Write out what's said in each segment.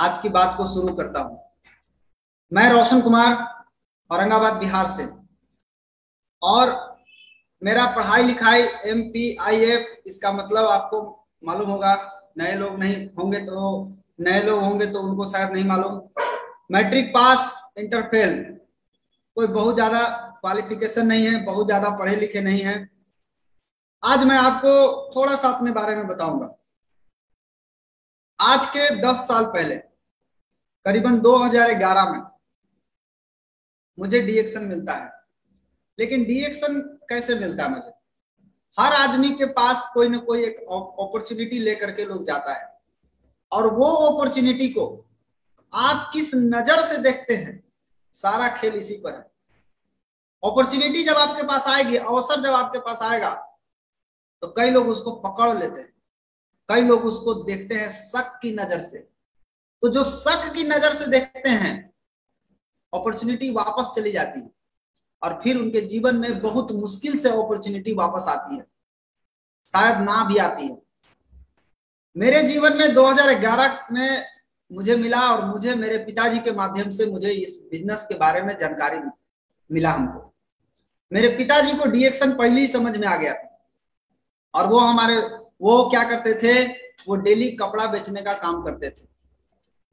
आज की बात को शुरू करता हूं। मैं रोशन कुमार, औरंगाबाद बिहार से, और मेरा पढ़ाई लिखाई MPIF, इसका मतलब आपको मालूम होगा, नए लोग नहीं होंगे तो नए लोग होंगे तो उनको शायद नहीं मालूम। मैट्रिक पास इंटर फेल, कोई बहुत ज्यादा क्वालिफिकेशन नहीं है, बहुत ज्यादा पढ़े लिखे नहीं है। आज मैं आपको थोड़ा सा अपने बारे में बताऊंगा। आज के 10 साल पहले, करीबन 2011 में मुझे डीएक्शन मिलता है। लेकिन डीएक्शन कैसे मिलता है मुझे? हर आदमी के पास कोई ना कोई एक अपॉर्चुनिटी लेकर के लोग जाता है, और वो अपॉर्चुनिटी को आप किस नजर से देखते हैं, सारा खेल इसी पर है। अपॉर्चुनिटी जब आपके पास आएगी, अवसर जब आपके पास आएगा, तो कई लोग उसको पकड़ लेते हैं, कई लोग उसको देखते हैं शक की नजर से। तो जो शक की नजर से देखते हैं, अपॉर्चुनिटी वापस चली जाती है, और फिर उनके जीवन में बहुत मुश्किल से अपॉर्चुनिटी वापस आती है, शायद ना भी आती है। मेरे जीवन में 2011 में मुझे मिला, और मुझे मेरे पिताजी के माध्यम से मुझे इस बिजनेस के बारे में जानकारी मिला। हमको मेरे पिताजी को डीएक्शन पहले ही समझ में आ गया था, और वो क्या करते थे, वो डेली कपड़ा बेचने का काम करते थे।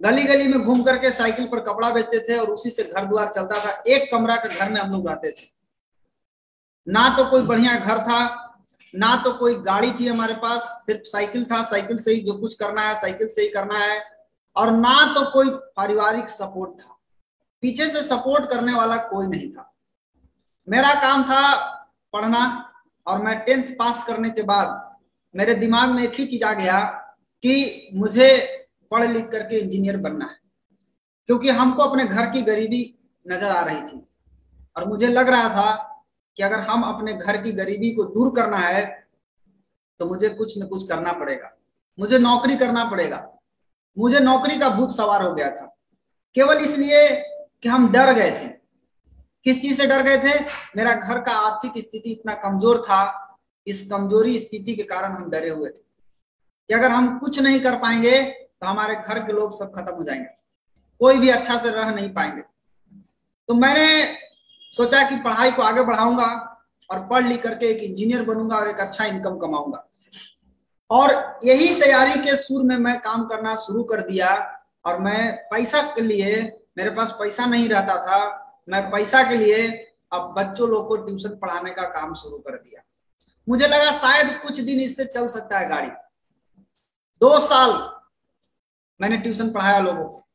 गली गली में घूम करके साइकिल पर कपड़ा बेचते थे, और उसी से घर द्वार चलता था। एक कमरा के घर में हम लोग रहते थे। ना तो कोई बढ़िया घर था, ना तो कोई गाड़ी थी हमारे पास, सिर्फ साइकिल था। साइकिल से ही जो कुछ करना है साइकिल से ही करना है। और ना तो कोई पारिवारिक सपोर्ट था, पीछे से सपोर्ट करने वाला कोई नहीं था। मेरा काम था पढ़ना, और मैं 10th पास करने के बाद मेरे दिमाग में एक ही चीज आ गया कि मुझे पढ़ लिख करके इंजीनियर बनना है, क्योंकि हमको अपने घर की गरीबी नजर आ रही थी, और मुझे लग रहा था कि अगर हम अपने घर की गरीबी को दूर करना है तो मुझे कुछ न कुछ करना पड़ेगा, मुझे नौकरी करना पड़ेगा। मुझे नौकरी का भूत सवार हो गया था, केवल इसलिए कि हम डर गए थे। किस चीज से डर गए थे? मेरा घर का आर्थिक स्थिति इतना कमजोर था, इस कमजोरी स्थिति के कारण हम डरे हुए थे कि अगर हम कुछ नहीं कर पाएंगे तो हमारे घर के लोग सब खत्म हो जाएंगे, कोई भी अच्छा से रह नहीं पाएंगे। तो मैंने सोचा कि पढ़ाई को आगे बढ़ाऊंगा, और पढ़ लिख करके एक इंजीनियर बनूंगा, और एक अच्छा इनकम कमाऊंगा। और यही तैयारी के सुर में मैं काम करना शुरू कर दिया। और मैं पैसा के लिए, मेरे पास पैसा नहीं रहता था, मैं पैसा के लिए अब बच्चों लोग को ट्यूशन पढ़ाने का काम शुरू कर दिया। मुझे लगा शायद कुछ दिन इससे चल सकता है गाड़ी। 2 साल मैंने ट्यूशन पढ़ाया लोगों को,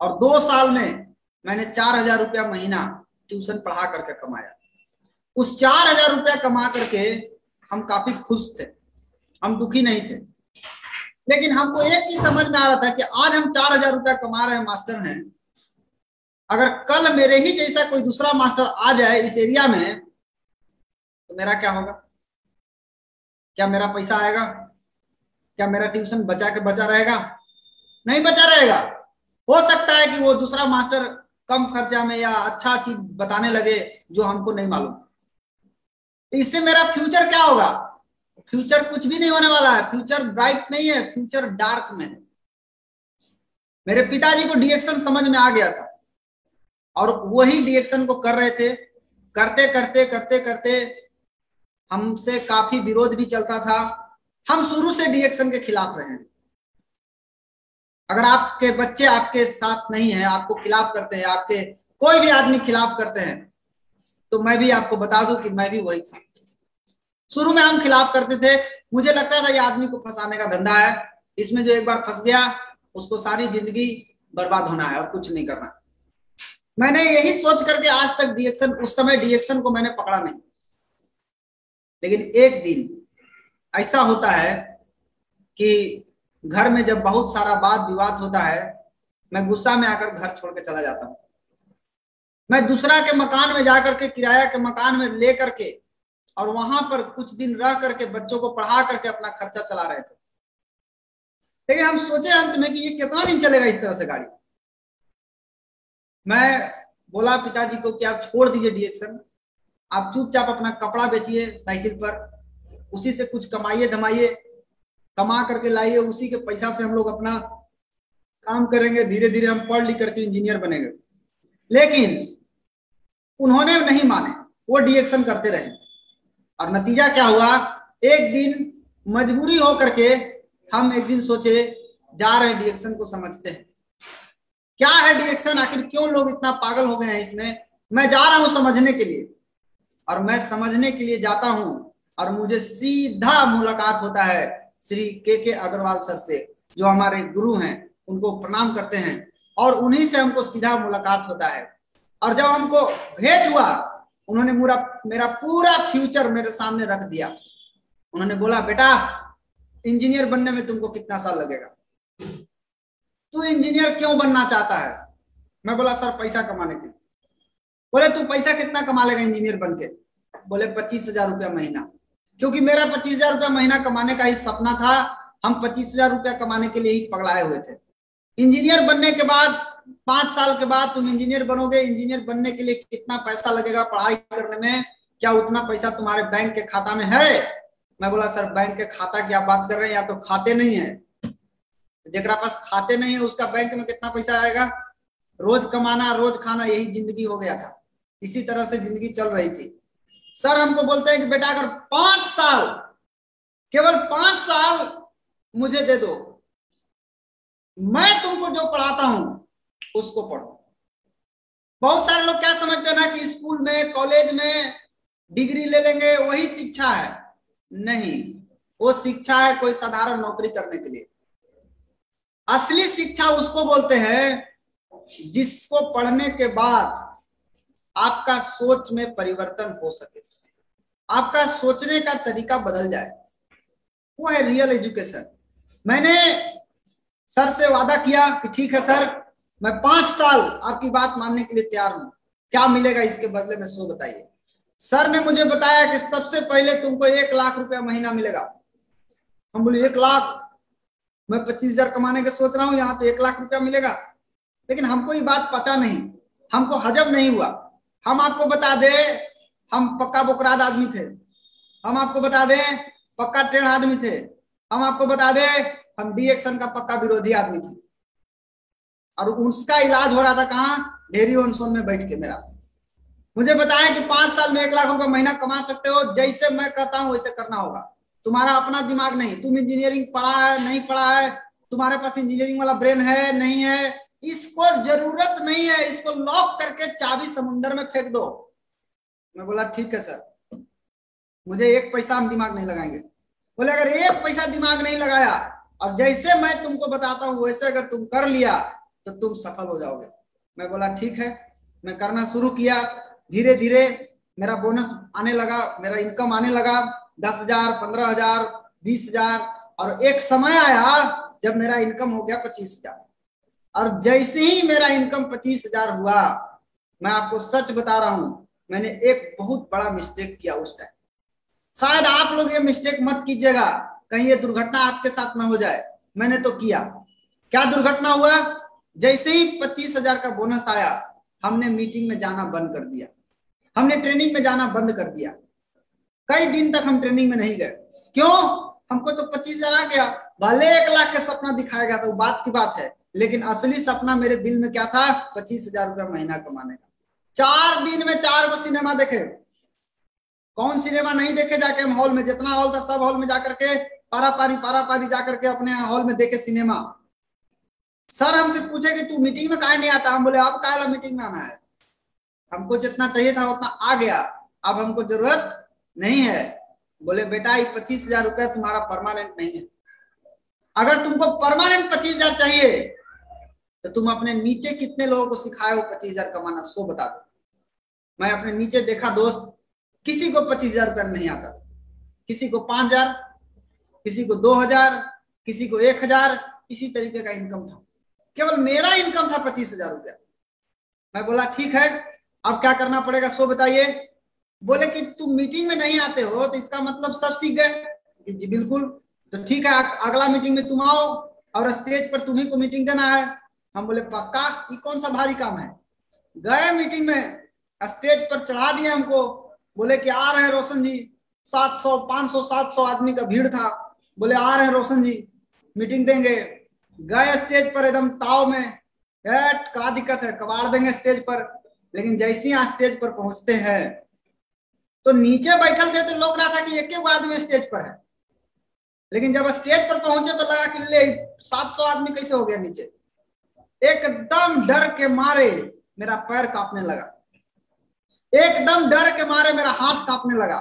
और 2 साल में मैंने 4,000 रुपया महीना ट्यूशन पढ़ा करके कमाया। उस 4,000 रुपया कमा करके हम काफी खुश थे, हम दुखी नहीं थे। लेकिन हमको एक चीज समझ में आ रहा था कि आज हम 4,000 रुपया कमा रहे हैं, मास्टर हैं, अगर कल मेरे ही जैसा कोई दूसरा मास्टर आ जाए इस एरिया में, तो मेरा क्या होगा? क्या मेरा पैसा आएगा? क्या मेरा ट्यूशन बचा के बचा रहेगा? नहीं बचा रहेगा। हो सकता है कि वो दूसरा मास्टर कम खर्चा में या अच्छा चीज बताने लगे जो हमको नहीं मालूम। तो इससे मेरा फ्यूचर क्या होगा? फ्यूचर कुछ भी नहीं होने वाला है। फ्यूचर ब्राइट नहीं है, फ्यूचर डार्क में है। मेरे पिताजी को डीएक्शन समझ में आ गया था, और वही डीएक्शन को कर रहे थे। करते करते करते करते हमसे काफी विरोध भी चलता था। हम शुरू से डीएक्शन के खिलाफ रहे हैं। अगर आपके बच्चे आपके साथ नहीं है, आपको खिलाफ करते हैं, आपके कोई भी आदमी खिलाफ करते हैं, तो मैं भी आपको बता दूं कि मैं भी वही था। शुरू में हम खिलाफ करते थे। मुझे लगता था ये आदमी को फंसाने का धंधा है, इसमें जो एक बार फंस गया उसको सारी जिंदगी बर्बाद होना है और कुछ नहीं करना। मैंने यही सोच करके आज तक डीएक्शन, उस समय डीएक्शन को मैंने पकड़ा नहीं। लेकिन एक दिन ऐसा होता है कि घर में जब बहुत सारा वाद विवाद होता है, मैं गुस्सा में आकर घर छोड़ के चला जाता हूँ। मैं दूसरा के मकान में जाकर के, किराया के मकान में ले करके, और वहां पर कुछ दिन रह करके बच्चों को पढ़ा करके अपना खर्चा चला रहे थे। लेकिन हम सोचे अंत में कि ये कितना दिन चलेगा इस तरह से गाड़ी। मैं बोला पिताजी को कि आप छोड़ दीजिए डीएक्शन, आप चुपचाप अपना कपड़ा बेचिए साइकिल पर, उसी से कुछ कमाइए धमाइए, कमा करके लाइए, उसी के पैसा से हम लोग अपना काम करेंगे, धीरे धीरे हम पढ़ लिख करके इंजीनियर बनेंगे। लेकिन उन्होंने नहीं माने, वो डिएक्शन करते रहे और नतीजा क्या हुआ, एक दिन मजबूरी हो करके हम एक दिन सोचे जा रहे डिएक्शन को समझते हैं, क्या है डिएक्शन, आखिर क्यों लोग इतना पागल हो गए हैं इसमें। मैं जा रहा हूं समझने के लिए, और मैं समझने के लिए जाता हूं और मुझे सीधा मुलाकात होता है श्री के अग्रवाल सर से, जो हमारे गुरु हैं, उनको प्रणाम करते हैं और उन्हीं से हमको सीधा मुलाकात होता है। और जब हमको भेंट हुआ, उन्होंने मेरा पूरा फ्यूचर मेरे सामने रख दिया। उन्होंने बोला, बेटा इंजीनियर बनने में तुमको कितना साल लगेगा, तू इंजीनियर क्यों बनना चाहता है। मैं बोला, सर पैसा कमाने के लिए। बोले, तू पैसा कितना कमा लेगा इंजीनियर बन के। बोले, 25,000 रुपया महीना। क्योंकि मेरा 25,000 रुपया महीना कमाने का ही सपना था, हम 25,000 रुपया कमाने के लिए ही पगलाए हुए थे। इंजीनियर बनने के बाद 5 साल के बाद तुम इंजीनियर बनोगे, इंजीनियर बनने के लिए कितना पैसा लगेगा पढ़ाई करने में, क्या उतना पैसा तुम्हारे बैंक के खाता में है। मैं बोला, सर बैंक के खाता की आप बात कर रहे हैं, या तो खाते नहीं है, जेकरा पास खाते नहीं है उसका बैंक में कितना पैसा आएगा। रोज कमाना रोज खाना, यही जिंदगी हो गया था, इसी तरह से जिंदगी चल रही थी। सर हमको बोलते हैं कि बेटा अगर 5 साल, केवल 5 साल मुझे दे दो, मैं तुमको जो पढ़ाता हूं उसको पढ़ो। बहुत सारे लोग क्या समझते हैं ना कि स्कूल में कॉलेज में डिग्री ले लेंगे वही शिक्षा है। नहीं, वो शिक्षा है कोई साधारण नौकरी करने के लिए। असली शिक्षा उसको बोलते हैं जिसको पढ़ने के बाद आपका सोच में परिवर्तन हो सके, आपका सोचने का तरीका बदल जाए, वो है रियल एजुकेशन। मैंने सर से वादा किया कि ठीक है सर, मैं 5 साल आपकी बात मानने के लिए तैयार हूं, क्या मिलेगा इसके बदले में सो बताइए। सर ने मुझे बताया कि सबसे पहले तुमको 1 लाख रुपया महीना मिलेगा। हम बोले 1 लाख, मैं 25,000 कमाने के सोच रहा हूँ, यहाँ तो 1 लाख रुपया मिलेगा। लेकिन हमको ये बात पचा नहीं, हमको हजम नहीं हुआ। हम आपको बता दे, हम पक्का बोकराद आदमी थे, हम आपको बता दे पक्का टेढ़ आदमी थे, हम आपको बता दे हम डिएक्शन का पक्का विरोधी आदमी थे। और उसका इलाज हो रहा था कहाँ, ढेरी ऑनसोन में बैठ के। मेरा मुझे बताया कि 5 साल में 1 लाख रुपया महीना कमा सकते हो, जैसे मैं कहता हूं वैसे करना होगा, तुम्हारा अपना दिमाग नहीं, तुम इंजीनियरिंग पढ़ा है नहीं पढ़ा है, तुम्हारे पास इंजीनियरिंग वाला ब्रेन है नहीं है, इसको जरूरत नहीं है, इसको लॉक करके चाबी समुंदर में फेंक दो। मैं बोला ठीक है सर, मुझे 1 पैसा हम दिमाग नहीं लगाएंगे। बोले अगर 1 पैसा दिमाग नहीं लगाया और जैसे मैं तुमको बताता हूं वैसे अगर तुम कर लिया तो तुम सफल हो जाओगे। मैं बोला ठीक है, मैं करना शुरू किया। धीरे धीरे मेरा बोनस आने लगा, मेरा इनकम आने लगा, 10,000, 15,000, 20,000, और एक समय आया जब मेरा इनकम हो गया 25,000। और जैसे ही मेरा इनकम 25,000 हुआ, मैं आपको सच बता रहा हूं, मैंने एक बहुत बड़ा मिस्टेक किया उस टाइम। शायद आप लोग ये मिस्टेक मत कीजिएगा, कहीं ये दुर्घटना आपके साथ ना हो जाए। मैंने तो किया। क्या दुर्घटना हुआ, जैसे ही 25,000 का बोनस आया, हमने मीटिंग में जाना बंद कर दिया, हमने ट्रेनिंग में जाना बंद कर दिया। कई दिन तक हम ट्रेनिंग में नहीं गए। क्यों? हमको तो 25,000 आ गया, भले 1 लाख का सपना दिखाया गया था, वो बात की बात है, लेकिन असली सपना मेरे दिल में क्या था, 25,000 रुपया महीना कमाने का। 4 दिन में 4 गो सिनेमा देखे। कौन सिनेमा नहीं देखे जाके हम हॉल में, जितना हॉल था सब हॉल में जाकर के पारा पारी जाकर के अपने हॉल में देखे सिनेमा। सर हमसे पूछे कि तू मीटिंग में काहे नहीं आता, हम बोले अब काहे मीटिंग में आना है, हमको जितना चाहिए था उतना आ गया, अब हमको जरूरत नहीं है। बोले बेटा ये 25,000 रुपया तुम्हारा परमानेंट नहीं है, अगर तुमको परमानेंट 25,000 चाहिए तो तुम अपने नीचे कितने लोगों को सिखाए हो 25,000 कमाना, सो बता दो। मैं अपने नीचे देखा दोस्त, किसी को 25,000 रुपया नहीं आता, किसी को 5,000, किसी को 2,000, किसी को 1,000, इसी तरीके का इनकम था। केवल मेरा इनकम था 25,000 रुपया। मैं बोला ठीक है, अब क्या करना पड़ेगा सो बताइए। बोले कि तुम मीटिंग में नहीं आते हो तो इसका मतलब सब सीख गए। जी बिल्कुल, तो ठीक है, अगला मीटिंग में तुम आओ और स्टेज पर तुम्ही को मीटिंग देना है। हम बोले पक्का, ये कौन सा भारी काम है। गए मीटिंग में, स्टेज पर चढ़ा दिया हमको। बोले कि आ रहे हैं रोशन जी, 700, 500, 700 आदमी का भीड़ था। बोले आ रहे हैं रोशन जी, मीटिंग देंगे। गए स्टेज पर एकदम ताव में, क्या दिक्कत है, कबाड़ देंगे स्टेज पर। लेकिन जैसे ही स्टेज पर पहुंचते हैं तो नीचे बैठल थे तो लग रहा था कि एक एक आदमी स्टेज पर है, लेकिन जब स्टेज पर पहुंचे तो लगा कि ले 700 आदमी कैसे हो गया नीचे। एकदम डर के मारे मेरा पैर कांपने लगा, एकदम डर के मारे मेरा हाथ कांपने लगा।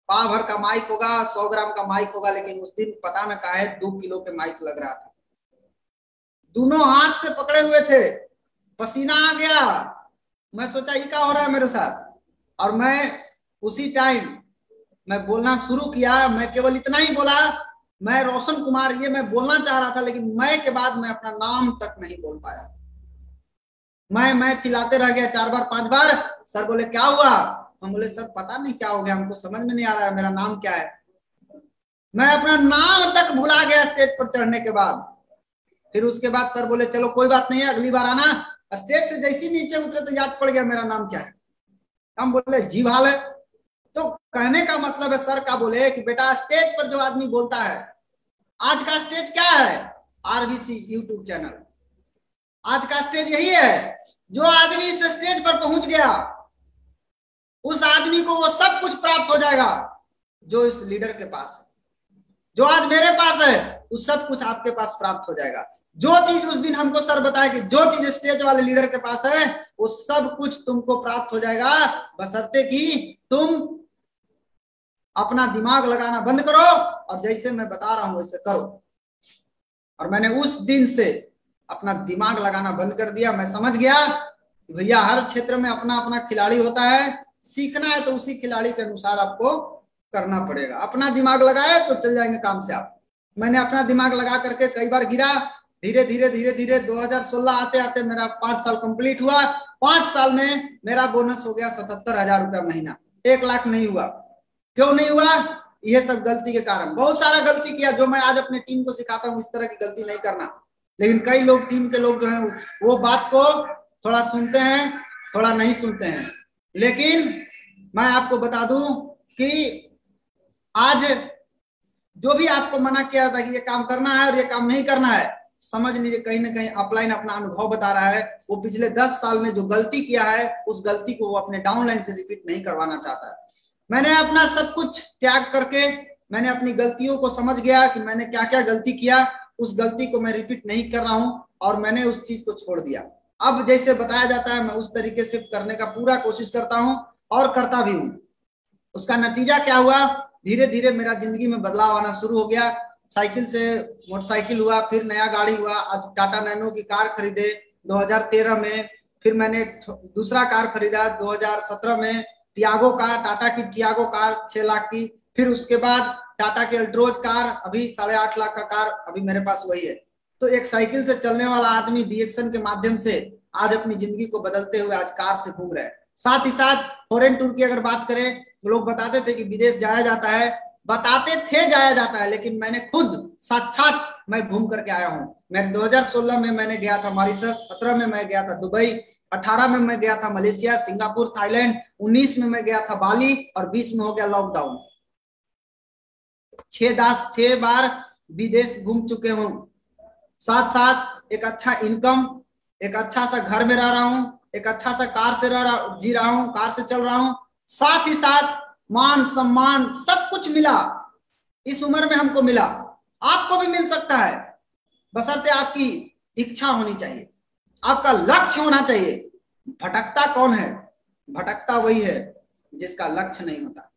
पाव भर का माइक होगा, 100 ग्राम का माइक होगा, लेकिन उस दिन पता न काहे 2 किलो के माइक लग रहा था। दोनों हाथ से पकड़े हुए थे, पसीना आ गया। मैं सोचा ये क्या हो रहा है मेरे साथ। और मैं उसी टाइम मैं बोलना शुरू किया। मैं केवल इतना ही बोला, मैं रोशन कुमार, ये मैं बोलना चाह रहा था, लेकिन मैं के बाद मैं अपना नाम तक नहीं बोल पाया। मैं चिल्लाते रह गया 4 बार 5 बार। सर बोले क्या हुआ? हम बोले सर पता नहीं क्या हो गया, हमको समझ में नहीं आ रहा है मेरा नाम क्या है। मैं अपना नाम तक भुला गया स्टेज पर चढ़ने के बाद। फिर उसके बाद सर बोले चलो कोई बात नहीं है, अगली बार आना। स्टेज से जैसे नीचे उतरे तो याद पड़ गया मेरा नाम क्या है। हम बोले जी भाल है। तो कहने का मतलब है सर का बोले कि बेटा स्टेज पर जो आदमी बोलता है, आज का स्टेज क्या है? RBC YouTube channel. आज का स्टेज यही है। जो आदमी इस स्टेज पर पहुंच गया उस आदमी को वो सब कुछ प्राप्त हो जाएगा जो इस लीडर के पास है। जो आज मेरे पास है वो सब कुछ आपके पास प्राप्त हो जाएगा। जो चीज उस दिन हमको सर बताया कि जो चीज स्टेज वाले लीडर के पास है वो सब कुछ तुमको प्राप्त हो जाएगा, बशर्ते कि तुम अपना दिमाग लगाना बंद करो और जैसे मैं बता रहा हूं वैसे करो। और मैंने उस दिन से अपना दिमाग लगाना बंद कर दिया। मैं समझ गया भैया हर क्षेत्र में अपना अपना खिलाड़ी होता है, सीखना है तो उसी खिलाड़ी के अनुसार आपको करना पड़ेगा। अपना दिमाग लगाए तो चल जाएंगे काम से आप। मैंने अपना दिमाग लगा करके कई बार गिरा, धीरे धीरे धीरे धीरे 2016 आते आते मेरा 5 साल कंप्लीट हुआ। 5 साल में मेरा बोनस हो गया 77,000 रुपया महीना। 1 लाख नहीं हुआ। क्यों नहीं हुआ? ये सब गलती के कारण। बहुत सारा गलती किया जो मैं आज अपने टीम को सिखाता हूँ, इस तरह की गलती नहीं करना। लेकिन कई लोग टीम के लोग जो हैं वो बात को थोड़ा सुनते हैं, थोड़ा नहीं सुनते हैं। लेकिन मैं आपको बता दूं कि आज जो भी आपको मना किया था कि ये काम करना है और ये काम नहीं करना है, समझ लीजिए कहीं ना कहीं अपलाइन अपना अनुभव बता रहा है। वो पिछले 10 साल में जो गलती किया है उस गलती को वो अपने डाउनलाइन से रिपीट नहीं करवाना चाहता है। मैंने अपना सब कुछ त्याग करके मैंने अपनी गलतियों को समझ गया कि मैंने क्या क्या गलती किया। उस गलती को मैं रिपीट नहीं कर रहा हूं और मैंने उस चीज को छोड़ दिया। अब जैसे बताया जाता है मैं उस तरीके से करने का पूरा कोशिश करता हूं और करता भी हूं। उसका नतीजा क्या हुआ? धीरे धीरे मेरा जिंदगी में बदलाव आना शुरू हो गया। साइकिल से मोटरसाइकिल हुआ, फिर नया गाड़ी हुआ। आज टाटा नैनो की कार खरीदे 2013 में। फिर मैंने दूसरा कार खरीदा 2017 में, टियागो कार, टाटा की टियागो कार 6 लाख की। फिर उसके बाद टाटा की अल्ट्रोज कार, अभी 8.5 लाख का कार अभी मेरे पास वही है। तो एक साइकिल से चलने वाला आदमी डीएक्शन के माध्यम से आज अपनी जिंदगी को बदलते हुए आज कार से घूम रहे हैं। साथ ही साथ फॉरेन टूर की अगर बात करें तो लोग बताते थे कि विदेश जाया जाता है, बताते थे जाया जाता है, लेकिन मैंने खुद साक्षात मैं घूम करके आया हूं। मैं 2016 में मैंने गया था मॉरिशस, 17 में मैं गया था दुबई, 18 में मैं गया था मलेशिया, सिंगापुर, थाईलैंड, 19 में मैं गया था बाली और 20 में हो गया लॉकडाउन। 6 बार विदेश घूम चुके हूं। साथ साथ एक अच्छा इनकम, एक अच्छा सा घर में रह रहा हूं, एक अच्छा सा कार से जी रहा हूं, कार से चल रहा हूं। साथ ही साथ मान सम्मान सब कुछ मिला। इस उम्र में हमको मिला, आपको भी मिल सकता है, बशर्ते आपकी इच्छा होनी चाहिए, आपका लक्ष्य होना चाहिए। भटकता कौन है? भटकता वही है जिसका लक्ष्य नहीं होता।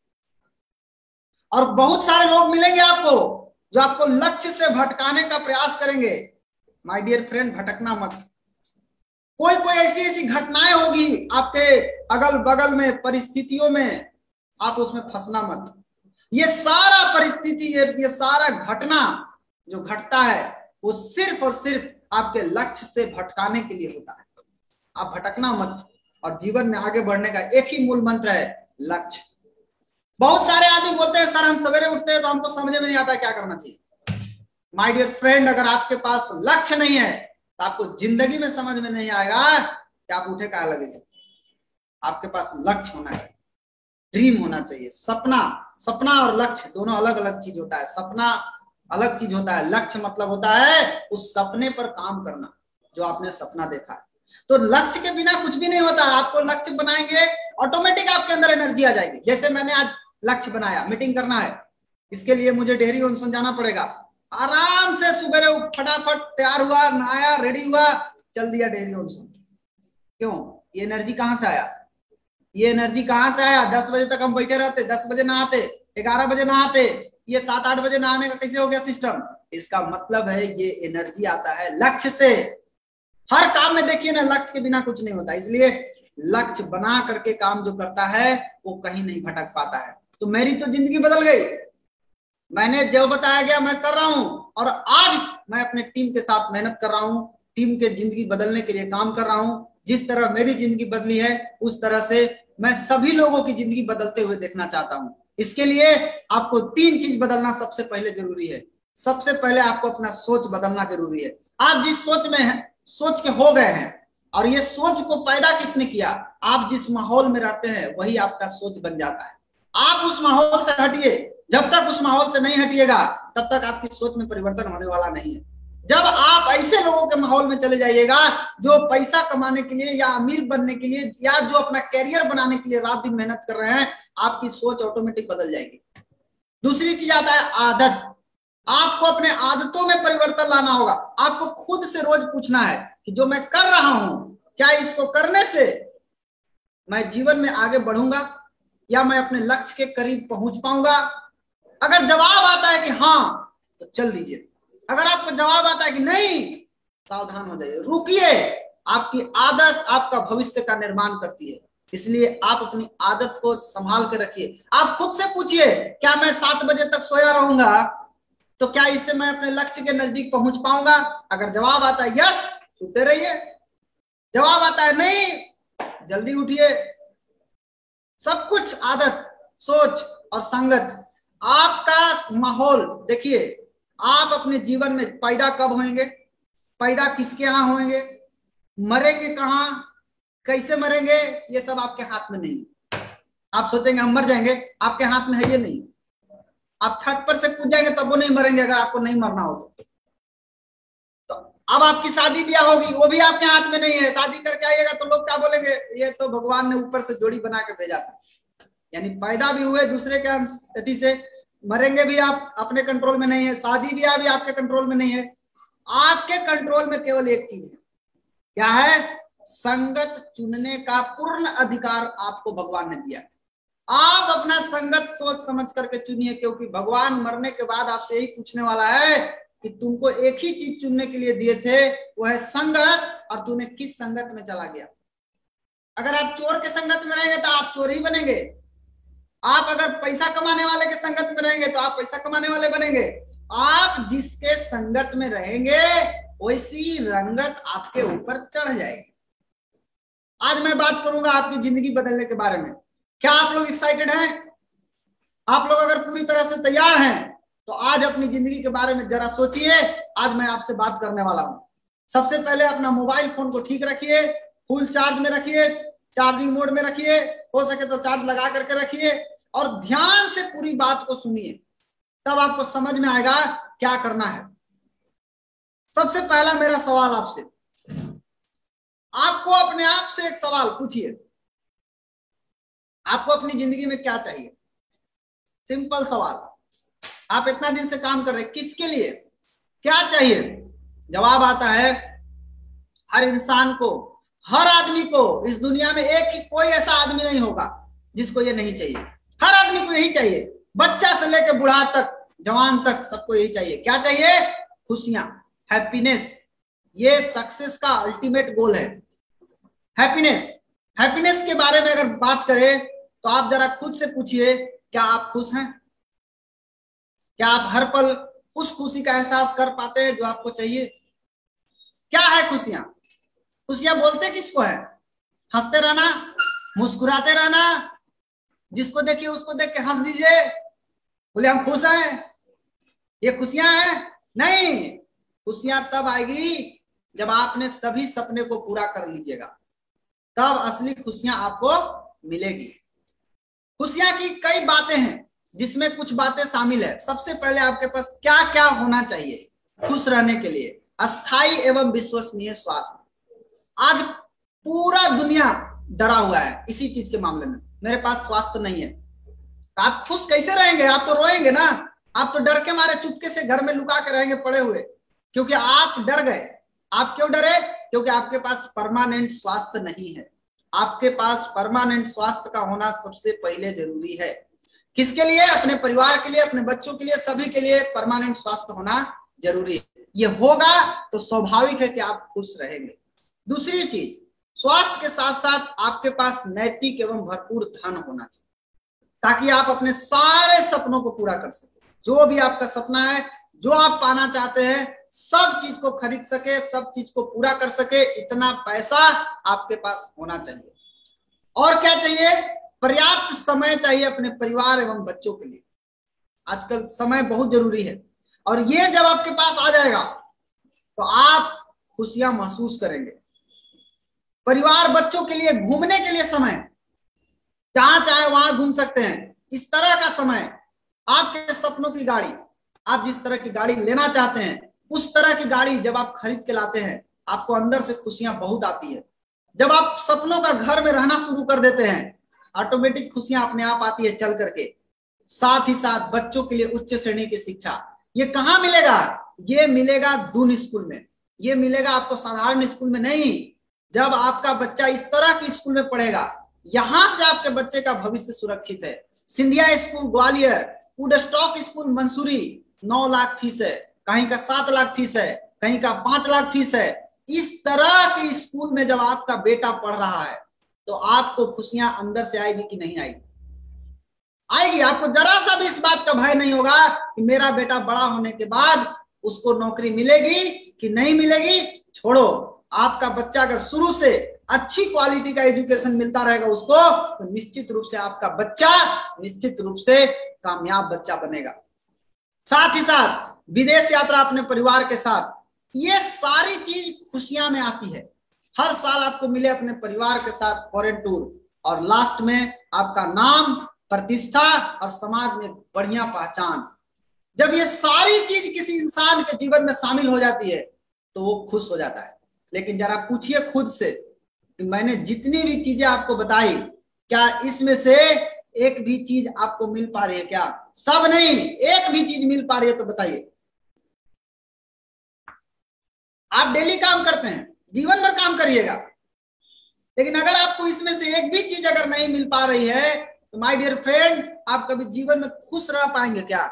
और बहुत सारे लोग मिलेंगे आपको जो आपको लक्ष्य से भटकाने का प्रयास करेंगे। माय डियर फ्रेंड, भटकना मत। कोई कोई ऐसी ऐसी घटनाएं होगी आपके अगल बगल में, परिस्थितियों में, आप उसमें फंसना मत। ये सारा परिस्थिति, ये सारा घटना जो घटता है वो सिर्फ और सिर्फ आपके लक्ष्य से भटकाने के लिए होता है। आप भटकना मत। और जीवन में आगे बढ़ने का एक ही मूल मंत्र है, लक्ष्य। बहुत सारे आदमी बोलते हैं सर हम सवेरे उठते हैं तो हमको समझ में नहीं आता क्या करना चाहिए। माय डियर फ्रेंड, अगर आपके पास लक्ष्य नहीं है तो आपको जिंदगी में समझ में नहीं आएगा कि आप उठे क्या लगे। आपके पास लक्ष्य होना चाहिए, ड्रीम होना चाहिए, सपना। सपना और लक्ष्य दोनों अलग अलग चीज होता है। सपना अलग चीज होता है। लक्ष्य मतलब होता है उस सपने पर काम करना जो आपने सपना देखा है। तो लक्ष्य के बिना कुछ भी नहीं होता। आपको लक्ष्य बनाएंगे, ऑटोमेटिक आपके अंदर एनर्जी आ जाएगी। जैसे मैंने आज लक्ष्य बनाया, मीटिंग करना है, इसके लिए मुझे डेहरी ऑनसन जाना पड़ेगा। आराम से सुबह फटाफट तैयार हुआ, नहाया, रेडी हुआ, चल दिया डेहरी ऑनसन। क्यों? ये एनर्जी कहां से आया? ये एनर्जी कहां से आया? 10 बजे तक हम बैठे रहते, 10 बजे नहाते, 11 बजे नहाते, ये 7-8 बजे नहाने का कैसे हो गया सिस्टम? इसका मतलब है ये एनर्जी आता है लक्ष्य से। हर काम में देखिए ना, लक्ष्य के बिना कुछ नहीं होता। इसलिए लक्ष्य बना करके काम जो करता है वो कहीं नहीं भटक पाता है। तो मेरी तो जिंदगी बदल गई। मैंने जो बताया गया मैं कर रहा हूं, और आज मैं अपने टीम के साथ मेहनत कर रहा हूं, टीम के जिंदगी बदलने के लिए काम कर रहा हूं। जिस तरह मेरी जिंदगी बदली है उस तरह से मैं सभी लोगों की जिंदगी बदलते हुए देखना चाहता हूं। इसके लिए आपको 3 चीज बदलना सबसे पहले जरूरी है। सबसे पहले आपको अपना सोच बदलना जरूरी है। आप जिस सोच में है, सोच के हो गए हैं, और ये सोच को पैदा किसने किया? आप जिस माहौल में रहते हैं वही आपका सोच बन जाता है। आप उस माहौल से हटिए। जब तक उस माहौल से नहीं हटिएगा तब तक आपकी सोच में परिवर्तन होने वाला नहीं है। जब आप ऐसे लोगों के माहौल में चले जाइएगा जो पैसा कमाने के लिए या अमीर बनने के लिए या जो अपना कैरियर बनाने के लिए रात दिन मेहनत कर रहे हैं, आपकी सोच ऑटोमेटिक बदल जाएगी। दूसरी चीज आता है आदत। आपको अपने आदतों में परिवर्तन लाना होगा। आपको खुद से रोज पूछना है कि जो मैं कर रहा हूं, क्या इसको करने से मैं जीवन में आगे बढ़ूंगा या मैं अपने लक्ष्य के करीब पहुंच पाऊंगा? अगर जवाब आता है कि हाँ तो चल दीजिए। अगर आपको जवाब आता है कि नहीं, सावधान हो जाइए, रुकिए। आपकी आदत आपका भविष्य का निर्माण करती है। इसलिए आप अपनी आदत को संभाल के रखिए। आप खुद से पूछिए, क्या मैं 7 बजे तक सोया रहूंगा तो क्या इससे मैं अपने लक्ष्य के नजदीक पहुंच पाऊंगा? अगर जवाब आता है यस, सोते रहिए। जवाब आता है नहीं, जल्दी उठिए। सब कुछ आदत, सोच और संगत। आपका माहौल देखिए, आप अपने जीवन में पैदा कब होंगे, पैदा किसके यहां होंगे, मरेंगे कहां, कैसे मरेंगे, ये सब आपके हाथ में नहीं। आप सोचेंगे हम मर जाएंगे, आपके हाथ में है ये नहीं। आप छत पर से कूद जाएंगे तब वो नहीं मरेंगे अगर आपको नहीं मरना हो तो। अब आपकी शादी ब्याह होगी, वो भी आपके हाथ में नहीं है। शादी करके आइएगा तो लोग क्या बोलेंगे, ये तो भगवान ने ऊपर से जोड़ी बना के भेजा था। यानी पैदा भी हुए दूसरे के अति से, मरेंगे भी आप अपने कंट्रोल में नहीं है, शादी ब्याह भी आपके कंट्रोल में नहीं है। आपके कंट्रोल में केवल एक चीज है, क्या है? संगत चुनने का पूर्ण अधिकार आपको भगवान ने दिया। आप अपना संगत सोच समझ करके चुनिए, क्योंकि भगवान मरने के बाद आपसे यही पूछने वाला है कि तुमको एक ही चीज चुनने के लिए दिए थे, वो है संगत, और तूने किस संगत में चला गया। अगर आप चोर के संगत में रहेंगे तो आप चोर ही बनेंगे। आप अगर पैसा कमाने वाले के संगत में रहेंगे तो आप पैसा कमाने वाले बनेंगे। आप जिसके संगत में रहेंगे वैसी रंगत आपके ऊपर चढ़ जाएगी। आज मैं बात करूंगा आपकी जिंदगी बदलने के बारे में। क्या आप लोग एक्साइटेड हैं? आप लोग अगर पूरी तरह से तैयार हैं तो आज अपनी जिंदगी के बारे में जरा सोचिए। आज मैं आपसे बात करने वाला हूं। सबसे पहले अपना मोबाइल फोन को ठीक रखिए, फुल चार्ज में रखिए, चार्जिंग मोड में रखिए, हो सके तो चार्ज लगा करके रखिए, और ध्यान से पूरी बात को सुनिए, तब आपको समझ में आएगा क्या करना है। सबसे पहला मेरा सवाल आपसे, आपको अपने आप से एक सवाल पूछिए, आपको अपनी जिंदगी में क्या चाहिए? सिंपल सवाल। आप इतना दिन से काम कर रहे हैं, किसके लिए, क्या चाहिए? जवाब आता है हर इंसान को, हर आदमी को। इस दुनिया में एक ही कोई ऐसा आदमी नहीं होगा जिसको ये नहीं चाहिए। हर आदमी को यही चाहिए, बच्चा से लेकर बूढ़ा तक, जवान तक, सबको यही चाहिए। क्या चाहिए? खुशियां, हैप्पीनेस। ये सक्सेस का अल्टीमेट गोल है, हैप्पीनेस। हैप्पीनेस के बारे में अगर बात करें तो आप जरा खुद से पूछिए, क्या आप खुश हैं? क्या आप हर पल उस खुशी का एहसास कर पाते हैं जो आपको चाहिए? क्या है खुशियां? खुशियां बोलते किसको है? हंसते रहना, मुस्कुराते रहना, जिसको देखिए उसको देख के हंस दीजिए, बोले हम खुश हैं, ये खुशियां हैं? नहीं, खुशियां तब आएगी जब आपने सभी सपने को पूरा कर लीजिएगा, तब असली खुशियां आपको मिलेगी। खुशियां की कई बातें हैं जिसमें कुछ बातें शामिल है। सबसे पहले आपके पास क्या क्या होना चाहिए खुश रहने के लिए? अस्थायी एवं विश्वसनीय स्वास्थ्य। आज पूरा दुनिया डरा हुआ है इसी चीज के मामले में, मेरे पास स्वास्थ्य नहीं है। तो आप खुश कैसे रहेंगे? आप तो रोएंगे ना, आप तो डर के मारे चुपके से घर में लुका के रहेंगे पड़े हुए, क्योंकि आप डर गए। आप क्यों डरे? क्योंकि आपके पास परमानेंट स्वास्थ्य नहीं है। आपके पास परमानेंट स्वास्थ्य का होना सबसे पहले जरूरी है। किसके लिए? अपने परिवार के लिए, अपने बच्चों के लिए, सभी के लिए परमानेंट स्वास्थ्य होना जरूरी है। ये होगा तो स्वाभाविक है कि आप खुश रहेंगे। दूसरी चीज, स्वास्थ्य के साथ साथ आपके पास नैतिक एवं भरपूर धन होना चाहिए, ताकि आप अपने सारे सपनों को पूरा कर सके। जो भी आपका सपना है, जो आप पाना चाहते हैं, सब चीज को खरीद सके, सब चीज को पूरा कर सके, इतना पैसा आपके पास होना चाहिए। और क्या चाहिए? पर्याप्त समय चाहिए अपने परिवार एवं बच्चों के लिए। आजकल समय बहुत जरूरी है, और ये जब आपके पास आ जाएगा तो आप खुशियां महसूस करेंगे। परिवार बच्चों के लिए घूमने के लिए समय, जहां चाहे वहां घूम सकते हैं, इस तरह का समय। आपके सपनों की गाड़ी, आप जिस तरह की गाड़ी लेना चाहते हैं, उस तरह की गाड़ी जब आप खरीद के लाते हैं, आपको अंदर से खुशियां बहुत आती है। जब आप सपनों का घर में रहना शुरू कर देते हैं, ऑटोमेटिक खुशियां अपने आप आती है चल करके। साथ ही साथ बच्चों के लिए उच्च श्रेणी की शिक्षा, ये कहाँ मिलेगा? ये मिलेगा दून स्कूल में। ये मिलेगा आपको साधारण स्कूल में नहीं। जब आपका बच्चा इस तरह की स्कूल में पढ़ेगा, यहां से आपके बच्चे का भविष्य सुरक्षित है। Scindia school Gwalior, Woodstock school Mussoorie, 9 lakh fees है, कहीं का 7 लाख फीस है, कहीं का 5 लाख फीस है। इस तरह के स्कूल में जब आपका बेटा पढ़ रहा है, तो आपको खुशियां अंदर से आएगी कि नहीं आएगी? आएगी। आपको जरा सा भी इस बात का भय नहीं होगा कि मेरा बेटा बड़ा होने के बाद उसको नौकरी मिलेगी कि नहीं मिलेगी। छोड़ो, आपका बच्चा अगर शुरू से अच्छी क्वालिटी का एजुकेशन मिलता रहेगा उसको, तो निश्चित रूप से आपका बच्चा निश्चित रूप से कामयाब बच्चा बनेगा। साथ ही साथ विदेश यात्रा अपने परिवार के साथ, ये सारी चीज खुशियां में आती है। हर साल आपको मिले अपने परिवार के साथ फॉरेन टूर, और लास्ट में आपका नाम, प्रतिष्ठा और समाज में बढ़िया पहचान। जब ये सारी चीज किसी इंसान के जीवन में शामिल हो जाती है तो वो खुश हो जाता है। लेकिन जरा पूछिए खुद से कि मैंने जितनी भी चीजें आपको बताई, क्या इसमें से एक भी चीज आपको मिल पा रही है क्या? सब नहीं, एक भी चीज मिल पा रही है तो बताइए। आप डेली काम करते हैं, जीवन भर काम करिएगा, लेकिन अगर आपको इसमें से एक भी चीज अगर नहीं मिल पा रही है, तो माय डियर फ्रेंड, आप कभी जीवन में खुश रह पाएंगे क्या?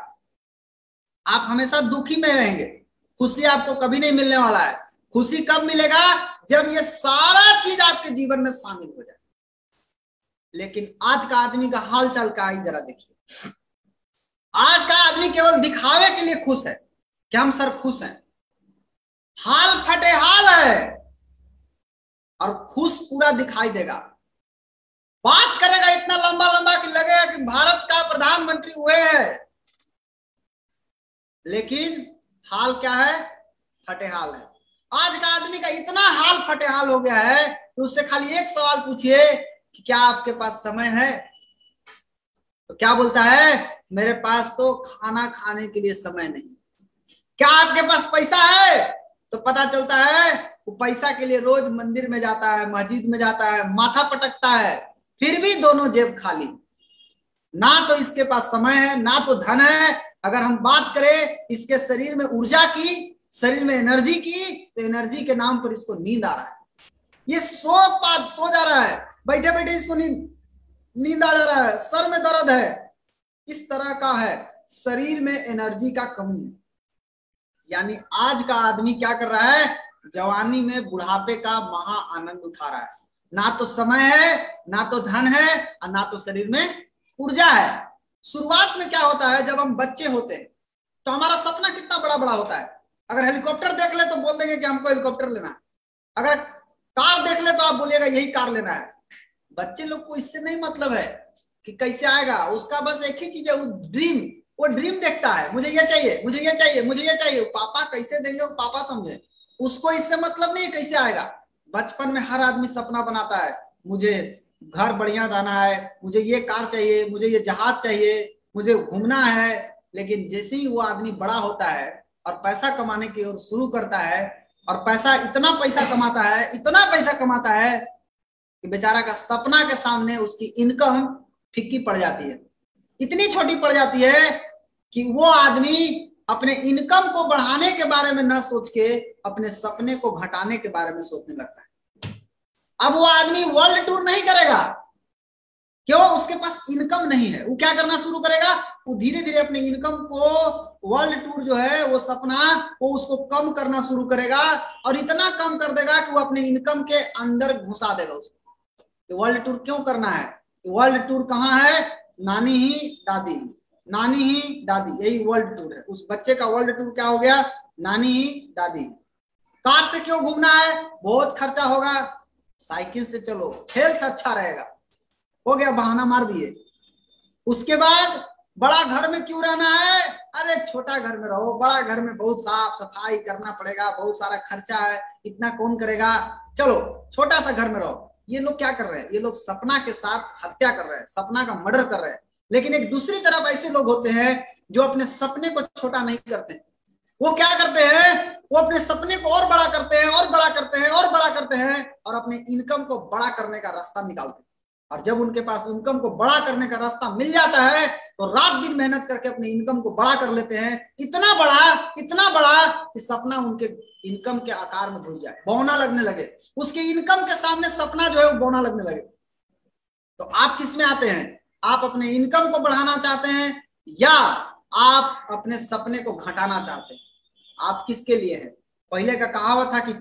आप हमेशा दुखी में रहेंगे। खुशी आपको कभी नहीं मिलने वाला है। खुशी कब मिलेगा? जब ये सारा चीज आपके जीवन में शामिल हो जाए। लेकिन आज का आदमी का हाल चाल का ही जरा देखिए। आज का आदमी केवल दिखावे के लिए खुश है कि हम सर खुश हैं। हाल फटे हाल है, और खुश पूरा दिखाई देगा। बात करेगा इतना लंबा लंबा कि लगेगा कि भारत का प्रधानमंत्री हुए हैं, लेकिन हाल क्या है? फटे हाल है। आज का आदमी का इतना हाल फटे हाल हो गया है कि उससे खाली एक सवाल पूछिए कि क्या आपके पास समय है, तो क्या बोलता है? मेरे पास तो खाना खाने के लिए समय नहीं। क्या आपके पास पैसा है? तो पता चलता है वो पैसा के लिए रोज मंदिर में जाता है, मस्जिद में जाता है, माथा पटकता है, फिर भी दोनों जेब खाली। ना तो इसके पास समय है, ना तो धन है। अगर हम बात करें इसके शरीर में ऊर्जा की, शरीर में एनर्जी की, तो एनर्जी के नाम पर इसको नींद आ रहा है। ये सो जा रहा है, बैठे बैठे इसको नींद आ जा रहा है, सर में दर्द है। इस तरह का है, शरीर में एनर्जी का कमी है। यानी आज का आदमी क्या कर रहा है? जवानी में बुढ़ापे का महा आनंद उठा रहा है। ना तो समय है, ना तो धन है, और ना तो शरीर में ऊर्जा है। शुरुआत में क्या होता है, जब हम बच्चे होते हैं तो हमारा सपना कितना बड़ा बड़ा होता है। अगर हेलीकॉप्टर देख ले तो बोल देंगे कि हमको हेलीकॉप्टर लेना है। अगर कार देख ले तो आप बोलिएगा यही कार लेना है। बच्चे लोग को इससे नहीं मतलब है कि कैसे आएगा, उसका बस एक ही चीज है, वो ड्रीम देखता है। मुझे ये चाहिए, मुझे ये चाहिए, मुझे ये चाहिए। पापा कैसे देंगे वो पापा समझे, उसको इससे मतलब नहीं कैसे आएगा। बचपन में हर आदमी सपना बनाता है, मुझे घर बढ़िया रहना है, मुझे ये कार चाहिए, मुझे ये जहाज चाहिए, मुझे घूमना है। लेकिन जैसे ही वो आदमी बड़ा होता है और पैसा कमाने की ओर शुरू करता है और इतना पैसा कमाता है, इतना पैसा कमाता है कि बेचारा का सपना के सामने उसकी इनकम फीकी पड़ जाती है, इतनी छोटी पड़ जाती है कि वो आदमी अपने इनकम को बढ़ाने के बारे में न सोच के अपने सपने को घटाने के बारे में सोचने लगता है। अब वो आदमी वर्ल्ड टूर नहीं करेगा, क्यों? उसके पास इनकम नहीं है। वो क्या करना शुरू करेगा? वो धीरे धीरे अपने इनकम को, वर्ल्ड टूर जो है वो सपना, वो उसको कम करना शुरू करेगा और इतना कम कर देगा कि वो अपने इनकम के अंदर घुसा देगा उसको। वर्ल्ड टूर क्यों करना है? वर्ल्ड टूर कहाँ है? नानी ही दादी, नानी ही दादी, यही वर्ल्ड टूर है। उस बच्चे का वर्ल्ड टूर क्या हो गया? नानी ही दादी। कार से क्यों घूमना है? बहुत खर्चा होगा। साइकिल से चलो, हेल्थ अच्छा रहेगा। हो गया, बहाना मार दिए। उसके बाद बड़ा घर में क्यों रहना है? अरे छोटा घर में रहो, बड़ा घर में बहुत साफ सफाई करना पड़ेगा, बहुत सारा खर्चा है, इतना कौन करेगा, चलो छोटा सा घर में रहो। ये लोग क्या कर रहे हैं? ये लोग सपना के साथ हत्या कर रहे हैं, सपना का मर्डर कर रहे हैं। लेकिन एक दूसरी तरफ ऐसे लोग होते हैं जो अपने सपने को छोटा नहीं करते। वो क्या करते हैं? वो अपने सपने को और बड़ा करते हैं, और बड़ा करते हैं, और बड़ा करते हैं, और अपने इनकम को बड़ा करने का रास्ता निकालते हैं। और जब उनके पास इनकम को बड़ा करने का रास्ता मिल जाता है तो रात दिन मेहनत करके अपने इनकम को बड़ा कर लेते हैं, इतना बड़ा कि सपना उनके इनकम के आकार में घुस जाए, बौना लगने लगे। उसके इनकम के सामने सपना जो है वो बौना लगने लगे। तो आप किस में आते हैं? आप अपने इनकम को बढ़ाना चाहते हैं या आप अपने सपने को घटाना चाहते हैं? आप किसके लिए हैं? पहले का कहावत था कि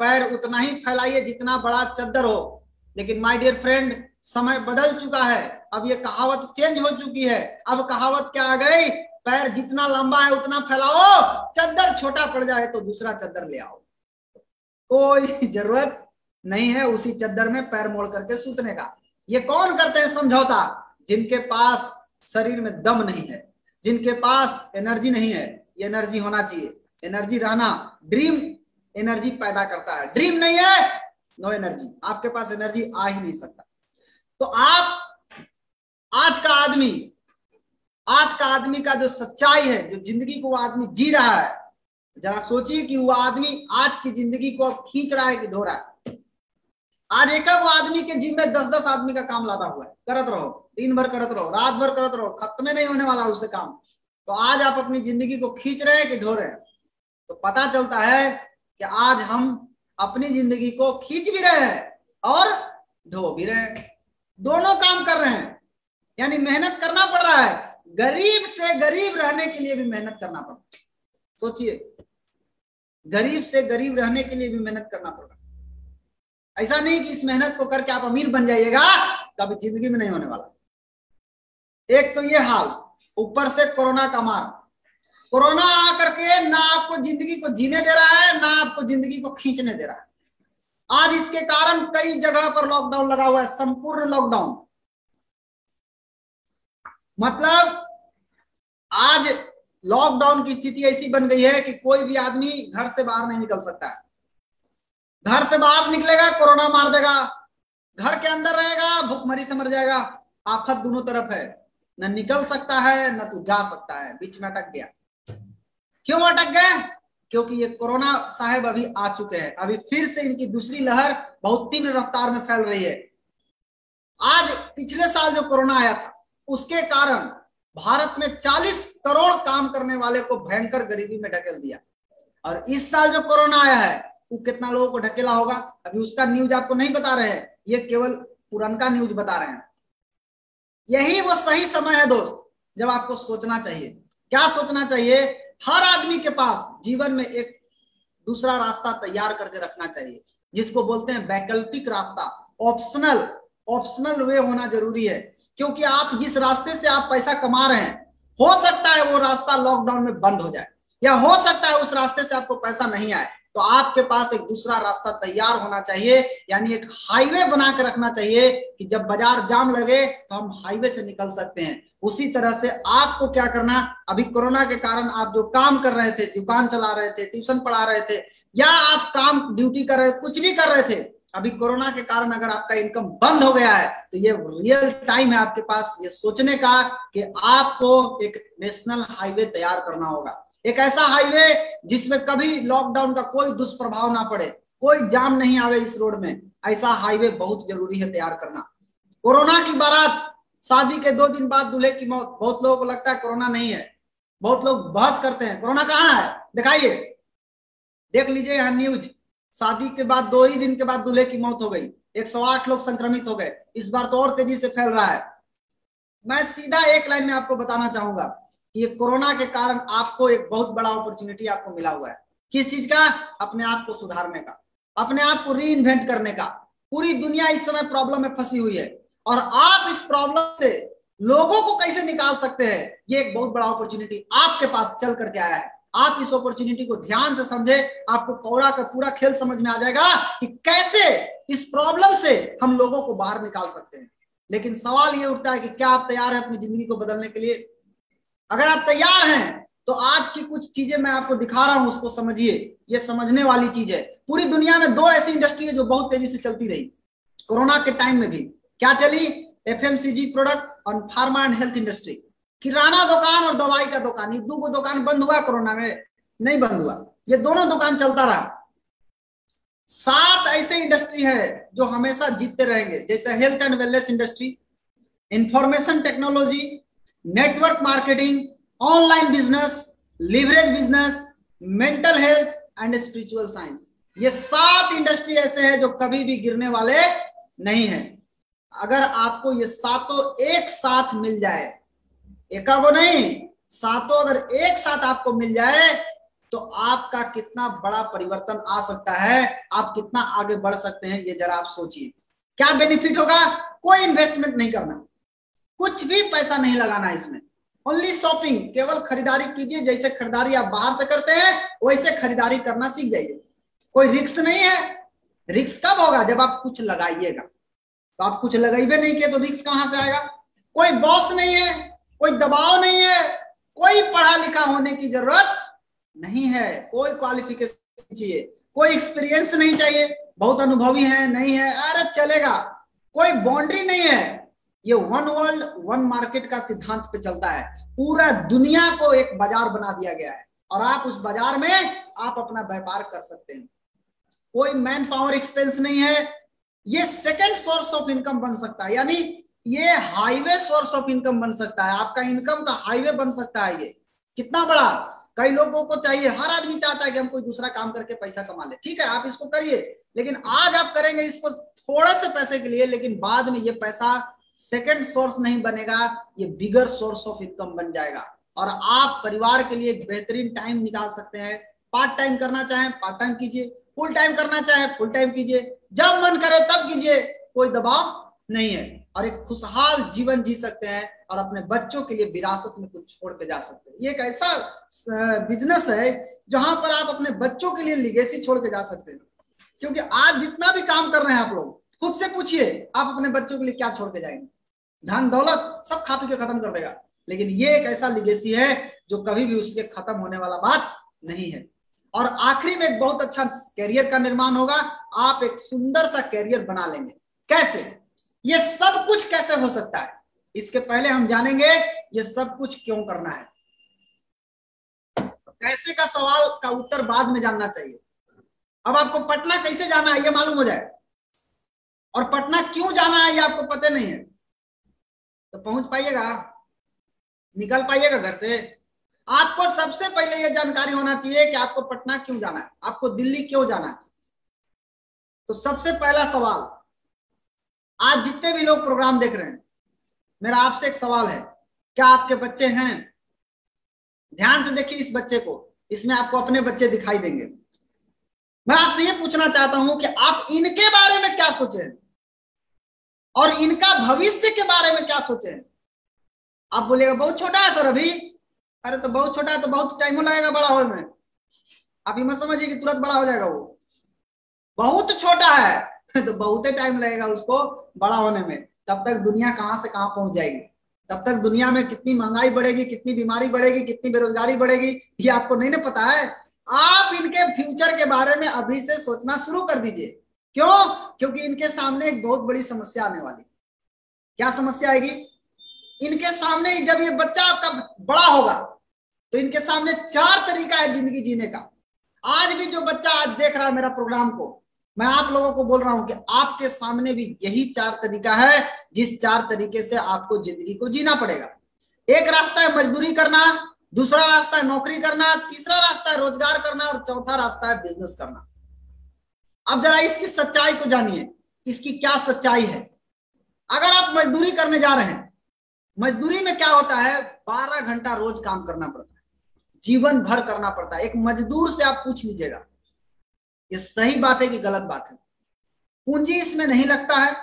पैर उतना ही फैलाइए जितना बड़ा चद्दर हो। लेकिन माय डियर फ्रेंड, समय बदल चुका है। अब ये कहावत चेंज हो चुकी है। अब कहावत क्या आ गई? पैर जितना लंबा है उतना फैलाओ, चद्दर छोटा पड़ जाए तो दूसरा चद्दर ले आओ। कोई जरूरत नहीं है उसी चद्दर में पैर मोड़ करके सूतने का। ये कौन करते हैं समझौता? जिनके पास शरीर में दम नहीं है, जिनके पास एनर्जी नहीं है। ये एनर्जी होना चाहिए, एनर्जी रहना ड्रीम एनर्जी पैदा करता है। ड्रीम नहीं है, नो एनर्जी, आपके पास एनर्जी आ ही नहीं सकता। तो आप आज का आदमी का जो सच्चाई है, जो जिंदगी को वो आदमी जी रहा है, जरा सोचिए कि वो आदमी आज की जिंदगी को खींच रहा है कि ढो रहा है। आज एक आदमी के जिम में 10-10 आदमी का काम लादा हुआ है, करत रहो, दिन भर करत रहो, रात भर करत रहो, खत्म नहीं होने वाला उससे काम। तो आज आप अपनी जिंदगी को खींच रहे हैं कि ढो रहे हैं? तो पता चलता है कि आज हम अपनी जिंदगी को खींच भी रहे हैं और ढो भी रहे हैं, दोनों काम कर रहे हैं। यानी मेहनत करना पड़ रहा है, गरीब से गरीब रहने के लिए भी मेहनत करना पड़ रहा है। सोचिए, गरीब से गरीब रहने के लिए भी मेहनत करना पड़ रहा है। ऐसा नहीं कि इस मेहनत को करके आप अमीर बन जाइएगा, कभी जिंदगी में नहीं होने वाला। एक तो ये हाल, ऊपर से कोरोना का मार। कोरोना आकर के ना आपको जिंदगी को जीने दे रहा है, ना आपको जिंदगी को खींचने दे रहा है। आज इसके कारण कई जगह पर लॉकडाउन लगा हुआ है, संपूर्ण लॉकडाउन। मतलब आज लॉकडाउन की स्थिति ऐसी बन गई है कि कोई भी आदमी घर से बाहर नहीं निकल सकता है। घर से बाहर निकलेगा कोरोना मार देगा, घर के अंदर रहेगा भूखमरी से मर जाएगा। आफत दोनों तरफ है, न निकल सकता है न तो जा सकता है, बीच में अटक गया। क्यों अटक गए? क्योंकि ये कोरोना साहब अभी आ चुके हैं, अभी फिर से इनकी दूसरी लहर बहुत तीव्र रफ्तार में फैल रही है। आज पिछले साल जो कोरोना आया था उसके कारण भारत में 40 करोड़ काम करने वाले को भयंकर गरीबी में ढकेल दिया। और इस साल जो कोरोना आया है वो कितना लोगों को ढकेला होगा, अभी उसका न्यूज आपको नहीं बता रहे हैं, ये केवल पुराना न्यूज बता रहे हैं। यही वो सही समय है दोस्त जब आपको सोचना चाहिए। क्या सोचना चाहिए? हर आदमी के पास जीवन में एक दूसरा रास्ता तैयार करके रखना चाहिए, जिसको बोलते हैं वैकल्पिक रास्ता। ऑप्शनल वे होना जरूरी है, क्योंकि आप जिस रास्ते से आप पैसा कमा रहे हैं, हो सकता है वो रास्ता लॉकडाउन में बंद हो जाए, या हो सकता है उस रास्ते से आपको पैसा नहीं आए। तो आपके पास एक दूसरा रास्ता तैयार होना चाहिए, यानी एक हाईवे बना के रखना चाहिए कि जब बाजार जाम लगे तो हम हाईवे से निकल सकते हैं। उसी तरह से आपको क्या करना, अभी कोरोना के कारण आप जो काम कर रहे थे, दुकान चला रहे थे, ट्यूशन पढ़ा रहे थे, या आप काम ड्यूटी कर रहे, कुछ भी कर रहे थे, अभी कोरोना के कारण अगर आपका इनकम बंद हो गया है तो ये रियल टाइम है आपके पास ये सोचने का कि आपको एक नेशनल हाईवे तैयार करना होगा, एक ऐसा हाईवे जिसमें कभी लॉकडाउन का कोई दुष्प्रभाव ना पड़े, कोई जाम नहीं आवे इस रोड में। ऐसा हाईवे बहुत जरूरी है तैयार करना। कोरोना की बारात, शादी के 2 दिन बाद दूल्हे की मौत। बहुत लोगों को लगता है कोरोना नहीं है, बहुत लोग बहस करते हैं कोरोना कहाँ है, दिखाइए, देख लीजिए यहाँ न्यूज, शादी के बाद 2 ही दिन के बाद दूल्हे की मौत हो गई, 108 लोग संक्रमित हो गए। इस बार तो और तेजी से फैल रहा है। मैं सीधा एक लाइन में आपको बताना चाहूंगा कि ये कोरोना के कारण आपको एक बहुत बड़ा अपॉर्चुनिटी आपको मिला हुआ है। किस चीज का? अपने आप को सुधारने का, अपने आप को री इन्वेंट करने का। पूरी दुनिया इस समय प्रॉब्लम में फंसी हुई है और आप इस प्रॉब्लम से लोगों को कैसे निकाल सकते हैं, ये एक बहुत बड़ा अपॉर्चुनिटी आपके पास चल करके आया है। आप इस अपॉर्चुनिटी को ध्यान से समझे, आपको पूरा का पूरा खेल समझ में आ जाएगा कि कैसे इस प्रॉब्लम से हम लोगों को बाहर निकाल सकते हैं। लेकिन सवाल ये उठता है कि क्या आप तैयार हैं अपनी जिंदगी को बदलने के लिए? अगर आप तैयार हैं तो आज की कुछ चीजें मैं आपको दिखा रहा हूं, उसको समझिए, ये समझने वाली चीज है। पूरी दुनिया में 2 ऐसी इंडस्ट्री है जो बहुत तेजी से चलती रही कोरोना के टाइम में भी। क्या चली? एफएमसीजी प्रोडक्ट और फार्मा एंड हेल्थ इंडस्ट्री। किराना दुकान और दवाई का दुकान, ये 2 दुकान बंद हुआ कोरोना में? नहीं बंद हुआ, ये दोनों दुकान चलता रहा। 7 ऐसे इंडस्ट्री है जो हमेशा जीतते रहेंगे, जैसे health and wellness industry, information technology, network marketing, online business, leverage business, mental health and spiritual science. ये 7 इंडस्ट्री ऐसे हैं जो कभी भी गिरने वाले नहीं है। अगर आपको ये 7 एक साथ मिल जाए, एकागो नहीं, 7 अगर एक साथ आपको मिल जाए तो आपका कितना बड़ा परिवर्तन आ सकता है, आप कितना आगे बढ़ सकते हैं, ये जरा आप सोचिए। क्या बेनिफिट होगा? कोई इन्वेस्टमेंट नहीं करना, कुछ भी पैसा नहीं लगाना इसमें, ओनली शॉपिंग, केवल खरीदारी कीजिए। जैसे खरीदारी आप बाहर से करते हैं वैसे खरीदारी करना सीख जाइए। कोई रिस्क नहीं है। रिस्क कब होगा? जब आप कुछ लगाइएगा। तो आप कुछ लगाइबे नहीं किए तो रिस्क कहां से आएगा? कोई बॉस नहीं है, कोई दबाव नहीं है, कोई पढ़ा लिखा होने की जरूरत नहीं है, कोई क्वालिफिकेशन चाहिए, कोई एक्सपीरियंस नहीं चाहिए, बहुत अनुभवी है नहीं है, अरे चलेगा, कोई बाउंड्री नहीं है। ये 1 वर्ल्ड 1 मार्केट का सिद्धांत पे चलता है। पूरा दुनिया को एक बाजार बना दिया गया है और आप उस बाजार में आप अपना व्यापार कर सकते हैं। कोई मैन पावर एक्सपेंस नहीं है। ये सेकंड सोर्स ऑफ इनकम बन सकता है, यानी ये हाईवे सोर्स ऑफ इनकम बन सकता है, आपका इनकम का हाईवे बन सकता है। ये कितना बड़ा, कई लोगों को चाहिए, हर आदमी चाहता है कि हम कोई दूसरा काम करके पैसा कमा ले। ठीक है, आप इसको करिए, लेकिन आज आप करेंगे इसको थोड़े से पैसे के लिए, लेकिन बाद में ये पैसा सेकंड सोर्स नहीं बनेगा, ये बिगर सोर्स ऑफ इनकम बन जाएगा और आप परिवार के लिए एक बेहतरीन टाइम निकाल सकते हैं। पार्ट टाइम करना चाहें पार्ट टाइम कीजिए, फुल टाइम करना चाहें फुल टाइम कीजिए, जब मन करे तब कीजिए, कोई दबाव नहीं है और एक खुशहाल जीवन जी सकते हैं और अपने बच्चों के लिए विरासत में कुछ छोड़ के जा सकते हैं। ये एक ऐसा बिजनेस है जहां पर आप अपने बच्चों के लिए लिगेसी छोड़ के जा सकते हैं। क्योंकि आज जितना भी काम कर रहे हैं आप लोग, खुद से पूछिए आप अपने बच्चों के लिए क्या छोड़ के जाएंगे? धन दौलत सब खा पी के खत्म कर देगा, लेकिन ये एक ऐसा लिगेसी है जो कभी भी उसके खत्म होने वाला बात नहीं है। और आखिरी में एक बहुत अच्छा कैरियर का निर्माण होगा, आप एक सुंदर सा कैरियर बना लेंगे। कैसे? ये सब कुछ कैसे हो सकता है, इसके पहले हम जानेंगे ये सब कुछ क्यों करना है। कैसे का सवाल का उत्तर बाद में जानना चाहिए। अब आपको पटना कैसे जाना है ये मालूम हो जाए, और पटना क्यों जाना है ये आपको पता नहीं है, तो पहुंच पाइएगा, निकल पाइएगा घर से। आपको सबसे पहले यह जानकारी होना चाहिए कि आपको पटना क्यों जाना है, आपको दिल्ली क्यों जाना है। तो सबसे पहला सवाल, आज जितने भी लोग प्रोग्राम देख रहे हैं, मेरा आपसे एक सवाल है, क्या आपके बच्चे हैं? ध्यान से देखिए इस बच्चे को, इसमें आपको अपने बच्चे दिखाई देंगे। मैं आपसे ये पूछना चाहता हूं कि आप इनके बारे में क्या सोचे हैं और इनका भविष्य के बारे में क्या सोचे हैं। आप बोलेगा बहुत छोटा है सर अभी। अरे तो बहुत छोटा है तो बहुत टाइम लगेगा बड़ा होने में। आप ये मत समझिए कि तुरंत बड़ा हो जाएगा, वो बहुत छोटा है तो बहुत टाइम लगेगा उसको बड़ा होने में। तब तक दुनिया कहां से कहां पहुंच जाएगी, तब तक दुनिया में कितनी महंगाई बढ़ेगी, कितनी बीमारी बढ़ेगी, कितनी बेरोजगारी बढ़ेगी, ये आपको नहीं ना पता है। आप इनके फ्यूचर के बारे में अभी से सोचना शुरू कर दीजिए क्यों? क्योंकि इनके सामने एक बहुत बड़ी समस्या आने वाली। क्या समस्या आएगी? इनके सामने जब ये बच्चा आपका बड़ा होगा तो इनके सामने 4 तरीका है जिंदगी जीने का। आज भी जो बच्चा आज देख रहा है मेरा प्रोग्राम को, मैं आप लोगों को बोल रहा हूं कि आपके सामने भी यही 4 तरीका है जिस 4 तरीके से आपको जिंदगी को जीना पड़ेगा। एक रास्ता है मजदूरी करना, दूसरा रास्ता है नौकरी करना, तीसरा रास्ता है रोजगार करना और चौथा रास्ता है बिजनेस करना। अब जरा इसकी सच्चाई को जानिए, इसकी क्या सच्चाई है। अगर आप मजदूरी करने जा रहे हैं, मजदूरी में क्या होता है, 12 घंटा रोज काम करना पड़ता है, जीवन भर करना पड़ता है। एक मजदूर से आप पूछ लीजिएगा ये सही बात है कि गलत बात है। पूंजी इसमें नहीं लगता है,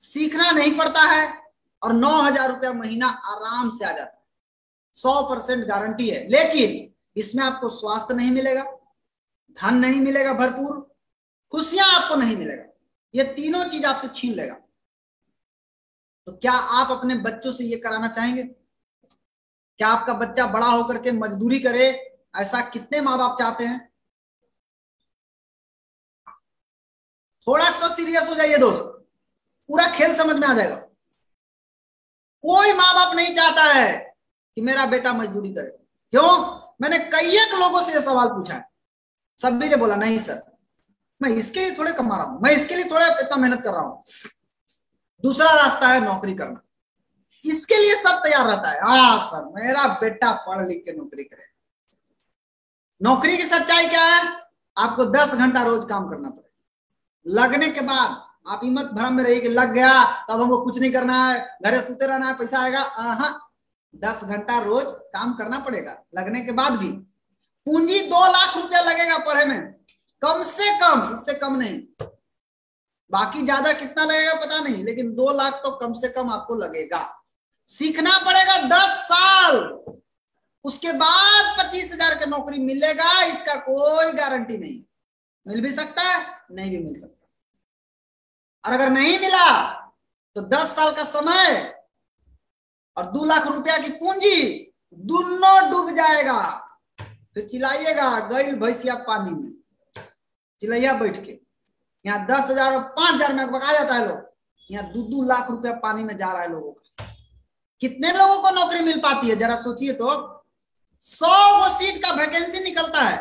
सीखना नहीं पड़ता है और 9,000 रुपया महीना आराम से आ जाता है, 100% गारंटी है। लेकिन इसमें आपको स्वास्थ्य नहीं मिलेगा, धन नहीं मिलेगा, भरपूर खुशियां आपको नहीं मिलेगा, ये तीनों चीज आपसे छीन लेगा। तो क्या आप अपने बच्चों से ये कराना चाहेंगे? क्या आपका बच्चा बड़ा होकर के मजदूरी करे? ऐसा कितने माँ बाप चाहते हैं? थोड़ा सा सीरियस हो जाइए दोस्त, पूरा खेल समझ में आ जाएगा। कोई माँ बाप नहीं चाहता है कि मेरा बेटा मजदूरी करे। क्यों? मैंने कई एक लोगों से यह सवाल पूछा है, सभी ने बोला नहीं सर, मैं इसके लिए थोड़े कमा रहा हूं, मैं इसके लिए थोड़ा इतना मेहनत कर रहा हूं। दूसरा रास्ता है नौकरी करना, इसके लिए सब तैयार रहता है, हाँ सर मेरा बेटा पढ़ लिख के नौकरी करे। नौकरी की सच्चाई क्या है? आपको 10 घंटा रोज काम करना पड़ेगा। लगने के बाद आप हिम्मत भरम में रहिए कि लग गया तब हमको कुछ नहीं करना है, घरे सूते रहना है, पैसा आएगा। हाँ, 10 घंटा रोज काम करना पड़ेगा। लगने के बाद भी पूंजी 2 लाख रुपया लगेगा पढ़े में, कम से कम, इससे कम नहीं। बाकी ज्यादा कितना लगेगा पता नहीं, लेकिन 2 लाख तो कम से कम आपको लगेगा। सीखना पड़ेगा 10 साल, उसके बाद 25,000 की नौकरी मिलेगा, इसका कोई गारंटी नहीं। मिल भी सकता है, नहीं भी मिल सकता। और अगर नहीं मिला तो 10 साल का समय और 2 लाख रुपया की पूंजी दोनों डूब जाएगा। फिर चिल्लाइएगा गई भैंसिया पानी में, चिल्लाइया बैठ के। यहाँ 10,000 और 5,000 में बका जाता है लोग, यहाँ 2-2 लाख रुपया पानी में जा रहा है लोगों का। कितने लोगों को नौकरी मिल पाती है जरा सोचिए तो। 100 सीट का वैकेंसी निकलता है,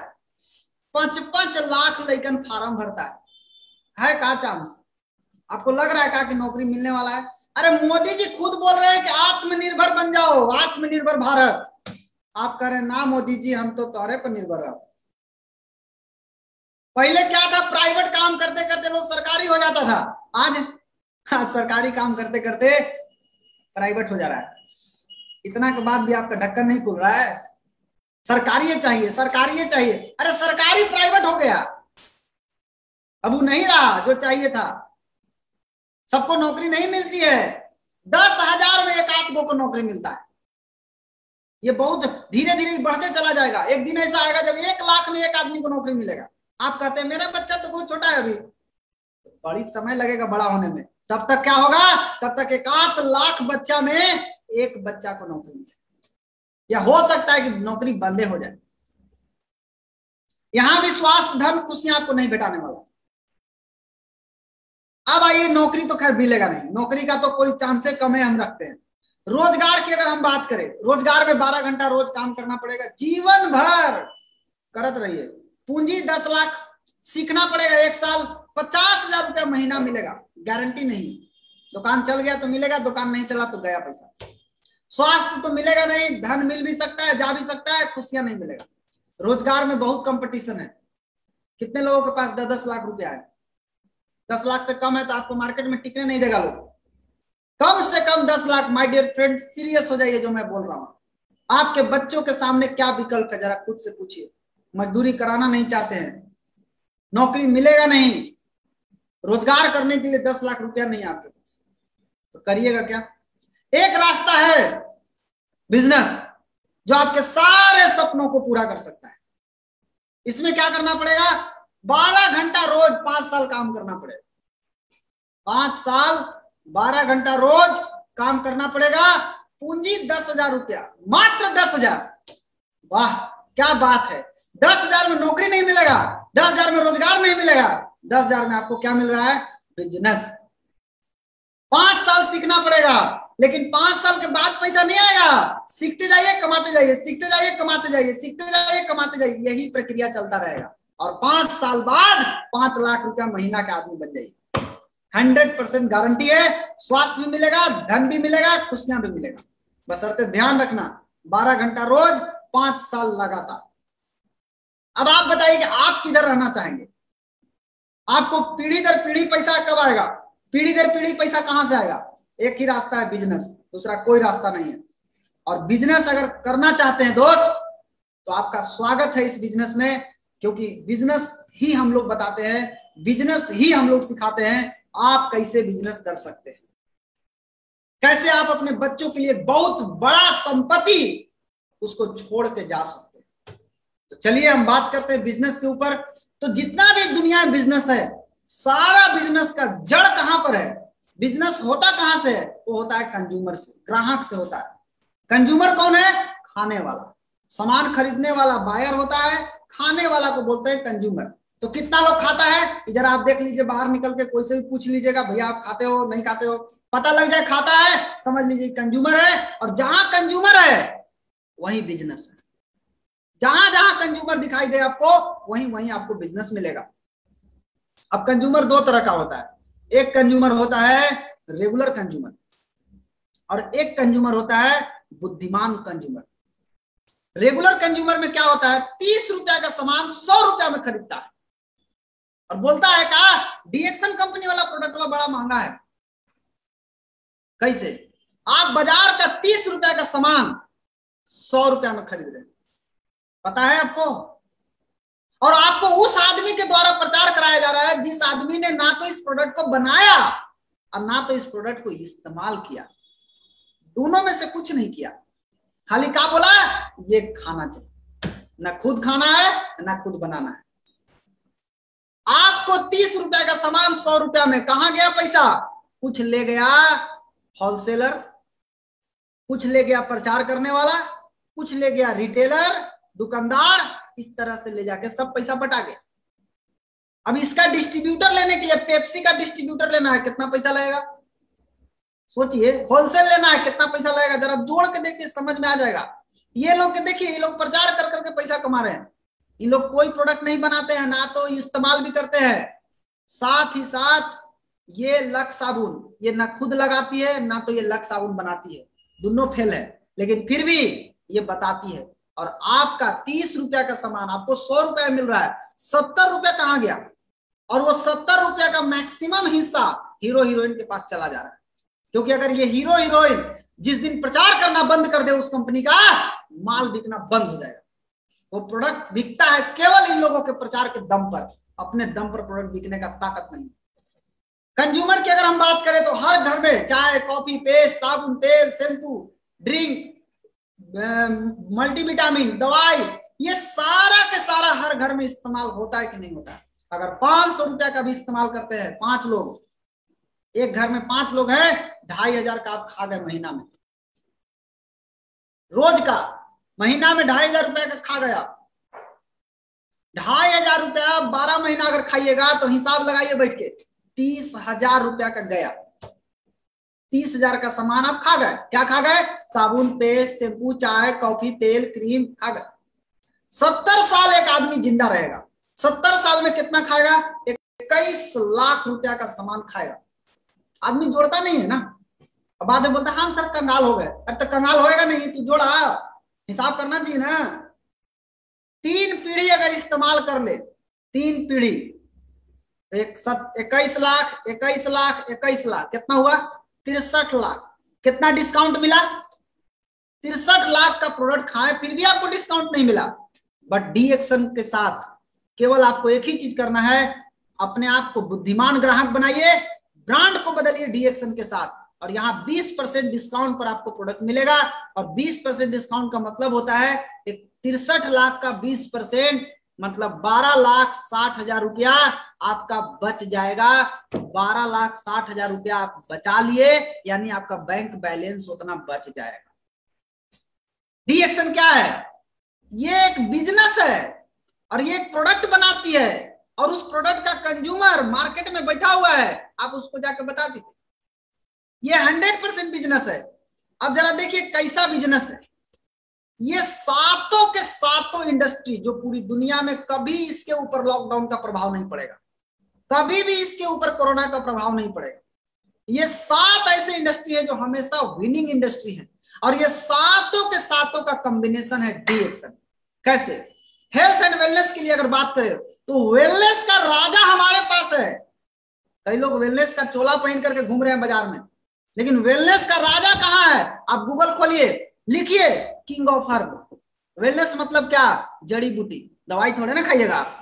5-5 लाख लड़कन फार्म भरता है का चांस? आपको लग रहा है का कि नौकरी मिलने वाला है? अरे मोदी जी खुद बोल रहे हैं कि आत्मनिर्भर बन जाओ, आत्मनिर्भर भारत। आप कह रहे हैं ना मोदी जी हम तो तोरे पर निर्भर रहो। पहले क्या था, प्राइवेट काम करते करते लोग सरकारी हो जाता था, आज सरकारी काम करते करते प्राइवेट हो जा रहा है। इतना के बाद भी आपका ढक्कन नहीं खुल रहा है, सरकारी चाहिए, सरकारी चाहिए। अरे सरकारी प्राइवेट हो गया, अब वो नहीं रहा जो चाहिए था। सबको नौकरी नहीं मिलती है, 10,000 में 1 गो को नौकरी मिलता है। ये बहुत धीरे धीरे बढ़ते चला जाएगा। एक दिन ऐसा आएगा जब 1 लाख में 1 आदमी को नौकरी मिलेगा। आप कहते हैं मेरा बच्चा तो बहुत छोटा है अभी, बड़ी समय लगेगा बड़ा होने में। तब तक क्या होगा? तब तक 1 लाख बच्चा में 1 बच्चा को नौकरी मिलेगी, या हो सकता है कि नौकरी बंदे हो जाए। यहां भी स्वास्थ्य, धन, खुशियां आपको नहीं भेटाने वाला। अब आइए, नौकरी तो खैर मिलेगा नहीं, नौकरी का तो कोई चांस कम है, हम रखते हैं। रोजगार की अगर हम बात करें, रोजगार में 12 घंटा रोज काम करना पड़ेगा, जीवन भर करत रहिए। पूंजी 10 लाख, सीखना पड़ेगा 1 साल, 50,000 रुपया महीना मिलेगा, गारंटी नहीं। दुकान चल गया तो मिलेगा, दुकान नहीं चला तो गया पैसा। स्वास्थ्य तो मिलेगा नहीं, धन मिल भी सकता है, जा भी सकता है, खुशियां नहीं मिलेगा। रोजगार में बहुत कंपटीशन है। कितने लोगों के पास 10-10 लाख रुपया है? 10 लाख से कम है तो आपको मार्केट में टिकने नहीं देगा लोग। कम से कम 10 lakh. My dear friend, serious हो जाइए जो मैं बोल रहा हूं। आपके बच्चों के सामने क्या विकल्प है जरा खुद से पूछिए। मजदूरी कराना नहीं चाहते हैं, नौकरी मिलेगा नहीं, रोजगार करने के लिए 10 लाख रुपया नहीं आपके पास, तो करिएगा क्या? एक रास्ता है बिजनेस, जो आपके सारे सपनों को पूरा कर सकता है। इसमें क्या करना पड़ेगा? 12 घंटा रोज 5 साल काम करना पड़ेगा। 5 साल 12 घंटा रोज काम करना पड़ेगा। पूंजी 10,000 रुपया, मात्र 10,000। वाह क्या बात है! 10,000 में नौकरी नहीं मिलेगा, 10,000 में रोजगार नहीं मिलेगा, 10,000 में आपको क्या मिल रहा है? बिजनेस। 5 साल सीखना पड़ेगा, लेकिन 5 साल के बाद पैसा नहीं आएगा। सीखते जाइए, कमाते जाइए, सीखते जाइए, कमाते जाइए, सीखते जाइए, कमाते जाइए, यही प्रक्रिया चलता रहेगा। और 5 साल बाद 5 लाख रुपया महीना का आदमी बन जाइए। 100% गारंटी है। स्वास्थ्य भी मिलेगा, धन भी मिलेगा, खुशियां भी मिलेगा। बशर्ते ध्यान रखना 12 घंटा रोज 5 साल लगातार। अब आप बताइए कि आप किधर रहना चाहेंगे? आपको पीढ़ी दर पीढ़ी पैसा कब आएगा? पीढ़ी दर पीढ़ी पैसा कहां से आएगा? एक ही रास्ता है, बिजनेस, दूसरा कोई रास्ता नहीं है। और बिजनेस अगर करना चाहते हैं दोस्त, तो आपका स्वागत है इस बिजनेस में, क्योंकि बिजनेस ही हम लोग बताते हैं, बिजनेस ही हम लोग सिखाते हैं आप कैसे बिजनेस कर सकते हैं, कैसे आप अपने बच्चों के लिए बहुत बड़ा संपत्ति उसको छोड़ के जा सकते हैं। तो चलिए हम बात करते हैं बिजनेस के ऊपर। तो जितना भी दुनिया में बिजनेस है, सारा बिजनेस का जड़ कहां पर है? बिजनेस होता कहां से है? वो होता है कंज्यूमर से, ग्राहक से होता है। कंज्यूमर कौन है? खाने वाला, सामान खरीदने वाला बायर होता है, खाने वाला को बोलते हैं कंज्यूमर। तो कितना लोग खाता है? जरा आप देख लीजिए, बाहर निकल के कोई से भी पूछ लीजिएगा, भैया आप खाते हो नहीं खाते हो, पता लग जाए खाता है, समझ लीजिए कंज्यूमर है। और जहां कंज्यूमर है वहीं बिजनेस है। जहां जहां कंज्यूमर दिखाई दे आपको, वहीं वहीं आपको बिजनेस मिलेगा। अब कंज्यूमर दो तरह का होता है। एक कंज्यूमर होता है रेगुलर कंज्यूमर, और एक कंज्यूमर होता है बुद्धिमान कंज्यूमर। रेगुलर कंज्यूमर में क्या होता है? 30 रुपया का सामान 100 रुपया में खरीदता है और बोलता है का डीएक्सन कंपनी वाला प्रोडक्ट बड़ा महंगा है। कैसे? आप बाजार का 30 रुपया का सामान 100 रुपया में खरीद रहे हैं, पता है आपको? और आपको उस आदमी के द्वारा प्रचार कराया जा रहा है जिस आदमी ने ना तो इस प्रोडक्ट को बनाया और ना तो इस प्रोडक्ट को इस्तेमाल किया, दोनों में से कुछ नहीं किया। खाली क्या बोला? ये खाना चाहिए, ना खुद खाना है ना खुद बनाना है। आपको 30 रुपया का सामान 100 रुपया में, कहां गया पैसा? कुछ ले गया होलसेलर, कुछ ले गया प्रचार करने वाला, कुछ ले गया रिटेलर, दुकानदार, इस तरह से ले जाके सब पैसा बटा गया। अब इसका डिस्ट्रीब्यूटर लेने के लिए, पेप्सी का डिस्ट्रीब्यूटर लेना है, कितना पैसा लगेगा? सोचिए, होलसेल लेना है, कितना पैसा लगेगा? जरा जोड़ के देखिए, समझ में आ जाएगा। ये लोग देखिए, ये लोग प्रचार कर करके पैसा कमा रहे हैं। इन लोग कोई प्रोडक्ट नहीं बनाते हैं, ना तो इस्तेमाल भी करते हैं। साथ ही साथ ये लक्स साबुन, ये ना खुद लगाती है ना तो ये लक्स साबुन बनाती है, दोनों फेल है, लेकिन फिर भी ये बताती है। और आपका 30 रुपया का सामान आपको 100 रुपया मिल रहा है, 70 रुपया कहां गया? और वो 70 रुपया का मैक्सिमम हिस्सा हीरो हीरोइन के पास चला जा रहा है। क्योंकि अगर ये हीरो हीरोइन जिस दिन प्रचार करना बंद कर दे उस कंपनी का, माल बिकना बंद हो जाएगा। वो प्रोडक्ट बिकता है केवल इन लोगों के प्रचार के दम पर, अपने दम पर प्रोडक्ट बिकने का ताकत नहीं। कंज्यूमर की अगर हम बात करें तो हर घर में चाय, कॉफी, पेस्ट, साबुन, तेल, शैम्पू, ड्रिंक, मल्टीविटामिन, दवाई, ये सारा के सारा हर घर में इस्तेमाल होता है कि नहीं होता है? अगर 500 रुपया का भी इस्तेमाल करते हैं 5 लोग, एक घर में 5 लोग हैं, 2,500 का आप खा गए महीना में, रोज का, महीना में 2,500 रुपया का खा गया। 2,500 रुपया 12 महीना अगर खाइएगा तो हिसाब लगाइए बैठ के, 30,000 रुपया का गया। 30,000 का सामान आप खा गए। क्या खा गए? साबुन, पेस्ट, शैम्पू, चाय, कॉफी, तेल, क्रीम खा गए। 70 साल एक आदमी जिंदा रहेगा, 70 साल में कितना खाएगा? 21 लाख रुपया का सामान खाएगा। आदमी जोड़ता नहीं है ना। अब बाद में बोलता हम सर कंगाल हो गए। अरे तो कंगाल होएगा नहीं, तू जोड़ा, हिसाब करना चाहिए ना। 3 पीढ़ी अगर इस्तेमाल कर ले, 3 पीढ़ी, 21 लाख, 21 लाख, 21 लाख, कितना हुआ? 63 लाख। कितना डिस्काउंट मिला? 63 लाख का प्रोडक्ट खाए फिर भी आपको डिस्काउंट नहीं मिला। बट डीएक्शन के साथ केवल आपको एक ही चीज करना है, अपने आप को बुद्धिमान ग्राहक बनाइए, ब्रांड को बदलिए डीएक्शन के साथ, और यहाँ 20% डिस्काउंट पर आपको प्रोडक्ट मिलेगा। और 20% डिस्काउंट का मतलब होता है 63 लाख का 20% मतलब 12,60,000 रुपया आपका बच जाएगा। 12,60,000 रुपया आप बचा लिए, यानी आपका बैंक बैलेंस उतना बच जाएगा। डीएक्शन क्या है? ये एक बिजनेस है और ये एक प्रोडक्ट बनाती है और उस प्रोडक्ट का कंज्यूमर मार्केट में बैठा हुआ है, आप उसको जाकर बता दीजिए। ये 100% बिजनेस है। अब जरा देखिए कैसा बिजनेस है। ये सातों के सातों इंडस्ट्री जो पूरी दुनिया में, कभी इसके ऊपर लॉकडाउन का प्रभाव नहीं पड़ेगा, कभी भी इसके ऊपर कोरोना का प्रभाव नहीं पड़ेगा। ये 7 ऐसे इंडस्ट्री है जो हमेशा विनिंग इंडस्ट्री है, और ये सातों के सातों का कॉम्बिनेशन है डीएक्सन। कैसे? हेल्थ एंड वेलनेस के लिए अगर बात करें तो वेलनेस का राजा हमारे पास है। कई लोग वेलनेस का चोला पहन करके घूम रहे हैं बाजार में, लेकिन वेलनेस का राजा कहां है? आप गूगल खोलिए, लिखिए किंग ऑफ हर्ब। वेलनेस मतलब क्या? जड़ी बूटी। दवाई थोड़े ना खाइएगा आप,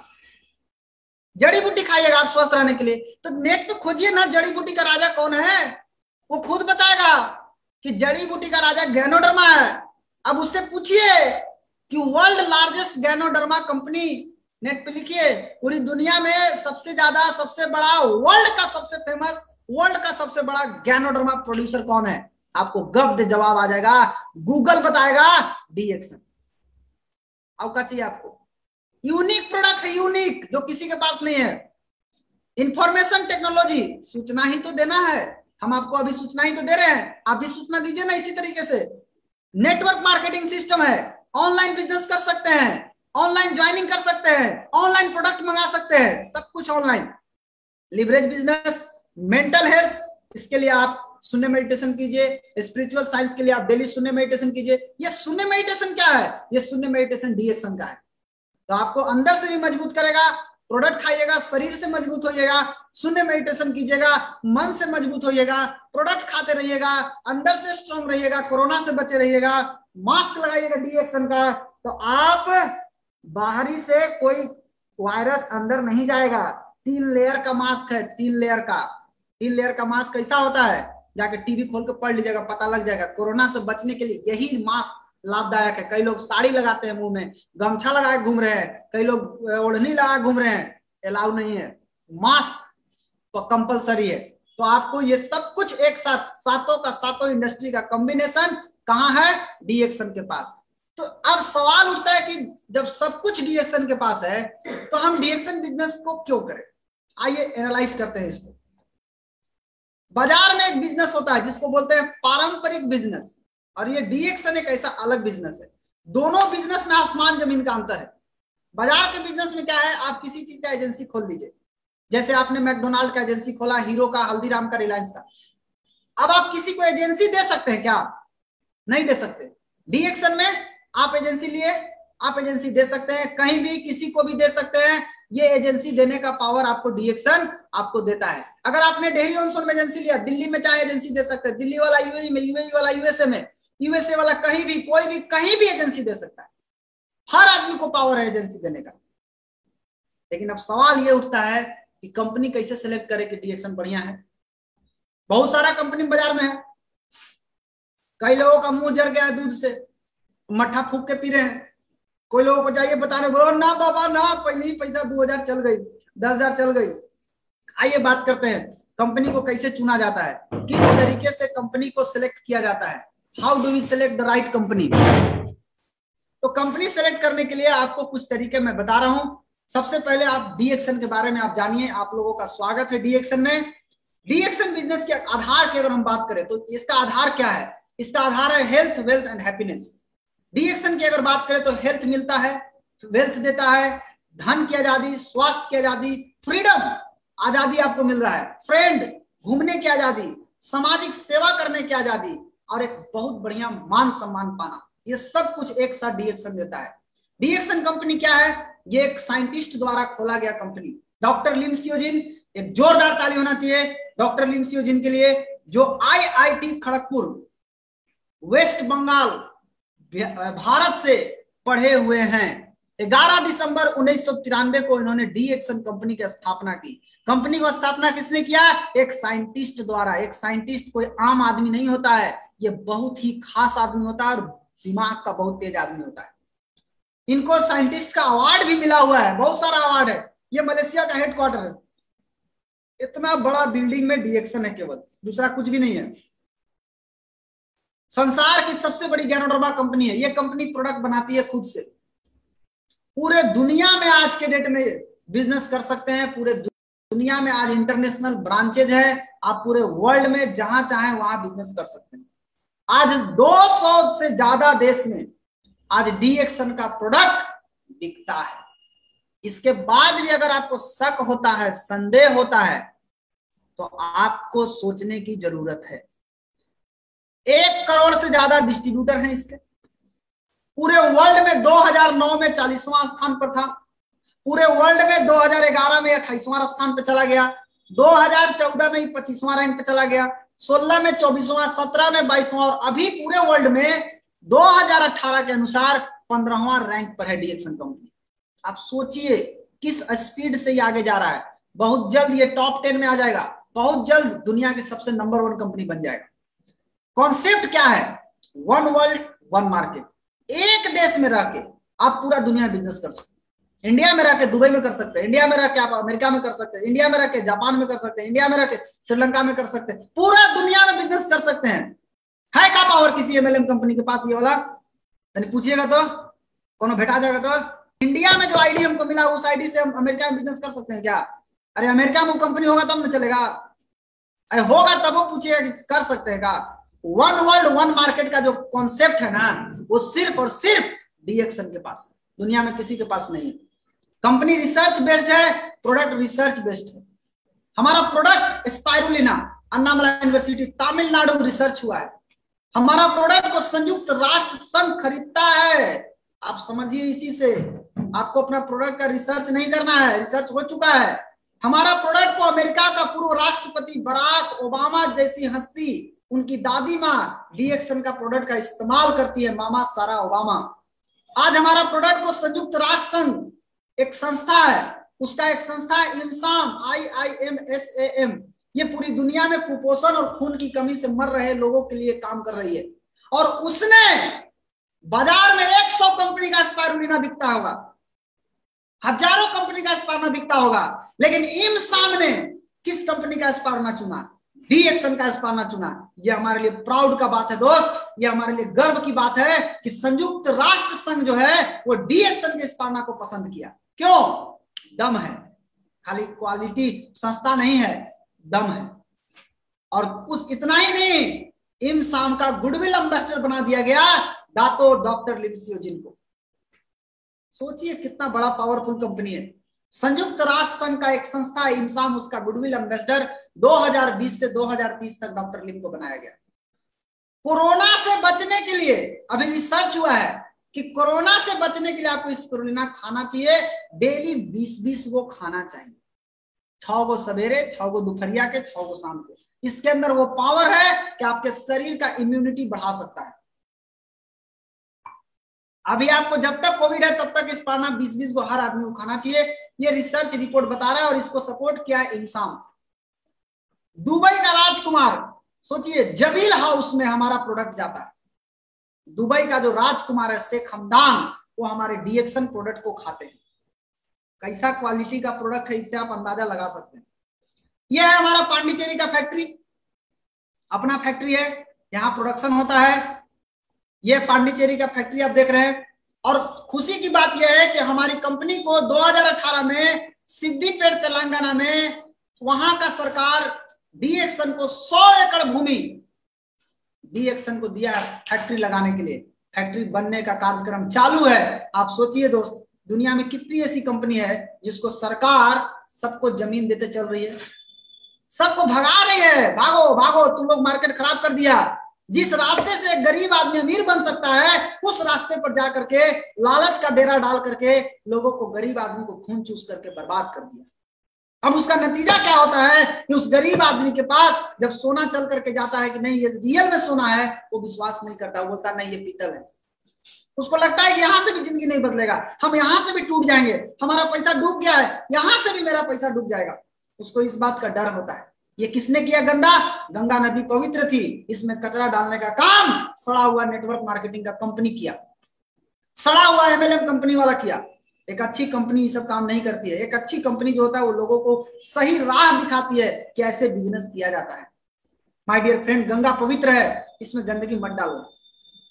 जड़ी बूटी खाइएगा आप स्वस्थ रहने के लिए। तो नेट पे खोजिए ना जड़ी बूटी का राजा कौन है, वो खुद बताएगा कि जड़ी बूटी का राजा गैनोडर्मा है। अब उससे पूछिए कि world largest ganoderma company, net पे लिखिए पूरी दुनिया में सबसे ज्यादा, सबसे बड़ा, वर्ल्ड का सबसे फेमस, वर्ल्ड का सबसे बड़ा गैनोडर्मा प्रोड्यूसर कौन है? आपको गब्द जवाब आ जाएगा, गूगल बताएगा डीएक्सन। अब क्या चाहिए आपको? यूनिक प्रोडक्ट है, यूनिक, जो किसी के पास नहीं है। इंफॉर्मेशन टेक्नोलॉजी, सूचना ही तो देना है, हम आपको अभी सूचना ही तो दे रहे हैं, आप भी सूचना दीजिए ना इसी तरीके से। नेटवर्क मार्केटिंग सिस्टम है, ऑनलाइन बिजनेस कर सकते हैं, ऑनलाइन ज्वाइनिंग कर सकते हैं, ऑनलाइन प्रोडक्ट मंगा सकते हैं, सब कुछ online. Leverage business, mental health, इसके लिए आप शून्य मेडिटेशन कीजिए। स्पिरिचुअल साइंस के लिए आप डेली शून्य मेडिटेशन कीजिए। ये शून्य मेडिटेशन क्या है? ये शून्य मेडिटेशन डीएक्सन का है। तो आपको अंदर से भी मजबूत करेगा, प्रोडक्ट खाइएगा शरीर से मजबूत होइएगा, शून्य मेडिटेशन कीजिएगा मन से मजबूत होइएगा, प्रोडक्ट खाते रहिएगा, अंदर से स्ट्रांग रहिएगा, कोरोना से बचे रहिएगा, मास्क लगाइएगा डीएक्सन का, तो आप बाहरी से कोई वायरस अंदर नहीं जाएगा। 3 लेयर का मास्क है, 3 लेयर का। 3 लेयर का मास्क कैसा होता है? जाके टीवी खोल के पढ़ लीजिएगा, पता लग जाएगा। कोरोना से बचने के लिए यही मास्क लाभदायक है। कई लोग साड़ी लगाते हैं, मुंह में गमछा लगाए घूम रहे हैं, कई लोग ओढ़नी लगा घूम रहे हैं, अलाउ नहीं है। मास्क तो कंपलसरी है। तो आपको ये सब कुछ एक साथ, सातों का सातों इंडस्ट्री का कॉम्बिनेशन कहां है? डीएक्सन के पास। तो अब सवाल उठता है कि जब सब कुछ डीएक्सन के पास है तो हम डीएक्सन बिजनेस को क्यों करें? आइए एनालाइज करते हैं इसको। बाजार में एक बिजनेस होता है जिसको बोलते हैं पारंपरिक बिजनेस, और ये डीएक्सन एक ऐसा अलग बिजनेस है। दोनों बिजनेस में आसमान जमीन का अंतर है। बाजार के बिजनेस में क्या है? आप किसी चीज का एजेंसी खोल लीजिए, जैसे आपने मैकडोनाल्ड का एजेंसी खोला, हीरो का, हल्दीराम का, रिलायंस का। अब आप किसी को एजेंसी दे सकते हैं क्या? नहीं दे सकते। डीएक्सन में आप एजेंसी लिए, आप एजेंसी दे सकते हैं, कहीं भी किसी को भी दे सकते हैं। ये एजेंसी देने का पावर आपको डीएक्सन आपको देता है। अगर आपने डेहरी ऑन सोन में एजेंसी लिया, दिल्ली में चाहे एजेंसी दे सकते हैं, दिल्ली वाला यूएई में, यूएई वाला यूएसए में, यूएसए वाला कहीं भी, कोई भी कहीं भी एजेंसी दे सकता है। हर आदमी को पावर है एजेंसी देने का। लेकिन अब सवाल ये उठता है कि कंपनी कैसे सिलेक्ट करे कि डीएक्सन बढ़िया है? बहुत सारा कंपनी बाजार में है, कई लोगों का मुंह जर गया है दूध से, मट्ठा फूक के पी रहे हैं। कोई लोगों को जाइए बताने, बोलो ना बाबा ना, पहले ही पैसा 2000 चल गई, 10,000 चल गई। आइए बात करते हैं कंपनी को कैसे चुना जाता है, किस तरीके से कंपनी को सिलेक्ट किया जाता है। How do we select the right company? तो कंपनी सेलेक्ट करने के लिए आपको कुछ तरीके मैं बता रहा हूं। सबसे पहले आप डीएक्सन के बारे में आप जानिए। आप लोगों का स्वागत है डीएक्सन में। डीएक्सन बिजनेस के आधार की अगर हम बात करें तो इसका आधार क्या है? इसका आधार है हेल्थ, वेल्थ एंड हैप्पीनेस। डीएक्सन की अगर बात करें तो हेल्थ मिलता है, वेल्थ देता है, धन की आजादी, स्वास्थ्य की आजादी, फ्रीडम, आजादी आपको मिल रहा है, फ्रेंड, घूमने की आजादी, सामाजिक सेवा करने की आजादी, और एक बहुत बढ़िया मान सम्मान पाना। ये सब कुछ एक साथ डीएक्सन देता है। डीएक्सन कंपनी क्या है? ये एक साइंटिस्ट द्वारा खोला गया कंपनी, डॉक्टर लिम सियोजिन। एक जोरदार ताली होना चाहिए डॉक्टर लिम सियोजिन के लिए, जो आईआईटी खड़गपुर, वेस्ट बंगाल, भारत से पढ़े हुए हैं। 11 दिसंबर 1993 को इन्होंने डीएक्सन कंपनी की स्थापना की। कंपनी को स्थापना किसने किया? एक साइंटिस्ट द्वारा। एक साइंटिस्ट कोई आम आदमी नहीं होता है, ये बहुत ही खास आदमी होता है और दिमाग का बहुत तेज आदमी होता है। इनको साइंटिस्ट का अवार्ड भी मिला हुआ है, बहुत सारा अवार्ड है। ये मलेशिया का हेडक्वार्टर है। इतना बड़ा बिल्डिंग में डीएक्सन है, केवल, दूसरा कुछ भी नहीं है। संसार की सबसे बड़ी गैनोडर्मा कंपनी है। ये कंपनी प्रोडक्ट बनाती है खुद से। पूरे दुनिया में आज के डेट में बिजनेस कर सकते हैं। पूरे दुनिया में आज इंटरनेशनल ब्रांचेज है, आप पूरे वर्ल्ड में जहां चाहें वहां बिजनेस कर सकते हैं। आज 200 से ज्यादा देश में आज डीएक्सन का प्रोडक्ट बिकता है। इसके बाद भी अगर आपको शक होता है, संदेह होता है, तो आपको सोचने की जरूरत है। 1 करोड़ से ज्यादा डिस्ट्रीब्यूटर हैं इसके। पूरे वर्ल्ड में 2009 में 40वां स्थान पर था, पूरे वर्ल्ड में 2011 में 28वां स्थान पर चला गया, 2014 में 25वां रैंक पे चला गया, 16 में 24वां, 17 में 22वां और अभी पूरे वर्ल्ड में 2018 के अनुसार 15वां रैंक पर है डीएक्सन कंपनी। आप सोचिए किस स्पीड से ये आगे जा रहा है। बहुत जल्द ये टॉप 10 में आ जाएगा, बहुत जल्द दुनिया की सबसे नंबर 1 कंपनी बन जाएगा। कॉन्सेप्ट क्या है? 1 वर्ल्ड 1 मार्केट। एक देश में रह के आप पूरा दुनिया बिजनेस कर सकते हैं। इंडिया में रह के दुबई में कर सकते हैं, इंडिया में रह के आप अमेरिका में कर सकते हैं, इंडिया में रह के जापान में कर सकते हैं, इंडिया में रह के श्रीलंका में कर सकते हैं, पूरा दुनिया में बिजनेस कर सकते हैं। है क्या पावर किसी एमएलएम कंपनी के पास ये वाला? पूछिएगा तो कौन भेटा जाएगा? तो इंडिया में जो आईडी हमको मिला उस आईडी से हम अमेरिका में बिजनेस कर सकते हैं क्या? अरे अमेरिका में कंपनी होगा तब ना चलेगा। अरे होगा तब वो पूछिएगा कि कर सकते हैं क्या? 1 वर्ल्ड 1 मार्केट का जो कॉन्सेप्ट है ना, वो सिर्फ और सिर्फ डीएक्सन के पास है, दुनिया में किसी के पास नहीं है। कंपनी रिसर्च बेस्ड है, प्रोडक्ट रिसर्च बेस्ड है। हमारा product spirulina Annamalai university Tamil Nadu research हुआ है। हमारा प्रोडक्ट को संयुक्त राष्ट्र संघ खरीदता है। आप समझिए, इसी से आपको अपना प्रोडक्ट का रिसर्च नहीं करना है, रिसर्च हो चुका है। हमारा प्रोडक्ट को अमेरिका का पूर्व राष्ट्रपति बराक ओबामा जैसी हस्ती, उनकी दादी माँ डीएक्सन का प्रोडक्ट का इस्तेमाल करती है, मामा सारा ओबामा। आज हमारा प्रोडक्ट को संयुक्त राष्ट्र संघ एक संस्था है, उसका एक संस्था है इमसाम, IIMSAM, ये पूरी दुनिया में कुपोषण और खून की कमी से मर रहे लोगों के लिए काम कर रही है। और उसने बाजार में 100 कंपनी का स्पाइरुलिना बिकता होगा, हजारों कंपनी का स्पाइरुलिना बिकता होगा, लेकिन इमसाम ने किस कंपनी का स्पाइरुलिना चुना? डीएक्सन का स्पाइरुलिना चुना। ये हमारे लिए प्राउड का बात है दोस्त, ये हमारे लिए गर्व की बात है कि संयुक्त राष्ट्र संघ जो है वो डीएक्सन के स्पाइरुलिना को पसंद किया। क्यों? दम है, खाली क्वालिटी संस्था नहीं है, दम है। और उस इतना ही नहीं, इमसाम का गुडविल एम्बेसडर बना दिया गया दातो डॉक्टर लिमसियोजिन को। सोचिए कितना बड़ा पावरफुल कंपनी है। संयुक्त राष्ट्र संघ का एक संस्था है इमसाम, उसका गुडविल एम्बेसडर 2020 से 2030 तक डॉक्टर लिम को बनाया गया। कोरोना से बचने के लिए अभी रिसर्च हुआ है कि कोरोना से बचने के लिए आपको स्पिरुलिना खाना चाहिए, डेली 20-20 को खाना चाहिए, 6 को सवेरे, 6 को दोपहरिया के, 6 को शाम को। इसके अंदर वो पावर है कि आपके शरीर का इम्यूनिटी बढ़ा सकता है। अभी आपको जब तक कोविड है तब तक इस पाना 20-20 को हर आदमी को खाना चाहिए, ये रिसर्च रिपोर्ट बता रहा है। और इसको सपोर्ट किया है इमसाम। दुबई का राजकुमार, सोचिए जबील हाउस में हमारा प्रोडक्ट जाता है। दुबई का जो राजकुमार है शेख हमदान, वो हमारे डीएक्सन प्रोडक्ट को खाते हैं। कैसा क्वालिटी का प्रोडक्ट है इससे आप अंदाजा लगा सकते हैं। यह है हमारा पांडिचेरी का फैक्ट्री, अपना फैक्ट्री है, यहाँ प्रोडक्शन होता है। यह पांडिचेरी का फैक्ट्री आप देख रहे हैं। और खुशी की बात यह है कि हमारी कंपनी को 2018 में सिद्दीपेट तेलंगाना में वहां का सरकार डीएक्सन को 100 एकड़ भूमि डीएक्सन को दिया फैक्ट्री लगाने के लिए। फैक्ट्री बनने का कार्यक्रम चालू है। आप सोचिए दोस्त, दुनिया में कितनी ऐसी कंपनी है जिसको सरकार सबको जमीन देते चल रही है, सबको भगा रही है, भागो भागो तुम लोग मार्केट खराब कर दिया। जिस रास्ते से एक गरीब आदमी अमीर बन सकता है, उस रास्ते पर जाकर के लालच का डेरा डाल करके लोगों को, गरीब आदमी को खून चूस करके बर्बाद कर दिया। अब उसका नतीजा क्या होता है कि उस गरीब आदमी के पास जब सोना चल करके जाता है कि नहीं ये रियल में सोना है, वो विश्वास नहीं करता, वो बोलता नहीं ये पीतल है। उसको लगता है कि यहां से भी जिंदगी नहीं बदलेगा, हम यहां से भी टूट जाएंगे, हमारा पैसा डूब गया है, यहां से भी मेरा पैसा डूब जाएगा। उसको इस बात का डर होता है। ये किसने किया गंदा? गंगा नदी पवित्र थी, इसमें कचरा डालने का काम सड़ा हुआ नेटवर्क मार्केटिंग का कंपनी किया, सड़ा हुआ एमएलएम कंपनी वाला किया। एक अच्छी कंपनी ये सब काम नहीं करती है। एक अच्छी कंपनी जो होता है वो लोगों को सही राह दिखाती है कि ऐसे बिजनेस किया जाता है। माय डियर फ्रेंड, गंगा पवित्र है, इसमें गंदगी मत डालो।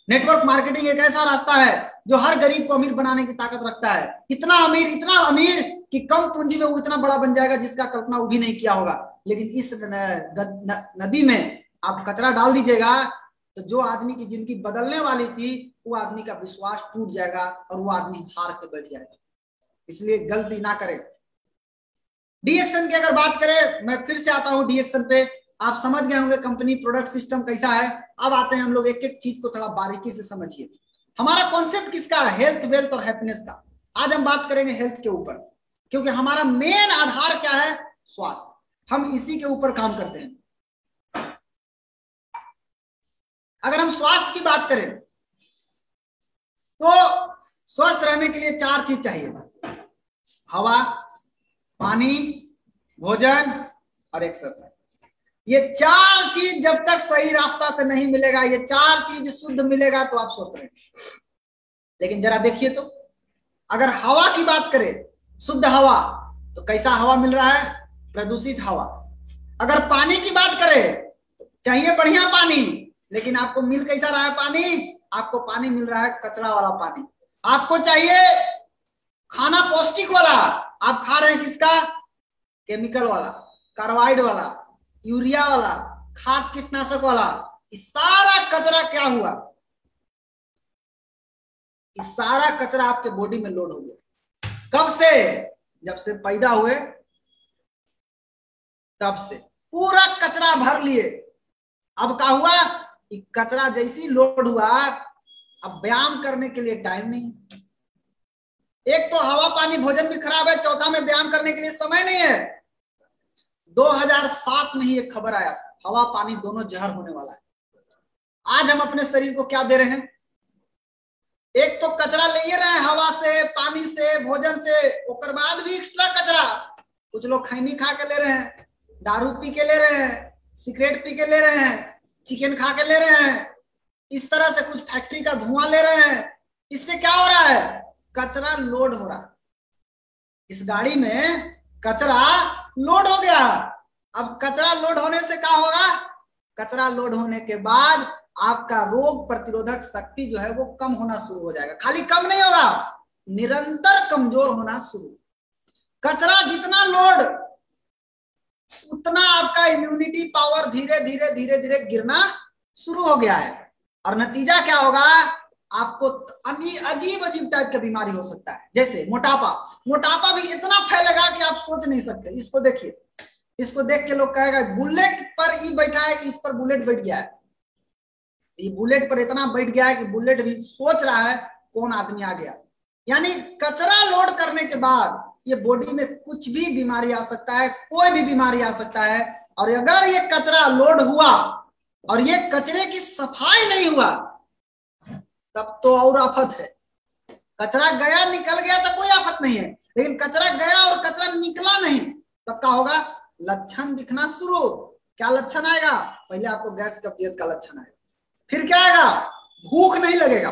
नेटवर्क मार्केटिंग एक ऐसा रास्ता है जो हर गरीब को अमीर बनाने की ताकत रखता है। इतना अमीर कि कम पूंजी में वो इतना बड़ा बन जाएगा जिसका कल्पना वो भी नहीं किया होगा। लेकिन इस नदी में आप कचरा डाल दीजिएगा तो जो आदमी की जिंदगी बदलने वाली थी वो आदमी का विश्वास टूट जाएगा और वो आदमी हार के बैठ जाएगा। इसलिए गलती ना करें। डीएक्शन की अगर बात करें, मैं फिर से आता हूं डीएक्शन पे। आप समझ गए होंगे कंपनी प्रोडक्ट सिस्टम कैसा है। अब आते हैं हम लोग एक एक चीज को थोड़ा बारीकी से समझिए। हमारा कॉन्सेप्ट किसका है? हेल्थ, वेल्थ और हैप्पीनेस का। आज हम बात करेंगे हेल्थ के ऊपर, क्योंकि हमारा मेन आधार क्या है? स्वास्थ्य। हम इसी के ऊपर काम करते हैं। अगर हम स्वास्थ्य की बात करें तो स्वस्थ रहने के लिए 4 चीज चाहिए: हवा, पानी, भोजन और एक्सरसाइज। ये 4 चीज जब तक सही रास्ता से नहीं मिलेगा, ये 4 चीज शुद्ध मिलेगा तो आप स्वस्थ रहेंगे। लेकिन जरा देखिए तो, अगर हवा की बात करें, शुद्ध हवा, तो कैसा हवा मिल रहा है? प्रदूषित हवा। अगर पानी की बात करें, चाहिए बढ़िया पानी, लेकिन आपको मिल कैसा रहा है पानी? आपको पानी मिल रहा है कचरा वाला पानी। आपको चाहिए खाना पौष्टिक वाला, आप खा रहे हैं किसका? केमिकल वाला, कार्बाइड वाला, यूरिया वाला, खाद कीटनाशक वाला। इस सारा कचरा क्या हुआ? इस सारा कचरा आपके बॉडी में लोड हो गया। कब से? जब से पैदा हुए तब से पूरा कचरा भर लिए। अब क्या हुआ? कचरा जैसी लोड हुआ, अब व्यायाम करने के लिए टाइम नहीं। एक तो हवा, पानी, भोजन भी खराब है, चौथा में व्यायाम करने के लिए समय नहीं है। 2007 में ही एक खबर आया था, हवा पानी दोनों जहर होने वाला है। आज हम अपने शरीर को क्या दे रहे हैं? एक तो कचरा ले रहे हैं हवा से, पानी से, भोजन से, उसके बाद भी एक्स्ट्रा कचरा। कुछ लोग खैनी खा के ले रहे हैं, दारू पी के ले रहे हैं, सिगरेट पी के ले रहे हैं, चिकन खा के ले रहे हैं, इस तरह से कुछ फैक्ट्री का धुआं ले रहे हैं। इससे क्या हो रहा है? कचरा लोड हो रहा है। इस गाड़ी में कचरा लोड हो गया। अब कचरा लोड होने से क्या होगा? कचरा लोड होने के बाद आपका रोग प्रतिरोधक शक्ति जो है वो कम होना शुरू हो जाएगा। खाली कम नहीं होगा, निरंतर कमजोर होना शुरू। कचरा जितना लोड, उतना आपका इम्यूनिटी पावर धीरे धीरे धीरे धीरे गिरना शुरू हो गया है। और नतीजा क्या होगा? आपको अजीब अजीब टाइप का बीमारी हो सकता है, जैसे मोटापा। मोटापा भी इतना फैलेगा कि आप सोच नहीं सकते। इसको देखिए, इसको देख के लोग कहेगा बुलेट पर ही बैठा है कि इस पर बुलेट बैठ गया है। ये बुलेट पर इतना बैठ गया है कि बुलेट भी सोच रहा है कौन आदमी आ गया। यानी कचरा लोड करने के बाद ये बॉडी में कुछ भी बीमारी आ सकता है, कोई भी बीमारी आ सकता है। और अगर ये कचरा लोड हुआ और ये कचरे की सफाई नहीं हुआ तब तो और आफत है। कचरा गया निकल गया तो कोई आफत नहीं है, लेकिन कचरा गया और कचरा निकला नहीं तब क्या होगा? लक्षण दिखना शुरू। क्या लक्षण आएगा? पहले आपको गैस कब्जियत का लक्षण आएगा, फिर क्या आएगा? भूख नहीं लगेगा,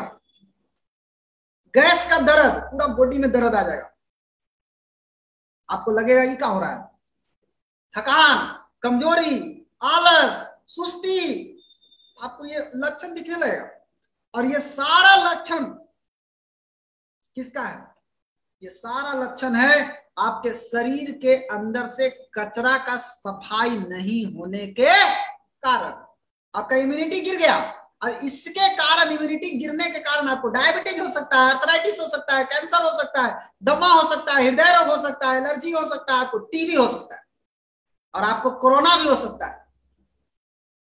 गैस का दर्द, पूरा बॉडी में दर्द आ जाएगा। आपको लगेगा ये क्या हो रहा है? थकान, कमजोरी, आलस, सुस्ती, आपको ये लक्षण दिखने लगेगा। और ये सारा लक्षण किसका है? ये सारा लक्षण है आपके शरीर के अंदर से कचरा का सफाई नहीं होने के कारण। आपका इम्यूनिटी गिर गया और इसके कारण, इम्यूनिटी गिरने के कारण आपको डायबिटीज हो सकता है, आर्थराइटिस हो सकता है, कैंसर हो सकता है, दमा हो सकता है, हृदय रोग हो सकता है, एलर्जी हो सकता है, आपको टीबी हो सकता है और आपको कोरोना भी हो सकता है।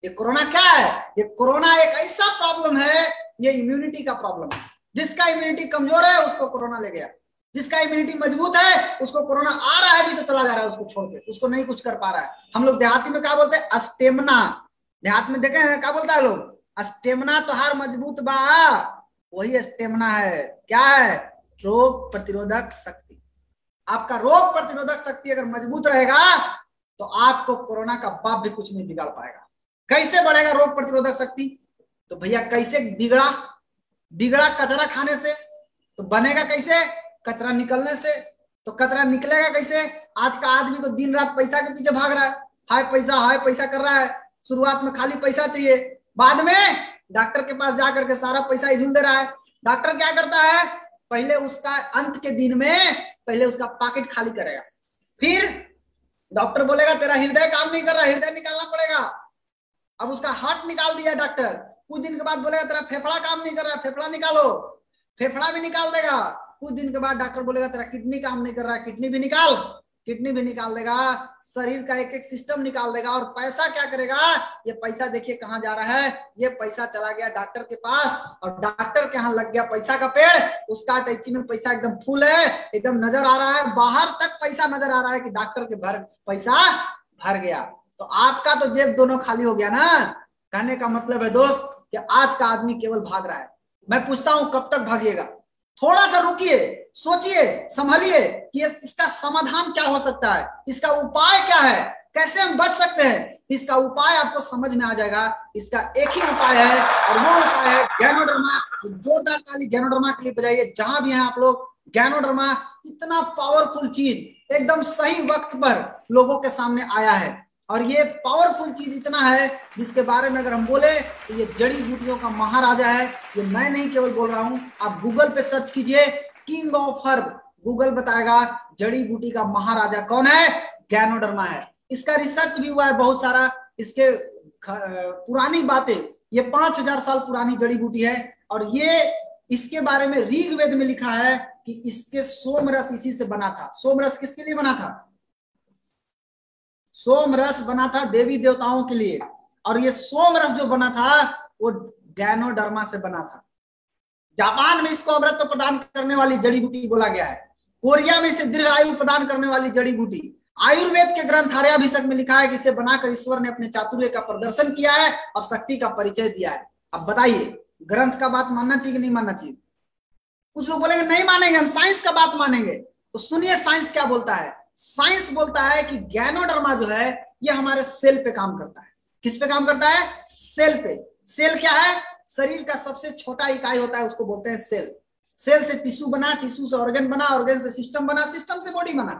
ये कोरोना क्या है? ये कोरोना एक ऐसा प्रॉब्लम है, ये इम्यूनिटी का प्रॉब्लम है। जिसका इम्यूनिटी कमजोर है उसको कोरोना ले गया, जिसका इम्यूनिटी मजबूत है उसको कोरोना आ रहा है भी तो चला जा रहा है उसको छोड़ के, उसको नहीं कुछ कर पा रहा है। हम लोग देहाती में क्या बोलते हैं? स्टेमिना। देहात में देखे हैं क्या बोलता है लोग? स्टेमिना तो हर मजबूत बा, वही स्टेमिना है। क्या है? रोग प्रतिरोधक शक्ति। आपका रोग प्रतिरोधक शक्ति अगर मजबूत रहेगा तो आपको कोरोना का बाप भी कुछ नहीं बिगाड़ पाएगा। कैसे बढ़ेगा रोग प्रतिरोधक शक्ति? तो भैया कैसे बिगड़ा? बिगड़ा कचरा खाने से। तो बनेगा कैसे? कचरा निकलने से। तो कचरा निकलेगा कैसे? आज का आदमी तो दिन रात पैसा के पीछे भाग रहा है, हाय पैसा कर रहा है। शुरुआत में खाली पैसा चाहिए, बाद में डॉक्टर के पास जाकर के सारा पैसा इधर दे रहा है। डॉक्टर क्या करता है, पहले उसका अंत के दिन में पहले उसका पॉकेट खाली करेगा, फिर डॉक्टर बोलेगा तेरा हृदय काम नहीं कर रहा, हृदय निकालना पड़ेगा। अब उसका हार्ट निकाल दिया डॉक्टर, कुछ दिन के बाद बोलेगा तेरा फेफड़ा काम नहीं कर रहा, फेफड़ा निकालो, फेफड़ा भी निकाल देगा। कुछ दिन के बाद डॉक्टर बोलेगा तेरा किडनी काम नहीं कर रहा है, किडनी भी निकाल, किडनी भी निकाल देगा। शरीर का एक एक सिस्टम निकाल देगा। और पैसा क्या करेगा, ये पैसा देखिए कहां जा रहा है, ये पैसा चला गया डॉक्टर के पास और डॉक्टर के यहाँ लग गया पैसा का पेड़। उसका अटैची में पैसा एकदम फुल है, एकदम नजर आ रहा है, बाहर तक पैसा नजर आ रहा है कि डॉक्टर के भर पैसा भर गया। तो आपका तो जेब दोनों खाली हो गया ना। कहने का मतलब है दोस्त कि आज का आदमी केवल भाग रहा है। मैं पूछता हूं कब तक भागिएगा? थोड़ा सा रुकिए, सोचिए, संभलिए कि इसका समाधान क्या हो सकता है, इसका उपाय क्या है, कैसे हम बच सकते हैं। इसका उपाय आपको समझ में आ जाएगा। इसका एक ही उपाय है और वो उपाय है गैनोडर्मा। जोरदार ताली गैनोडर्मा के लिए बजाइए जहां भी हैं आप लोग। गैनोडर्मा इतना पावरफुल चीज एकदम सही वक्त पर लोगों के सामने आया है और ये पावरफुल चीज इतना है जिसके बारे में अगर हम बोले तो ये जड़ी बूटियों का महाराजा है। ये मैं नहीं केवल बोल रहा हूं, आप गूगल पे सर्च कीजिए किंग ऑफ हर्ब, गूगल बताएगा जड़ी बूटी का महाराजा कौन है, गैनोडर्मा है। इसका रिसर्च भी हुआ है बहुत सारा। इसके पुरानी बातें, ये 5000 साल पुरानी जड़ी बूटी है और ये इसके बारे में ऋग्वेद में लिखा है कि इसके सोमरस इसी से बना था। सोमरस किसके लिए बना था? सोमरस बना था देवी देवताओं के लिए और ये सोमरस जो बना था वो गैनोडर्मा से बना था। जापान में इसको अमृत प्रदान करने वाली जड़ी बूटी बोला गया है। कोरिया में इसे दीर्घ आयु प्रदान करने वाली जड़ी बूटी। आयुर्वेद के ग्रंथ आर्याभिषेक में लिखा है कि इसे बनाकर ईश्वर ने अपने चातुर्य का प्रदर्शन किया है और शक्ति का परिचय दिया है। अब बताइए ग्रंथ का बात मानना चाहिए कि नहीं मानना चाहिए? कुछ लोग बोलेंगे नहीं मानेंगे, हम साइंस का बात मानेंगे। तो सुनिए साइंस क्या बोलता है। साइंस बोलता है कि गैनोडर्मा जो है ये हमारे सेल पे काम करता है। किस पे काम करता है? सेल पे। सेल क्या है? शरीर का सबसे छोटा इकाई होता है, उसको बोलते हैं सेल। सेल से टिश्यू बना, टिश्यू से ऑर्गन बना, ऑर्गन से सिस्टम बना, सिस्टम से बॉडी बना।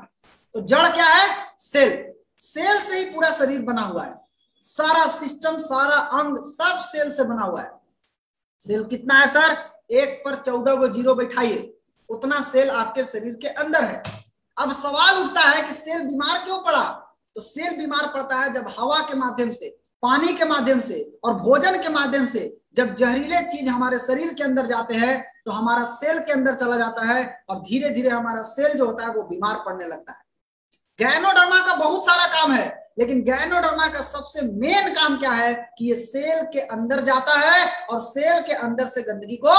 तो जड़ क्या है? सेल। सेल से ही पूरा शरीर बना हुआ है। सारा सिस्टम, सारा अंग सब सेल से बना हुआ है। सेल कितना है सर? 1 पर 14 को जीरो बैठाइए, उतना सेल आपके शरीर के अंदर है। अब सवाल उठता है कि सेल बीमार क्यों पड़ा? तो सेल बीमार पड़ता है जब हवा के माध्यम से, पानी के माध्यम से और भोजन के माध्यम से जब जहरीले चीज हमारे शरीर के अंदर जाते हैं तो हमारा सेल के अंदर चला जाता है और धीरे धीरे हमारा सेल जो होता है वो बीमार पड़ने लगता है। गैनोडर्मा का बहुत सारा काम है, लेकिन गैनोडर्मा का सबसे मेन काम क्या है कि ये सेल के अंदर जाता है और सेल के अंदर से गंदगी को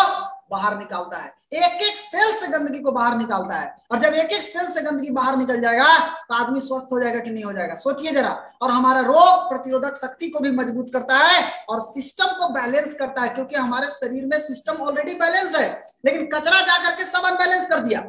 बाहर निकालता है। एक एक सेल से गंदगी को बाहर निकालता है और जब एक एक सेल से गंदगी बाहर निकल जाएगा तो आदमी स्वस्थ हो जाएगा कि नहीं हो जाएगा? सोचिए जरा। और हमारा रोग प्रतिरोधक शक्ति को भी मजबूत करता है और सिस्टम को बैलेंस करता है, क्योंकि हमारे शरीर में सिस्टम ऑलरेडी बैलेंस है लेकिन कचरा जाकर के सब अनबैलेंस कर दिया।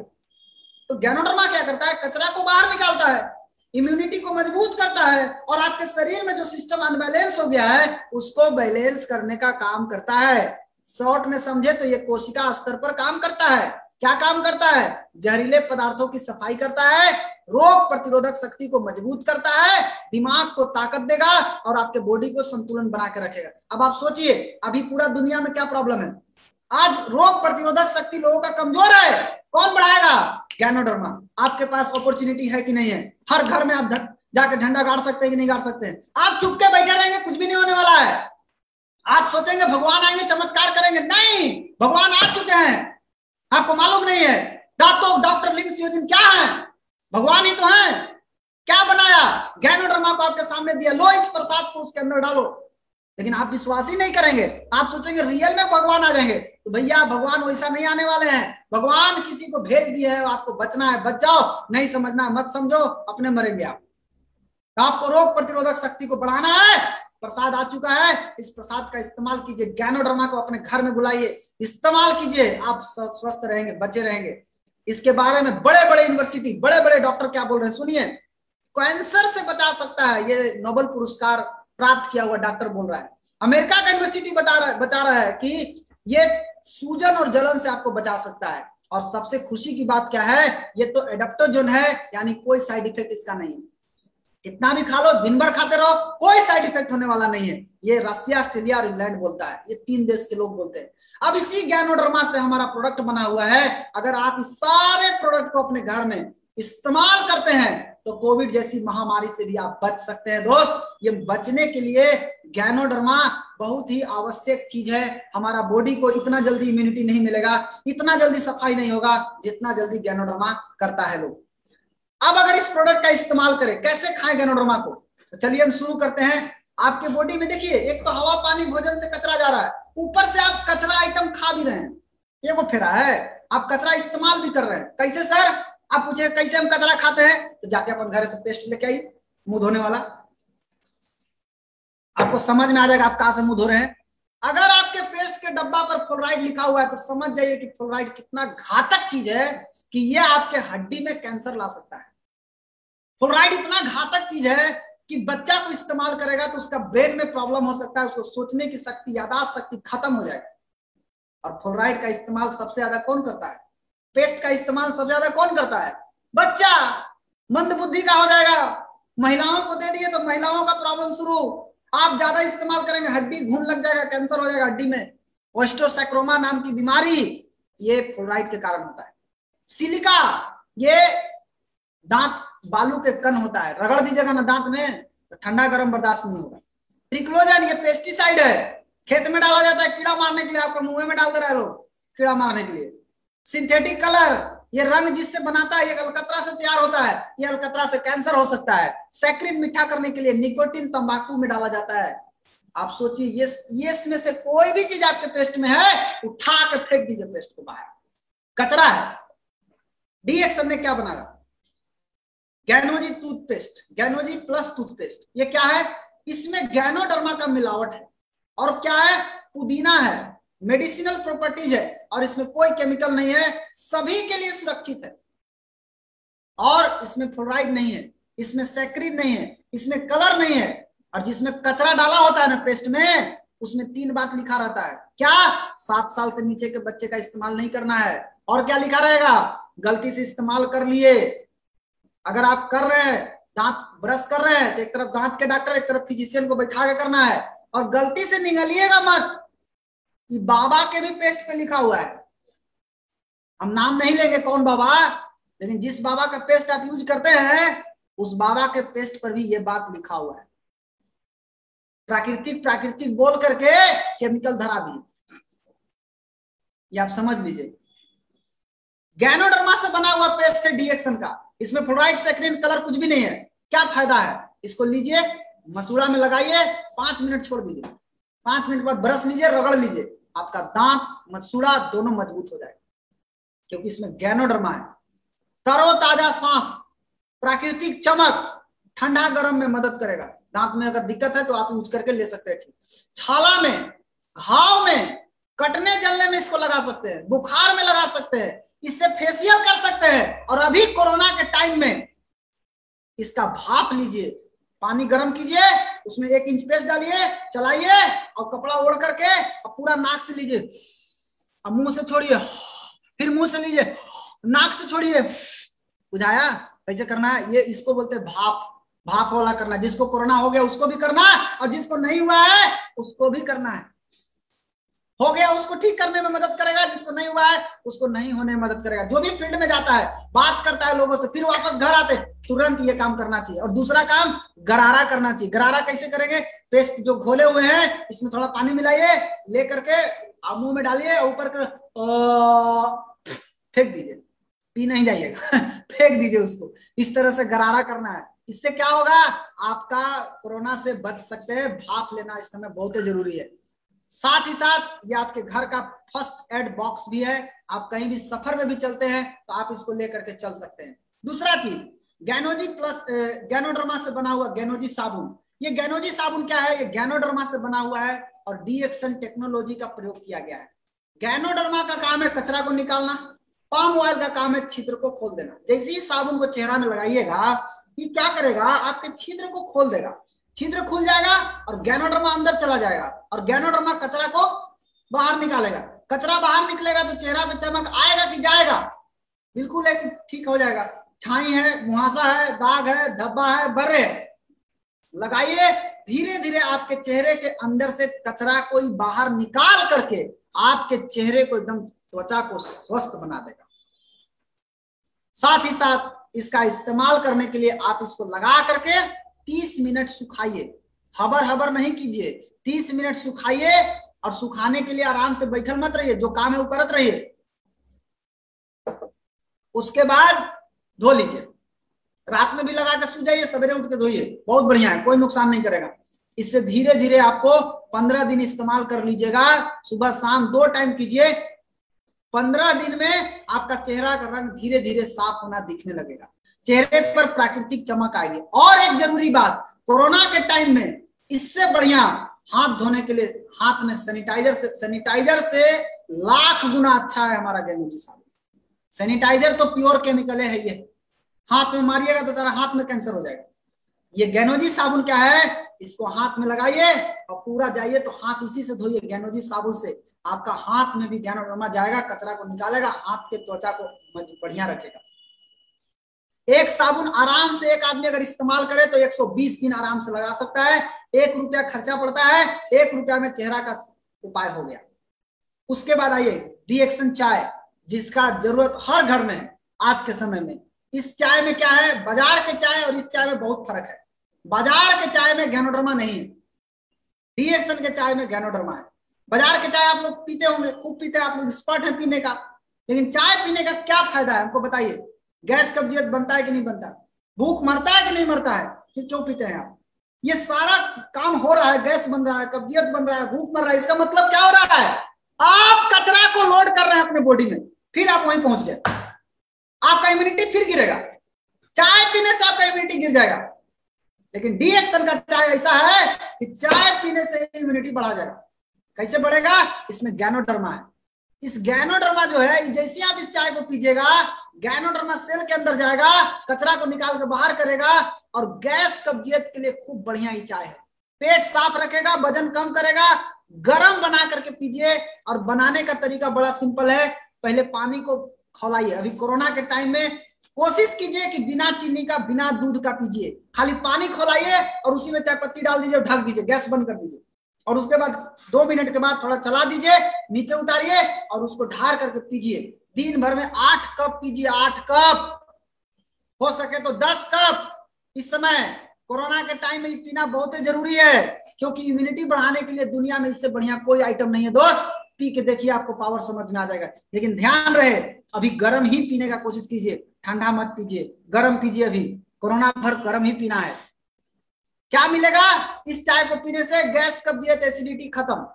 तो गैनोडर्मा क्या करता है? कचरा को बाहर निकालता है, इम्यूनिटी को मजबूत करता है और आपके शरीर में जो सिस्टम अनबैलेंस हो गया है उसको बैलेंस करने का काम करता है। शॉर्ट में समझे तो ये कोशिका स्तर पर काम करता है। क्या काम करता है? जहरीले पदार्थों की सफाई करता है, रोग प्रतिरोधक शक्ति को मजबूत करता है, दिमाग को ताकत देगा और आपके बॉडी को संतुलन बना के रखेगा। अब आप सोचिए अभी पूरा दुनिया में क्या प्रॉब्लम है? आज रोग प्रतिरोधक शक्ति लोगों का कमजोर है, कौन बढ़ाएगा? गैनोडर्मा। आपके पास अपॉर्चुनिटी है कि नहीं है? हर घर में आप जाकर झंडा गाड़ सकते हैं कि नहीं गाड़ सकते हैं? आप चुपके बैठे रहेंगे, कुछ भी नहीं होने वाला है। आप सोचेंगे भगवान आएंगे चमत्कार करेंगे, नहीं, भगवान आ चुके हैं। आपको मालूम नहीं है? डॉक्टर लिंग सियोजिन क्या है? भगवान ही तो है। क्या बनाया? गैनोडर्मा को आपके सामने दिया, लो इस प्रसाद को उसके अंदर डालो। लेकिन आप विश्वास ही नहीं करेंगे, आप सोचेंगे रियल में भगवान आ जाएंगे। तो भैया भगवान वैसा नहीं आने वाले हैं। भगवान किसी को भेज दिए है, आपको बचना है बच जाओ, नहीं समझना है मत समझो, अपने मरेंगे आप। तो आपको रोग प्रतिरोधक शक्ति को बढ़ाना है, प्रसाद आ चुका है, इस प्रसाद का इस्तेमाल कीजिए। गैनोडर्मा को अपने घर में बुलाइए, इस्तेमाल कीजिए, आप स्वस्थ रहेंगे, बचे रहेंगे। इसके बारे में बड़े बड़े यूनिवर्सिटी, बड़े बड़े डॉक्टर क्या बोल रहे हैं सुनिए। कैंसर से बचा सकता है, ये नोबेल पुरस्कार प्राप्त किया हुआ डॉक्टर बोल रहा है। अमेरिका का यूनिवर्सिटी बचा रहा है कि ये सूजन और जलन से आपको बचा सकता है। और सबसे खुशी की बात क्या है? ये तो एडाप्टोजन है, यानी कोई साइड इफेक्ट इसका नहीं। कितना भी खा लो, दिन भर खाते रहो, कोई साइड इफेक्ट होने वाला नहीं है। ये रसिया, ऑस्ट्रेलिया और इंग्लैंड बोलता है, ये 3 देश के लोग बोलते हैं। अब इसी गैनोडर्मा से हमारा प्रोडक्ट बना हुआ है। अगर आप इस सारे प्रोडक्ट को अपने घर में इस्तेमाल करते हैं तो कोविड जैसी महामारी से भी आप बच सकते हैं। दोस्त, ये बचने के लिए गैनोडर्मा बहुत ही आवश्यक चीज है। हमारा बॉडी को इतना जल्दी इम्यूनिटी नहीं मिलेगा, इतना जल्दी सफाई नहीं होगा जितना जल्दी गैनोडर्मा करता है लोग। अब अगर इस प्रोडक्ट का इस्तेमाल करें, कैसे खाएं गैनोडर्मा को, तो चलिए हम शुरू करते हैं। आपके बॉडी में देखिए, एक तो हवा पानी भोजन से कचरा जा रहा है, ऊपर से आप कचरा आइटम खा भी रहे हैं। ये वो फेरा है, आप कचरा इस्तेमाल भी कर रहे हैं। कैसे सर? आप पूछे कैसे हम कचरा खाते हैं, तो जाके अपन घर से पेस्ट लेके आइए, मुंह धोने वाला, आपको समझ में आ जाएगा आप कहां से मुंह धो रहे हैं। अगर आपके पेस्ट के डब्बा पर फ्लोराइड लिखा हुआ है तो समझ जाइए कि फ्लोराइड कितना घातक चीज है कि यह आपके हड्डी में कैंसर ला सकता है। फ्लोराइड इतना घातक चीज है कि बच्चा को इस्तेमाल करेगा तो उसका ब्रेन में प्रॉब्लम हो सकता है, उसको सोचने की शक्ति, याददाश्त शक्ति खत्म हो जाएगी। और फ्लोराइड का इस्तेमाल सबसे ज्यादा कौन करता है? पेस्ट का इस्तेमाल सबसे ज्यादा कौन करता है? बच्चा। मंद बुद्धि का हो जाएगा। महिलाओं को दे दिए तो महिलाओं का प्रॉब्लम शुरू। आप ज्यादा इस्तेमाल करेंगे, हड्डी घून लग जाएगा, कैंसर हो जाएगा हड्डी में। ओस्टोसैक्रोमा नाम की बीमारी ये फ्लोराइड के कारण होता है। सिलिका, ये दांत बालू के कण होता है, रगड़ दीजिएगा ना दांत में तो ठंडा गर्म बर्दाश्त नहीं होगा। ट्रिक्लोजन, ये पेस्टिसाइड है, खेत में डाला जाता है कीड़ा मारने के लिए, आपका मुंह में डाल दे रहा है लोग कीड़ा मारने के लिए। सिंथेटिक कलर, ये रंग जिससे बनाता है ये अलकतरा से तैयार होता है, ये अलकतरा से कैंसर हो सकता है। सैक्रिन मीठा करने के लिए निकोटिन तंबाकू में डाला जाता है। आप सोचिए, ये इसमें से कोई भी चीज आपके पेस्ट में है, उठा के फेंक दीजिए पेस्ट को बाहर, कचरा है। डी एक्शन ने क्या बनाया? गैनोजी टूथपेस्ट, गैनोजी प्लस टूथपेस्ट। ये क्या है? इसमें गैनोडर्मा का मिलावट है और क्या है? पुदीना है, मेडिसिनल प्रॉपर्टीज है और इसमें कोई केमिकल नहीं है, सभी के लिए सुरक्षित है। और इसमें फ्लोराइड नहीं है, इसमें सैक्रिन नहीं है, इसमें कलर नहीं है। और जिसमें कचरा डाला होता है ना पेस्ट में, उसमें 3 बात लिखा रहता है। क्या? 7 साल से नीचे के बच्चे का इस्तेमाल नहीं करना है। और क्या लिखा रहेगा? गलती से इस्तेमाल कर लिए, अगर आप कर रहे हैं, दांत ब्रश कर रहे हैं, तो एक तरफ दांत के डॉक्टर, एक तरफ फिजिशियन को बैठा के करना है। और गलती से निगलिएगा मत, कि बाबा के भी पेस्ट पे लिखा हुआ है। हम नाम नहीं लेंगे कौन बाबा, लेकिन जिस बाबा का पेस्ट आप यूज करते हैं उस बाबा के पेस्ट पर भी ये बात लिखा हुआ है। प्राकृतिक प्राकृतिक बोल करके केमिकल धरा दिए, ये आप समझ लीजिए। गैनोडर्मा से बना हुआ पेस्ट है डी एक्शन का, इसमें फ्लोराइड, सैक्रिन, कलर कुछ भी नहीं है। क्या फायदा है? इसको लीजिए, मसूड़ा में लगाइए, 5 मिनट छोड़ दीजिए, 5 मिनट बाद ब्रश लीजिए, रगड़ लीजिए, आपका दांत मसूड़ा दोनों मजबूत हो जाएगा, क्योंकि इसमें गैनोडर्मा है। तरोताजा सांस, प्राकृतिक चमक, ठंडा गर्म में मदद करेगा। दांत में अगर दिक्कत है तो आप यूज करके ले सकते हैं ठीक। छाला में, घाव में, कटने जलने में इसको लगा सकते हैं, बुखार में लगा सकते हैं, इससे फेशियल कर सकते हैं। और अभी कोरोना के टाइम में इसका भाप लीजिए, पानी गर्म कीजिए, उसमें 1 इंच पेस्ट डालिए, चलाइए और कपड़ा ओढ़ करके और पूरा नाक से लीजिए, अब मुंह से छोड़िए, फिर मुंह से लीजिए, नाक से छोड़िए। बुझाया कैसे करना है? ये इसको बोलते हैं भाप, भाप वाला करना। जिसको कोरोना हो गया उसको भी करना और जिसको नहीं हुआ है उसको भी करना है। हो गया उसको ठीक करने में मदद करेगा, जिसको नहीं हुआ है उसको नहीं होने में मदद करेगा। जो भी फील्ड में जाता है, बात करता है लोगों से, फिर वापस घर आते तुरंत ये काम करना चाहिए। और दूसरा काम गरारा करना चाहिए। गरारा कैसे करेंगे? पेस्ट जो घोले हुए हैं इसमें थोड़ा पानी मिलाइए, ले करके मुंह में डालिए, ऊपर फेंक दीजिए, पी नहीं जाइएगा फेंक दीजिए उसको। इस तरह से गरारा करना है। इससे क्या होगा? आपका कोरोना से बच सकते हैं। भाप लेना इस समय बहुत जरूरी है। साथ ही साथ ये आपके घर का फर्स्ट एड बॉक्स भी है। आप कहीं भी सफर में भी चलते हैं तो आप इसको लेकर के चल सकते हैं। दूसरा चीज, गैनोजी प्लस गैनोडर्मा से बना हुआ गैनोजी साबुन। ये गैनोजी साबुन क्या है? ये गैनोडर्मा से बना हुआ है और डी एक्शन टेक्नोलॉजी का प्रयोग किया गया है। गैनोडर्मा का काम है कचरा को निकालना, पाम ऑयल का काम है छिद्र को खोल देना। जैसे ही साबुन को चेहरा में लगाइएगा, ये क्या करेगा? आपके छिद्र को खोल देगा, छिद्र खुल जाएगा और गैनोडर्मा अंदर चला जाएगा और गैनोडर्मा कचरा को बाहर निकालेगा। कचरा बाहर निकलेगा तो चेहरा पे चमक आएगा कि जाएगा? बिल्कुल एक ठीक हो जाएगा। छाई है, मुहासा है, दाग है, धब्बा है, बर्रे है, लगाइए, धीरे धीरे आपके चेहरे के अंदर से कचरा कोई बाहर निकाल करके आपके चेहरे को एकदम त्वचा को स्वस्थ बना देगा। साथ ही साथ इसका इस्तेमाल करने के लिए आप इसको लगा करके 30 मिनट सुखाइए, हबर हबर नहीं कीजिए, 30 मिनट सुखाइए। और सुखाने के लिए आराम से बैठल मत रहिए, जो काम है वो करत रहिए। उसके बाद धो लीजिए, रात में भी लगा के सो जाइए, सवेरे उठ के धोइए, बहुत बढ़िया है, कोई नुकसान नहीं करेगा। इससे धीरे धीरे आपको 15 दिन इस्तेमाल कर लीजिएगा, सुबह शाम 2 टाइम कीजिए। 15 दिन में आपका चेहरा का रंग धीरे धीरे साफ होना दिखने लगेगा, चेहरे पर प्राकृतिक चमक आएगी। और एक जरूरी बात, कोरोना के टाइम में इससे बढ़िया हाथ धोने के लिए हाथ में सैनिटाइजर से लाख गुना अच्छा है हमारा गैनोजी साबुन। सैनिटाइजर तो प्योर केमिकल है, ये हाथ में मारिएगा तो सारा हाथ में कैंसर हो जाएगा। ये गैनोजी साबुन क्या है, इसको हाथ में लगाइए और पूरा जाइए तो हाथ इसी से धोइए, गैनोजी साबुन से। आपका हाथ में भी गैनोडर्मा जाएगा, कचरा को निकालेगा, हाथ के त्वचा को बढ़िया रखेगा। एक साबुन आराम से एक आदमी अगर इस्तेमाल करे तो 120 दिन आराम से लगा सकता है। 1 रुपया खर्चा पड़ता है, 1 रुपया में चेहरा का उपाय हो गया। उसके बाद आइए डीएक्शन चाय, जिसका जरूरत हर घर में है आज के समय में। इस चाय में क्या है, बाजार के चाय और इस चाय में बहुत फर्क है। बाजार के चाय में गैनोडर्मा नहीं है, डीएक्शन के चाय में गैनोडर्मा है। बाजार के चाय आप लोग पीते होंगे, खूब पीते हैं, आप लोग एक्सपर्ट हैं पीने का, लेकिन चाय पीने का क्या फायदा है हमको बताइए। गैस कब्जियत बनता है कि नहीं बनता, भूख मरता है कि नहीं मरता है, फिर क्यों पीते हैं आप। ये सारा काम हो रहा है, गैस बन रहा है, कब्जियत बन रहा है, भूख मर रहा है, इसका मतलब क्या हो रहा है, आप कचरा को लोड कर रहे हैं अपने बॉडी में, फिर आप वहीं पहुंच गए, आपका इम्यूनिटी फिर गिरेगा। चाय पीने से आपका इम्यूनिटी गिर जाएगा, लेकिन डीएक्शन का चाय ऐसा है कि चाय पीने से इम्यूनिटी बढ़ा जाएगा। कैसे बढ़ेगा, इसमें गैनोडर्मा है। इस गैनोडर्मा जो है, जैसे आप इस चाय को पीजिएगा, गैनोडर्मा सेल के अंदर जाएगा, कचरा को निकाल के बाहर करेगा, और गैस कब्जियत के लिए खूब बढ़िया ही चाय है। पेट साफ रखेगा, वजन कम करेगा। गरम बना करके पीजिए, और बनाने का तरीका बड़ा सिंपल है। पहले पानी को खौलाइए, अभी कोरोना के टाइम में कोशिश कीजिए कि बिना चीनी का, बिना दूध का पीजिए, खाली पानी खौलाइए और उसी में चाय पत्ती डाल दीजिए, ढक दीजिए, गैस बंद कर दीजिए, और उसके बाद 2 मिनट के बाद थोड़ा चला दीजिए, नीचे उतारिए और उसको ढार करके पीजिए। दिन भर में 8 कप पीजिए, 8 कप, हो सके तो 10 कप। इस समय कोरोना के टाइम में पीना बहुत ही जरूरी है, क्योंकि इम्यूनिटी बढ़ाने के लिए दुनिया में इससे बढ़िया कोई आइटम नहीं है दोस्त। पी के देखिए, आपको पावर समझ में आ जाएगा। लेकिन ध्यान रहे, अभी गर्म ही पीने का कोशिश कीजिए, ठंडा मत पीजिए, गर्म पीजिए। अभी कोरोना भर गर्म ही पीना है। क्या मिलेगा इस चाय को पीने से, गैस कब्जियत एसिडिटी खत्म।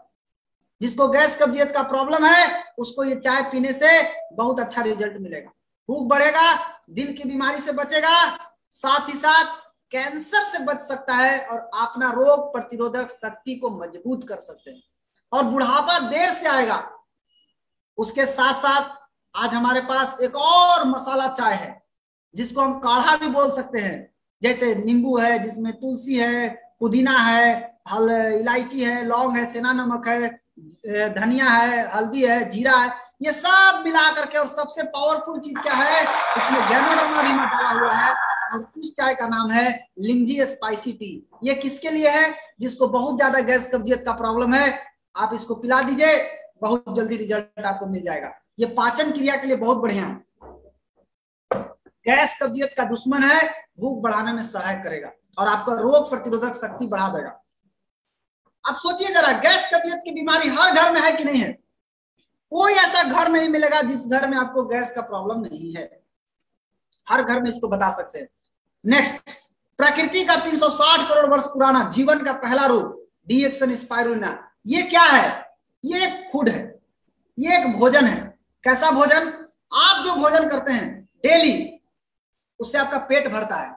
जिसको गैस कब्जियत का प्रॉब्लम है उसको ये चाय पीने से बहुत अच्छा रिजल्ट मिलेगा। भूख बढ़ेगा, दिल की बीमारी से बचेगा, साथ ही साथ कैंसर से बच सकता है, और अपना रोग प्रतिरोधक शक्ति को मजबूत कर सकते हैं, और बुढ़ापा देर से आएगा। उसके साथ साथ आज हमारे पास एक और मसाला चाय है, जिसको हम काढ़ा भी बोल सकते हैं। जैसे नींबू है, जिसमें तुलसी है, पुदीना है, इलायची है, लौंग है, सेना नमक है, धनिया है, हल्दी है, जीरा है, ये सब मिला करके। और सबसे पावरफुल चीज क्या है, इसमें गैनोडर्मा भी डाला हुआ है, और उस चाय का नाम है लिंजी स्पाइसी टी। ये किसके लिए है, जिसको बहुत ज्यादा गैस कब्जियत का प्रॉब्लम है, आप इसको पिला दीजिए, बहुत जल्दी रिजल्ट आपको मिल जाएगा। ये पाचन क्रिया के लिए बहुत बढ़िया है, गैस कब्जियत का दुश्मन है, भूख बढ़ाने में सहायक करेगा, और आपका रोग प्रतिरोधक शक्ति बढ़ा देगा। आप सोचिए जरा, गैस कब्जियत की बीमारी हर घर में है कि नहीं है। कोई ऐसा घर नहीं मिलेगा जिस घर में आपको गैस का प्रॉब्लम नहीं है, हर घर में इसको बता सकते हैं। नेक्स्ट, प्रकृति का 360 करोड़ वर्ष पुराना जीवन का पहला रूप डीएक्सन स्पाइरुलिना। ये क्या है, ये एक फूड है, ये एक भोजन है। कैसा भोजन, आप जो भोजन करते हैं डेली, उससे आपका पेट भरता है,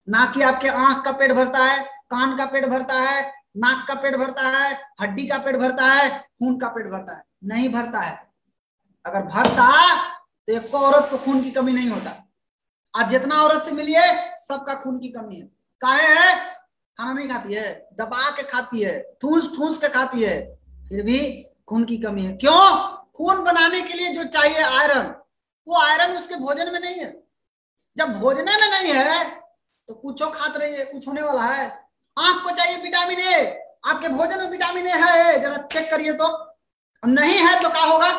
ना कि आपके आंख का पेट भरता है, कान का पेट भरता है, नाक का पेट भरता है, हड्डी का पेट भरता है, खून का पेट भरता है, नहीं भरता है। अगर भरता तो एक को औरत को खून की कमी नहीं होता। आज जितना औरत से मिलिए सबका खून की कमी है। काहे है, खाना नहीं खाती है, दबा के खाती है, ठूस ठूस के खाती है, फिर भी खून की कमी है। क्यों, खून बनाने के लिए जो चाहिए आयरन, वो आयरन उसके भोजन में नहीं है। जब भोजन में नहीं है तो कुछ खाते रहिए, कुछ होने वाला है। आंख को चाहिए विटामिन ए, आपके भोजन में विटामिन ए है, जरा चेक करिए तो, नहीं है तो क्या होगा,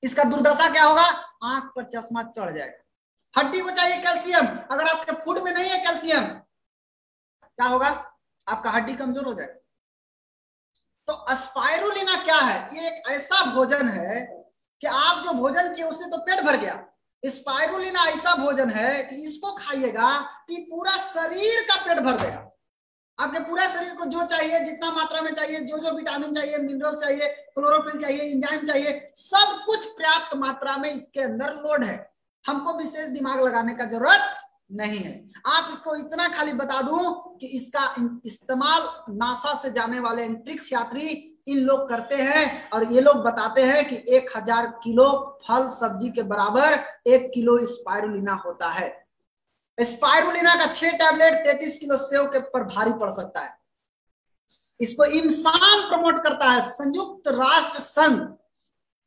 इसका दुर्दशा क्या होगा, आंख पर चश्मा चढ़ जाएगा। हड्डी को चाहिए कैल्शियम, अगर आपके फूड में नहीं है कैल्शियम, क्या होगा, आपका हड्डी कमजोर हो जाएगा। तो स्पाइरुलिना क्या है, ये एक ऐसा भोजन है कि आप जो भोजन किए उससे तो पेट भर गया, स्पाइरुलिना ऐसा भोजन है कि इसको खाइएगा कि पूरा शरीर का पेट भर देगा। आपके पूरा शरीर को जो चाहिए, जितना मात्रा में चाहिए, जो जो विटामिन चाहिए, मिनरल चाहिए, क्लोरोफिल चाहिए, एंजाइम चाहिए, सब कुछ पर्याप्त मात्रा में इसके अंदर लोड है। हमको विशेष दिमाग लगाने का जरूरत नहीं है। आपको इतना खाली बता दूं कि इसका इस्तेमाल नासा से जाने वाले अंतरिक्ष यात्री इन लोग करते हैं, और ये लोग बताते हैं कि 1000 किलो फल सब्जी के बराबर 1 किलो स्पाइरुलिना होता है। स्पाइरुलिना का 6 टैबलेट 33 किलो सेव के पर भारी पड़ सकता है। इसको इमसाम प्रमोट करता है, संयुक्त राष्ट्र संघ,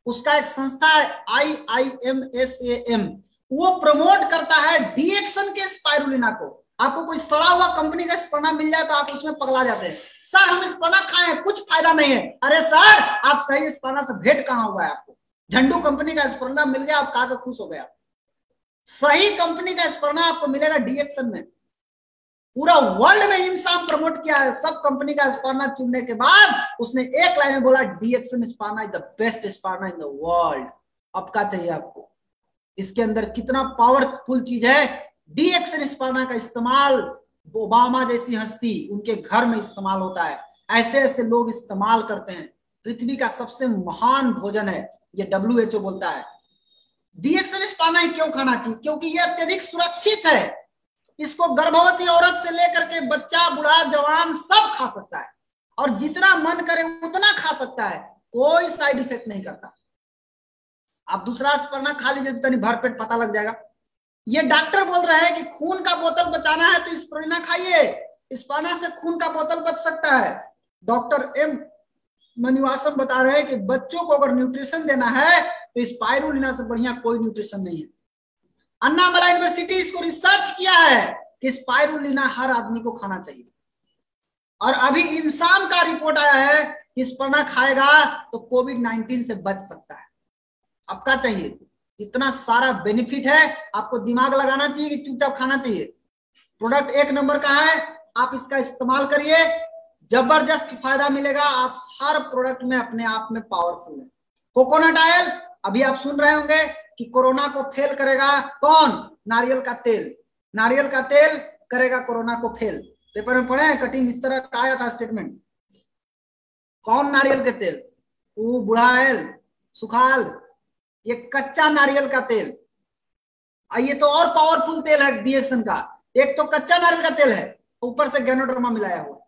उसका एक संस्था है IIMSAM, वो प्रमोट करता है डीएक्सन के स्पाइरुलिना को। आपको कोई सड़ा हुआ कंपनी का स्पर्ना मिल जाए तो आप उसमें पगला जाते हैं, सर हम स्पर्ना खाए कुछ फायदा नहीं है। अरे सर आप सही स्पर्ना से भेंट कहां हुआ है, आपको झंडू कंपनी का स्पर्ना मिल गया, आप खा के खुश हो गया। सही कंपनी का स्पर्ना आपको मिलेगा डीएक्सन में। पूरा वर्ल्ड में इमसाम प्रमोट किया है, सब कंपनी का स्पर्ना चुनने के बाद उसने एक लाइन में बोला DXN spirulina is the best spirulina in the world. अब क्या चाहिए आपको, इसके अंदर कितना पावरफुल चीज है। डीएक्सन स्पर्ना का इस्तेमाल ओबामा जैसी हस्ती उनके घर में इस्तेमाल होता है, ऐसे ऐसे लोग इस्तेमाल करते हैं। पृथ्वी का सबसे महान भोजन है, ये WHO बोलता है। डीएक्सन स्पर्ना ही क्यों खाना चाहिए, क्योंकि ये अत्यधिक सुरक्षित है। इसको गर्भवती औरत से लेकर के बच्चा, बूढ़ा, जवान सब खा सकता है, और जितना मन करे उतना खा सकता है, कोई साइड इफेक्ट नहीं करता। आप दूसरा स्पर्ना खा लीजिए तो तनी भरपेट पता लग जाएगा। ये डॉक्टर बोल रहे हैं कि खून का बोतल बचाना है तो स्पिरुलिना खाइए, स्पर्ना से खून का बोतल बच सकता है। डॉक्टर M मनिवासम बता रहे हैं कि बच्चों को अगर न्यूट्रिशन देना है तो स्पाइरुलिना से बढ़िया कोई न्यूट्रिशन नहीं है। अन्नामला यूनिवर्सिटी इसको रिसर्च किया है कि स्पाइरुलिना हर आदमी को खाना चाहिए, और अभी इमसाम का रिपोर्ट आया है कि स्पर्ना खाएगा तो कोविड-19 से बच सकता है। अब क्या चाहिए, इतना सारा बेनिफिट है, आपको दिमाग लगाना चाहिए कि चुपचाप खाना चाहिए। प्रोडक्ट एक नंबर का है, आप इसका इस्तेमाल करिए, जबरदस्त फायदा मिलेगा। आप हर प्रोडक्ट में अपने आप में पावरफुल है। कोकोनट ऑयल, अभी आप सुन रहे होंगे कि कोरोना को फेल करेगा कौन, नारियल का तेल। नारियल का तेल करेगा कोरोना को फेल। पेपर में पढ़े हैं, कटिंग इस तरह का आया था स्टेटमेंट। कौन नारियल के तेल, वो बुढ़ायल, सुखाल, ये कच्चा नारियल का तेल। ये तो और पावरफुल तेल है डीएक्सन का। एक तो कच्चा नारियल का तेल है, ऊपर से गैनोडर्मा मिलाया हुआ।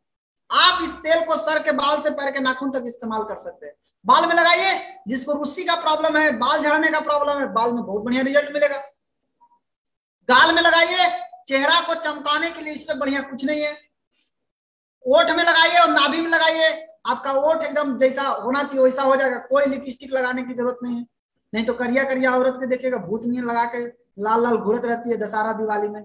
आप इस तेल को सर के बाल से पैर के नाखून तक इस्तेमाल कर सकते हैं। बाल में लगाइए, जिसको रुस्सी का प्रॉब्लम है, बाल झड़ने का प्रॉब्लम है, बाल में बहुत बढ़िया रिजल्ट मिलेगा। गाल में लगाइए, चेहरा को चमकाने के लिए इससे बढ़िया कुछ नहीं है। ओठ में लगाइए और नाभि में लगाइए, आपका ओठ एकदम जैसा होना चाहिए वैसा हो जाएगा, कोई लिपस्टिक लगाने की जरूरत नहीं है। नहीं तो करिया करिया औरत के देखिएगा भूत नील लगा के लाल लाल घूरत रहती है दशहरा दिवाली में।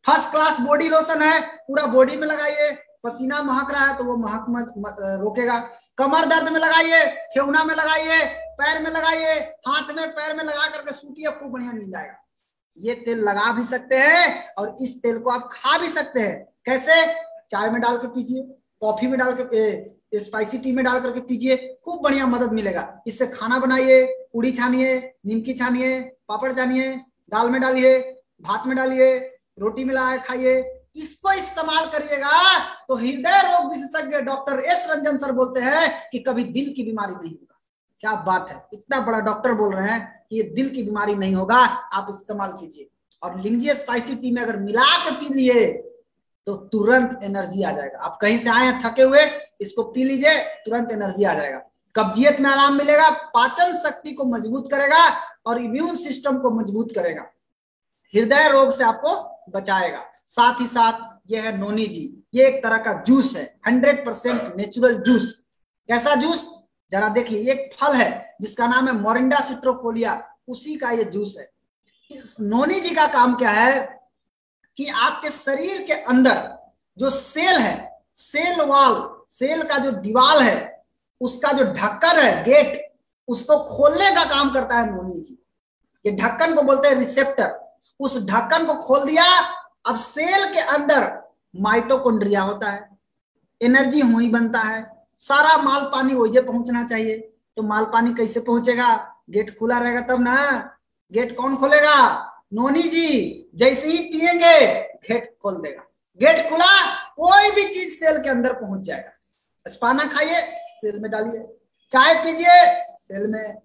फर्स्ट क्लास बॉडी लोशन है, पूरा बॉडी में लगाइए। पसीना महक रहा है तो वो महक मत रोकेगा। कमर दर्द में लगाइए, ठेहुना में लगाइए, पैर में लगाइए, हाथ में पैर में लगा करके सूतिए, खूब बढ़िया नींद आएगा। ये तेल लगा भी सकते हैं और इस तेल को आप खा भी सकते हैं। कैसे, चाय में डाल के पीजिए, कॉफी में डाल के, स्पाइसी टी में डाल करके पीजिए, खूब बढ़िया मदद मिलेगा। इससे खाना बनाइए, पूड़ी छानिए, निमकी छानिए, पापड़ छानिए, दाल में डालिए, भात में डालिए, रोटी में लगाए खाइए। इसको इस्तेमाल करिएगा तो हृदय रोग विशेषज्ञ डॉक्टर S रंजन सर बोलते हैं कि कभी दिल की बीमारी नहीं होगा। क्या बात है, इतना बड़ा डॉक्टर बोल रहे हैं कि ये दिल की बीमारी नहीं होगा। आप इस्तेमाल कीजिए और लीजिए, स्पाइसी टी में अगर मिला के पी लिए तो तुरंत एनर्जी आ जाएगा। आप कहीं से आए हैं थके हुए, इसको पी लीजिए, तुरंत एनर्जी आ जाएगा। कब्जियत में आराम मिलेगा, पाचन शक्ति को मजबूत करेगा और इम्यून सिस्टम को मजबूत करेगा, हृदय रोग से आपको बचाएगा। साथ ही साथ यह है नोनी जी, ये एक तरह का जूस है, 100% नेचुरल जूस। कैसा जूस, जरा देखिए, एक फल है जिसका नाम है मोरिंडा सिट्रोफोलिया, उसी का ये जूस है। इस नोनी जी का काम क्या है कि आपके शरीर के अंदर जो सेल है सेल वाल, सेल का जो दीवार है उसका जो ढक्कन है, गेट, उसको खोलने का काम करता है नोनी जी। ये ढक्कन को बोलते हैं रिसेप्टर। उस ढक्कन को खोल दिया, अब सेल के अंदर माइटोकॉन्ड्रिया होता है, एनर्जी वही बनता है, सारा माल पानी वही पहुंचना चाहिए। तो माल पानी कैसे पहुंचेगा? गेट खुला रहेगा तब ना। गेट कौन खोलेगा? नोनी जी। जैसे ही पिएंगे गेट खोल देगा। गेट खुला, कोई भी चीज सेल के अंदर पहुंच जाएगा। स्पाना खाइए, सेल में डालिए। चाय पीजिए, सेल में।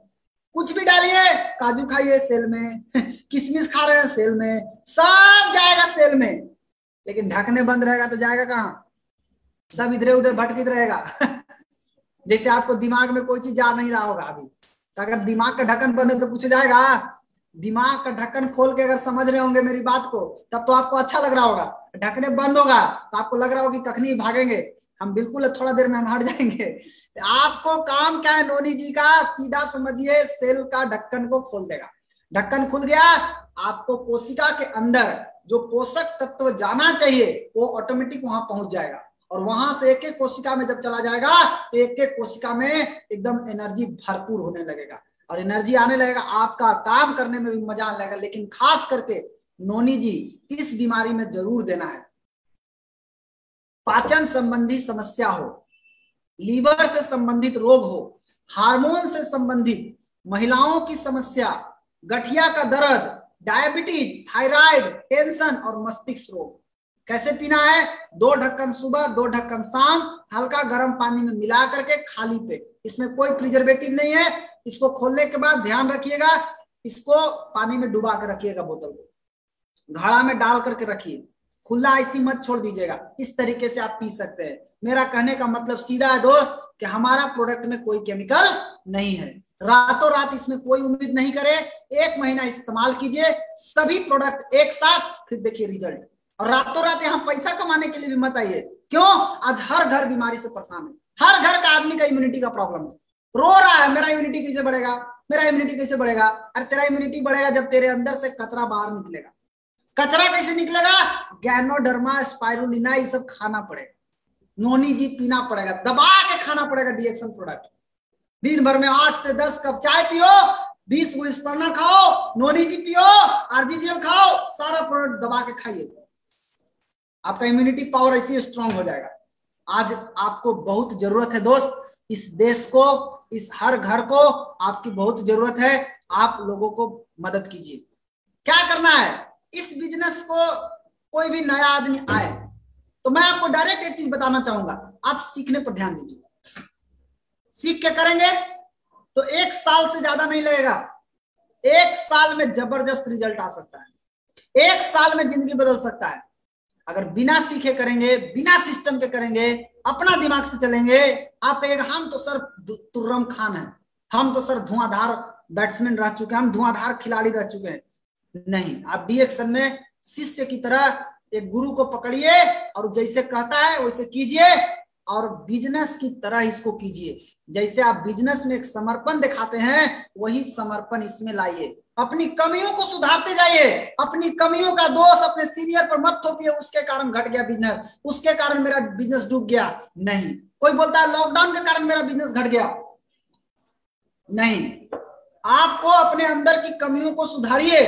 कुछ भी डालिए, काजू खाइए, सेल में। किशमिश खा रहे हैं, सेल में। सब जाएगा सेल में। लेकिन ढकने बंद रहेगा तो जाएगा कहाँ? सब इधर उधर भटकित रहेगा। जैसे आपको दिमाग में कोई चीज जा नहीं रहा होगा अभी, तो अगर दिमाग का ढक्कन बंद है तो कुछ जाएगा? दिमाग का ढक्कन खोल के अगर समझ रहे होंगे मेरी बात को, तब तो आपको अच्छा लग रहा होगा। ढकने बंद होगा तो आपको लग रहा होगा कि कखनी भागेंगे हम, बिल्कुल थोड़ा देर में हम हट जाएंगे। आपको काम क्या है नोनी जी का? सीधा समझिए, सेल का ढक्कन को खोल देगा। ढक्कन खुल गया, आपको कोशिका के अंदर जो पोषक तत्व जाना चाहिए वो ऑटोमेटिक वहां पहुंच जाएगा। और वहां से एक एक कोशिका में जब चला जाएगा तो एक एक कोशिका में एकदम एनर्जी भरपूर होने लगेगा। और एनर्जी आने लगेगा, आपका काम करने में भी मजा आने लगेगा। लेकिन खास करके नोनी जी इस बीमारी में जरूर देना है। पाचन संबंधी समस्या हो, लीवर से संबंधित रोग हो, हार्मोन से संबंधित, महिलाओं की समस्या, गठिया का दर्द, डायबिटीज, थायराइड, टेंशन और मस्तिष्क रोग। कैसे पीना है? 2 ढक्कन सुबह, 2 ढक्कन शाम, हल्का गर्म पानी में मिला करके खाली पेट। इसमें कोई प्रिजर्वेटिव नहीं है। इसको खोलने के बाद ध्यान रखिएगा, इसको पानी में डुबा कर रखिएगा, बोतल को घड़ा में डाल करके रखिए, खुला ऐसी मत छोड़ दीजिएगा। इस तरीके से आप पी सकते हैं। मेरा कहने का मतलब सीधा है दोस्त कि हमारा प्रोडक्ट में कोई केमिकल नहीं है। रातों रात इसमें कोई उम्मीद नहीं करे। 1 महीना इस्तेमाल कीजिए सभी प्रोडक्ट एक साथ, फिर देखिए रिजल्ट। और रातों रात यहाँ पैसा कमाने के लिए भी मत आइए। क्यों? आज हर घर बीमारी से परेशान है। हर घर का आदमी का इम्यूनिटी का प्रॉब्लम है। रो रहा है, मेरा इम्यूनिटी कैसे बढ़ेगा, मेरा इम्यूनिटी कैसे बढ़ेगा। अरे तेरा इम्यूनिटी बढ़ेगा जब तेरे अंदर से कचरा बाहर निकलेगा। कचरा कैसे निकलेगा? गैनोडर्मा, स्पाइरुलिना, ये सब खाना पड़ेगा। नोनी जी पीना पड़ेगा, दबा के खाना पड़ेगा डीएक्शन प्रोडक्ट। दिन भर में 8 से 10 कप चाय पियो, 20 गो स्पर्ना खाओ, नोनी जी पियो, आरजीजीएल खाओ, सारा प्रोडक्ट दबा के खाइए। आपका इम्यूनिटी पावर ऐसी स्ट्रांग हो जाएगा। आज आपको बहुत जरूरत है दोस्त, इस देश को, इस हर घर को आपकी बहुत जरूरत है। आप लोगों को मदद कीजिए। क्या करना है? इस बिजनेस को कोई भी नया आदमी आए तो मैं आपको डायरेक्ट एक चीज बताना चाहूंगा, आप सीखने पर ध्यान दीजिए। सीख के करेंगे तो 1 साल से ज्यादा नहीं लगेगा। 1 साल में जबरदस्त रिजल्ट आ सकता है। 1 साल में जिंदगी बदल सकता है। अगर बिना सीखे करेंगे, बिना सिस्टम के करेंगे, अपना दिमाग से चलेंगे, आप कहिएगा हम तो सर तुर्रम खान है, हम तो सर धुआंधार बैट्समैन रह चुके हैं, हम धुआंधार खिलाड़ी रह चुके हैं। नहीं, आप डीएक्शन में शिष्य की तरह एक गुरु को पकड़िए और जैसे कहता है वैसे कीजिए, और बिजनेस की तरह इसको कीजिए। जैसे आप बिजनेस में एक समर्पण दिखाते हैं, वही समर्पण इसमें लाइए। अपनी कमियों को सुधारते जाइए। अपनी कमियों का दोष अपने सीनियर पर मत थोपिए, उसके कारण घट गया बिजनेस, उसके कारण मेरा बिजनेस डूब गया। नहीं, कोई बोलता है लॉकडाउन के कारण मेरा बिजनेस घट गया, नहीं। आपको अपने अंदर की कमियों को सुधारिए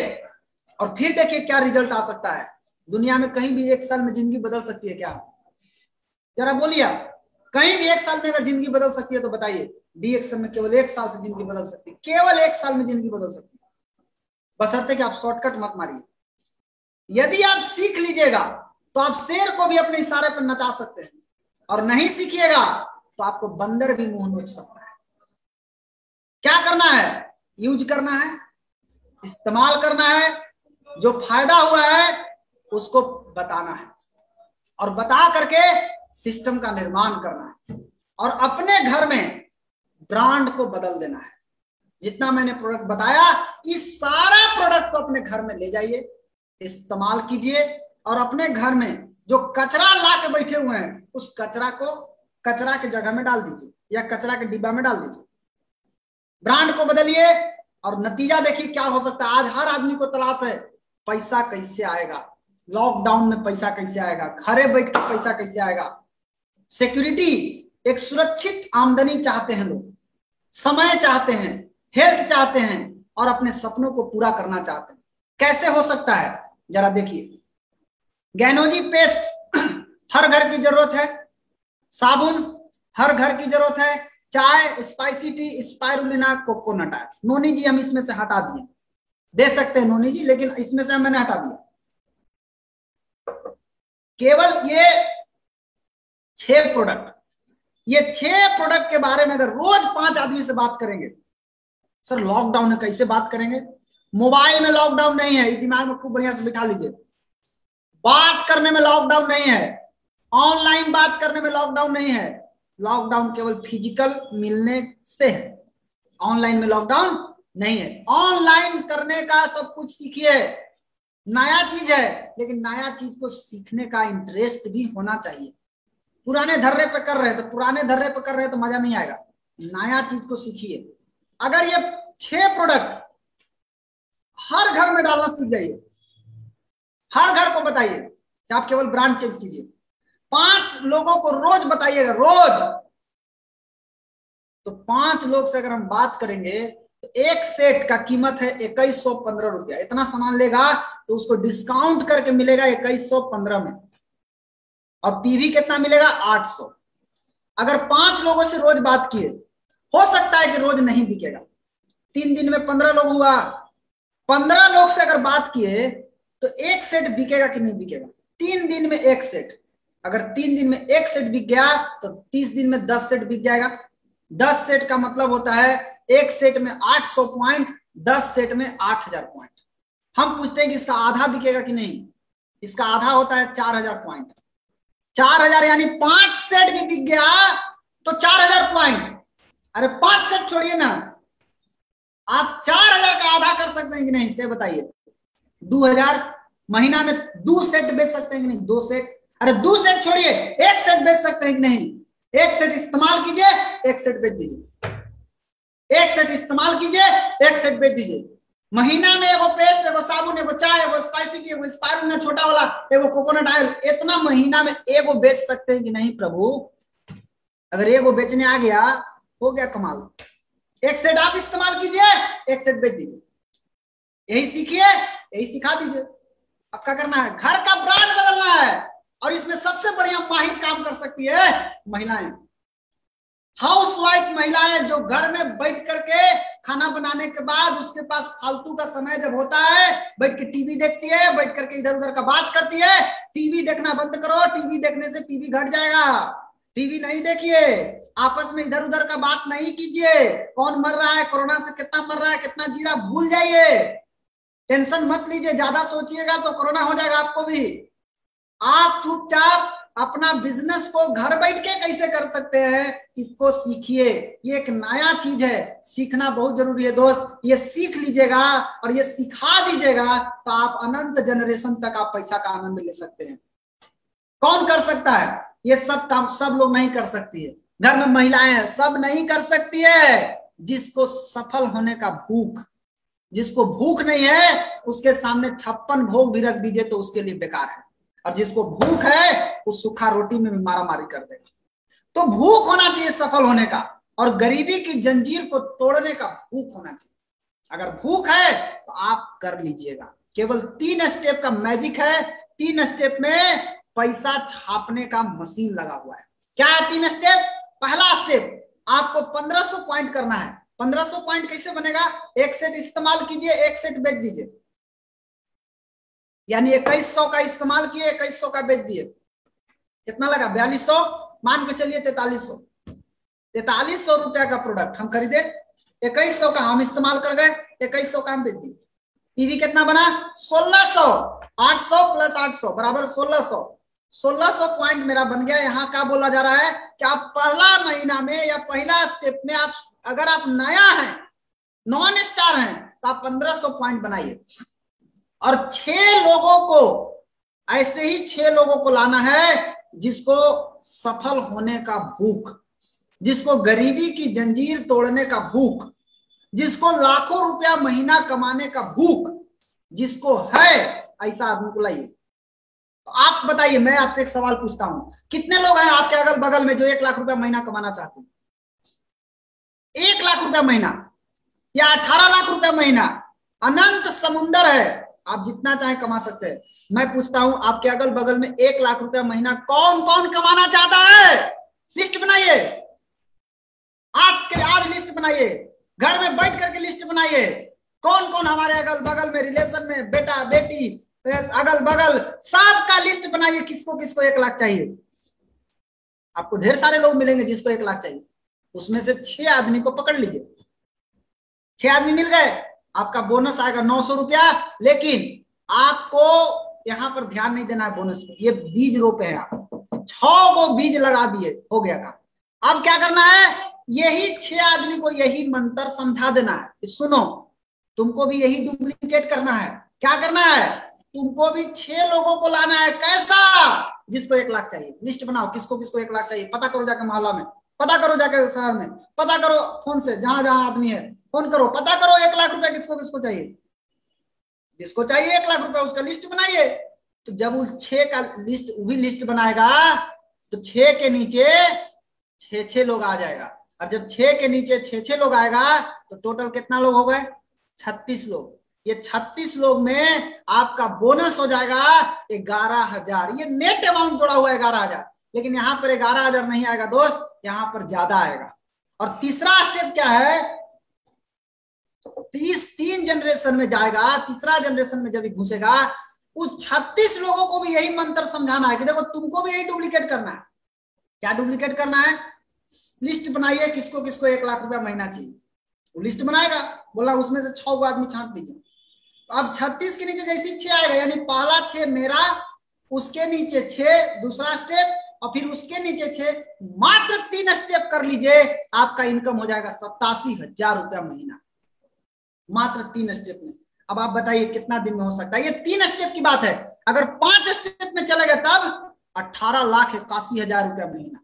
और फिर देखिए क्या रिजल्ट आ सकता है। दुनिया में कहीं भी 1 साल में जिंदगी बदल सकती है क्या? जरा बोलिए, कहीं भी 1 साल में अगर जिंदगी बदल सकती है तो बताइए। डीएक्शन में केवल 1 साल से जिंदगी बदल सकती है, केवल 1 साल में जिंदगी बदल सकती है, बशर्ते कि आप शॉर्टकट मत मारिए। यदि आप सीख लीजिएगा तो आप शेर को भी अपने इशारे पर नचा सकते हैं, और नहीं सीखिएगा तो आपको बंदर भी मुंह नोच सकता है। क्या करना है? यूज करना है, इस्तेमाल करना है, जो फायदा हुआ है उसको बताना है, और बता करके सिस्टम का निर्माण करना है, और अपने घर में ब्रांड को बदल देना है। जितना मैंने प्रोडक्ट बताया, इस सारा प्रोडक्ट को अपने घर में ले जाइए, इस्तेमाल कीजिए, और अपने घर में जो कचरा ला के बैठे हुए हैं उस कचरा को कचरा के जगह में डाल दीजिए या कचरा के डिब्बा में डाल दीजिए। ब्रांड को बदलिए और नतीजा देखिए क्या हो सकता है। आज हर आदमी को तलाश है पैसा कैसे आएगा, लॉकडाउन में पैसा कैसे आएगा, घरे बैठ के पैसा कैसे आएगा। सिक्योरिटी, एक सुरक्षित आमदनी चाहते हैं लोग, समय चाहते हैं, हेल्थ चाहते हैं और अपने सपनों को पूरा करना चाहते हैं। कैसे हो सकता है जरा देखिए। गैनोजी पेस्ट हर घर की जरूरत है, साबुन हर घर की जरूरत है, चाय, spicy tea, spirulina, coconut oil. Noni जी हम इसमें से हटा दिए, दे सकते हैं नोनी जी, लेकिन इसमें से मैंने हटा दिया। केवल ये 6 प्रोडक्ट, ये 6 प्रोडक्ट के बारे में अगर रोज 5 आदमी से बात करेंगे, सर लॉकडाउन है कैसे बात करेंगे? मोबाइल में लॉकडाउन नहीं है, दिमाग में खूब बढ़िया से बिठा लीजिए। बात करने में लॉकडाउन नहीं है, ऑनलाइन बात करने में लॉकडाउन नहीं है। लॉकडाउन केवल फिजिकल मिलने से है, ऑनलाइन में लॉकडाउन नहीं है। ऑनलाइन करने का सब कुछ सीखिए, नया चीज है, लेकिन नया चीज को सीखने का इंटरेस्ट भी होना चाहिए। पुराने धर्रे पे कर रहे तो पुराने धर्रे पे कर रहे तो मजा नहीं आएगा, नया चीज को सीखिए। अगर ये 6 प्रोडक्ट हर घर में डालना सीख जाइए, हर घर को बताइए कि आप केवल ब्रांड चेंज कीजिए, 5 लोगों को रोज बताइएगा, रोज। तो 5 लोग से अगर हम बात करेंगे तो एक सेट का कीमत है 2115 रुपया। इतना सामान लेगा तो उसको डिस्काउंट करके मिलेगा 2115 में, और पीवी कितना मिलेगा? 800। अगर 5 लोगों से रोज बात किए, हो सकता है कि रोज नहीं बिकेगा, 3 दिन में 15 लोग हुआ, 15 लोग से अगर बात किए तो एक सेट बिकेगा कि नहीं बिकेगा? 3 दिन में एक सेट। अगर 3 दिन में एक सेट बिक गया तो 30 दिन में 10 सेट बिक जाएगा। 10 सेट का मतलब होता है एक सेट में 800 पॉइंट, 10 सेट में 8000 पॉइंट। हम पूछते हैं कि इसका आधा बिकेगा कि नहीं? इसका आधा होता है 4000 पॉइंट। 4000 यानी 5 सेट भी बिक गया तो 4000 पॉइंट। अरे 5 सेट छोड़िए ना, आप 4000 का आधा कर सकते हैं कि नहीं से बताइए? 2000 महीना में 2 सेट बेच सकते हैं कि नहीं? 2 सेट। अरे 2 सेट छोड़िए, 1 सेट बेच सकते हैं कि नहीं? 1 सेट इस्तेमाल कीजिए, 1 सेट बेच दीजिए। 1 सेट इस्तेमाल कीजिए, 1 सेट बेच दीजिए। महीना में एगो पेस्ट, एगो साबुन, एगो चाय, एगो स्पाइसी टी, एगो स्पाइरुलिना छोटा वाला, एगो कोकोनट ऑयल, इतना महीना में एगो बेच सकते हैं कि नहीं प्रभु? अगर एगो बेचने आ गया, हो गया कमाल। 1 सेट आप इस्तेमाल कीजिए, 1 सेट बेच दीजिए। यही सीखिए, यही सिखा दीजिए। अब क्या करना है? घर का ब्रांड बदलना है, और इसमें सबसे बढ़िया माहिर काम कर सकती है महिलाएं, हाउसवाइफ महिलाएं, जो घर में बैठ करके खाना बनाने के बाद उसके पास फालतू का समय जब होता है, बैठ के टीवी देखती है, बैठ करके इधर उधर का बात करती है। टीवी देखना बंद करो, टीवी देखने से पीवी घट जाएगा। टीवी नहीं देखिए, आपस में इधर उधर का बात नहीं कीजिए। कौन मर रहा है, कोरोना से कितना मर रहा है, कितना जी रहा, भूल जाइए। टेंशन मत लीजिए, ज्यादा सोचिएगा तो कोरोना हो जाएगा आपको भी। आप चुपचाप अपना बिजनेस को घर बैठ के कैसे कर सकते हैं, इसको सीखिए। ये एक नया चीज है, सीखना बहुत जरूरी है दोस्त। ये सीख लीजिएगा और ये सिखा दीजिएगा तो आप अनंत जनरेशन तक आप पैसा का आनंद ले सकते हैं। कौन कर सकता है ये सब काम? सब लोग नहीं कर सकती है, घर में महिलाएं हैं, सब नहीं कर सकती है। जिसको सफल होने का भूख, जिसको भूख नहीं है, उसके सामने 56 भोग भी रख दीजिए तो उसके लिए बेकार है। और जिसको भूख है वो सूखा रोटी में भी मारा मारी कर देगा। तो भूख होना चाहिए सफल होने का, और गरीबी की जंजीर को तोड़ने का भूख होना चाहिए। अगर भूख है तो आप कर लीजिएगा। केवल 3 स्टेप का मैजिक है। 3 स्टेप में पैसा छापने का मशीन लगा हुआ है। क्या है 3 स्टेप? पहला स्टेप, आपको 1500 पॉइंट करना है। 1500 पॉइंट कैसे बनेगा? 1 सेट इस्तेमाल कीजिए, 1 सेट बेच दीजिए। यानी 2100 का इस्तेमाल किए, 2100 का बेच दिए। कितना लगा? 4200, मान के चलिए 4300। 4300 रुपया का प्रोडक्ट हम खरीदे, 2100 का हम इस्तेमाल कर गए, 2100 का हम बेच दिए। पीवी कितना बना? 1600। 800 प्लस 800 बराबर 1600। 1600 पॉइंट मेरा बन गया। यहाँ क्या बोला जा रहा है कि आप पहला महीना में या पहला स्टेप में, आप अगर आप नया है, नॉन स्टार हैं, तो आप 1500 पॉइंट बनाइए। और 6 लोगों को, ऐसे ही 6 लोगों को लाना है जिसको सफल होने का भूख, जिसको गरीबी की जंजीर तोड़ने का भूख, जिसको लाखों रुपया महीना कमाने का भूख जिसको है, ऐसा आदमी को लाइए। तो आप बताइए, मैं आपसे एक सवाल पूछता हूं, कितने लोग हैं आपके अगल बगल में जो 1 लाख रुपया महीना कमाना चाहते हैं? 1 लाख रुपया महीना या 18 लाख रुपया महीना? अनंत समुंदर है, आप जितना चाहे कमा सकते हैं। मैं पूछता हूं, आपके अगल बगल में 1 लाख रुपया महीना कौन कौन कमाना चाहता है? लिस्ट बनाइए, आज के आज लिस्ट बनाइए, घर में बैठ करके लिस्ट बनाइए। कौन कौन हमारे अगल बगल में, रिलेशन में, बेटा बेटी, अगल बगल, सबका लिस्ट बनाइए, किसको किसको 1 लाख चाहिए। आपको ढेर सारे लोग मिलेंगे जिसको 1 लाख चाहिए, उसमें से 6 आदमी को पकड़ लीजिए। 6 आदमी मिल गए, आपका बोनस आएगा 900 रुपया। लेकिन आपको यहां पर ध्यान नहीं देना है बोनस पे, ये बीज रोपे हैं आप, 6 को बीज लगा दिए, हो गया काम। अब क्या करना है, यही 6 आदमी को यही मंत्र समझा देना है। सुनो, तुमको भी यही डुप्लीकेट करना है। क्या करना है, तुमको भी 6 लोगों को लाना है। कैसा? जिसको 1 लाख चाहिए। लिस्ट बनाओ, किसको किसको 1 लाख चाहिए, पता करो जाके मोहल्ला में, पता करो जाके शहर में, पता करो फोन से, जहां जहां आदमी है फोन करो, पता करो 1 लाख रुपया किसको किसको चाहिए। जिसको चाहिए 1 लाख रुपया उसका लिस्ट बनाइए। तो जब वो 6 का लिस्ट, वो भी लिस्ट बनाएगा, तो 6 के नीचे 6 लोग आ जाएगा। और जब 6 के नीचे 6 लोग आएगा तो टोटल कितना लोग हो गए? 36 लोग। ये 36 लोग में आपका बोनस हो जाएगा 11,000। ये नेट अमाउंट जोड़ा हुआ है 11,000, लेकिन यहां पर 11,000 नहीं आएगा दोस्त, यहां पर ज्यादा आएगा। और तीसरा स्टेप क्या है, 3 जनरेशन में जाएगा। तीसरा जनरेशन में जब घुसेगा, उस 36 लोगों को भी यही मंत्र समझाना है कि देखो तुमको भी यही डुप्लीकेट करना है। क्या डुप्लीकेट करना है? लिस्ट बनाइए, किसको किसको 1 लाख रुपया महीना चाहिए। वो लिस्ट बनाएगा, बोला उसमें से 6 आदमी छांट लीजिए। तो अब 36 के नीचे जैसे 6 आएगा, यानी पहला 6 मेरा, उसके नीचे 6 दूसरा स्टेप, और फिर उसके नीचे 6, मात्र 3 स्टेप कर लीजिए, आपका इनकम हो जाएगा 87,000 रुपया महीना, मात्र 3 स्टेप में। अब आप बताइए कितना दिन में हो सकता है? ये 3 स्टेप की बात है। अगर 5 स्टेप में चलेगा तब 18,81,000 रुपया महीना।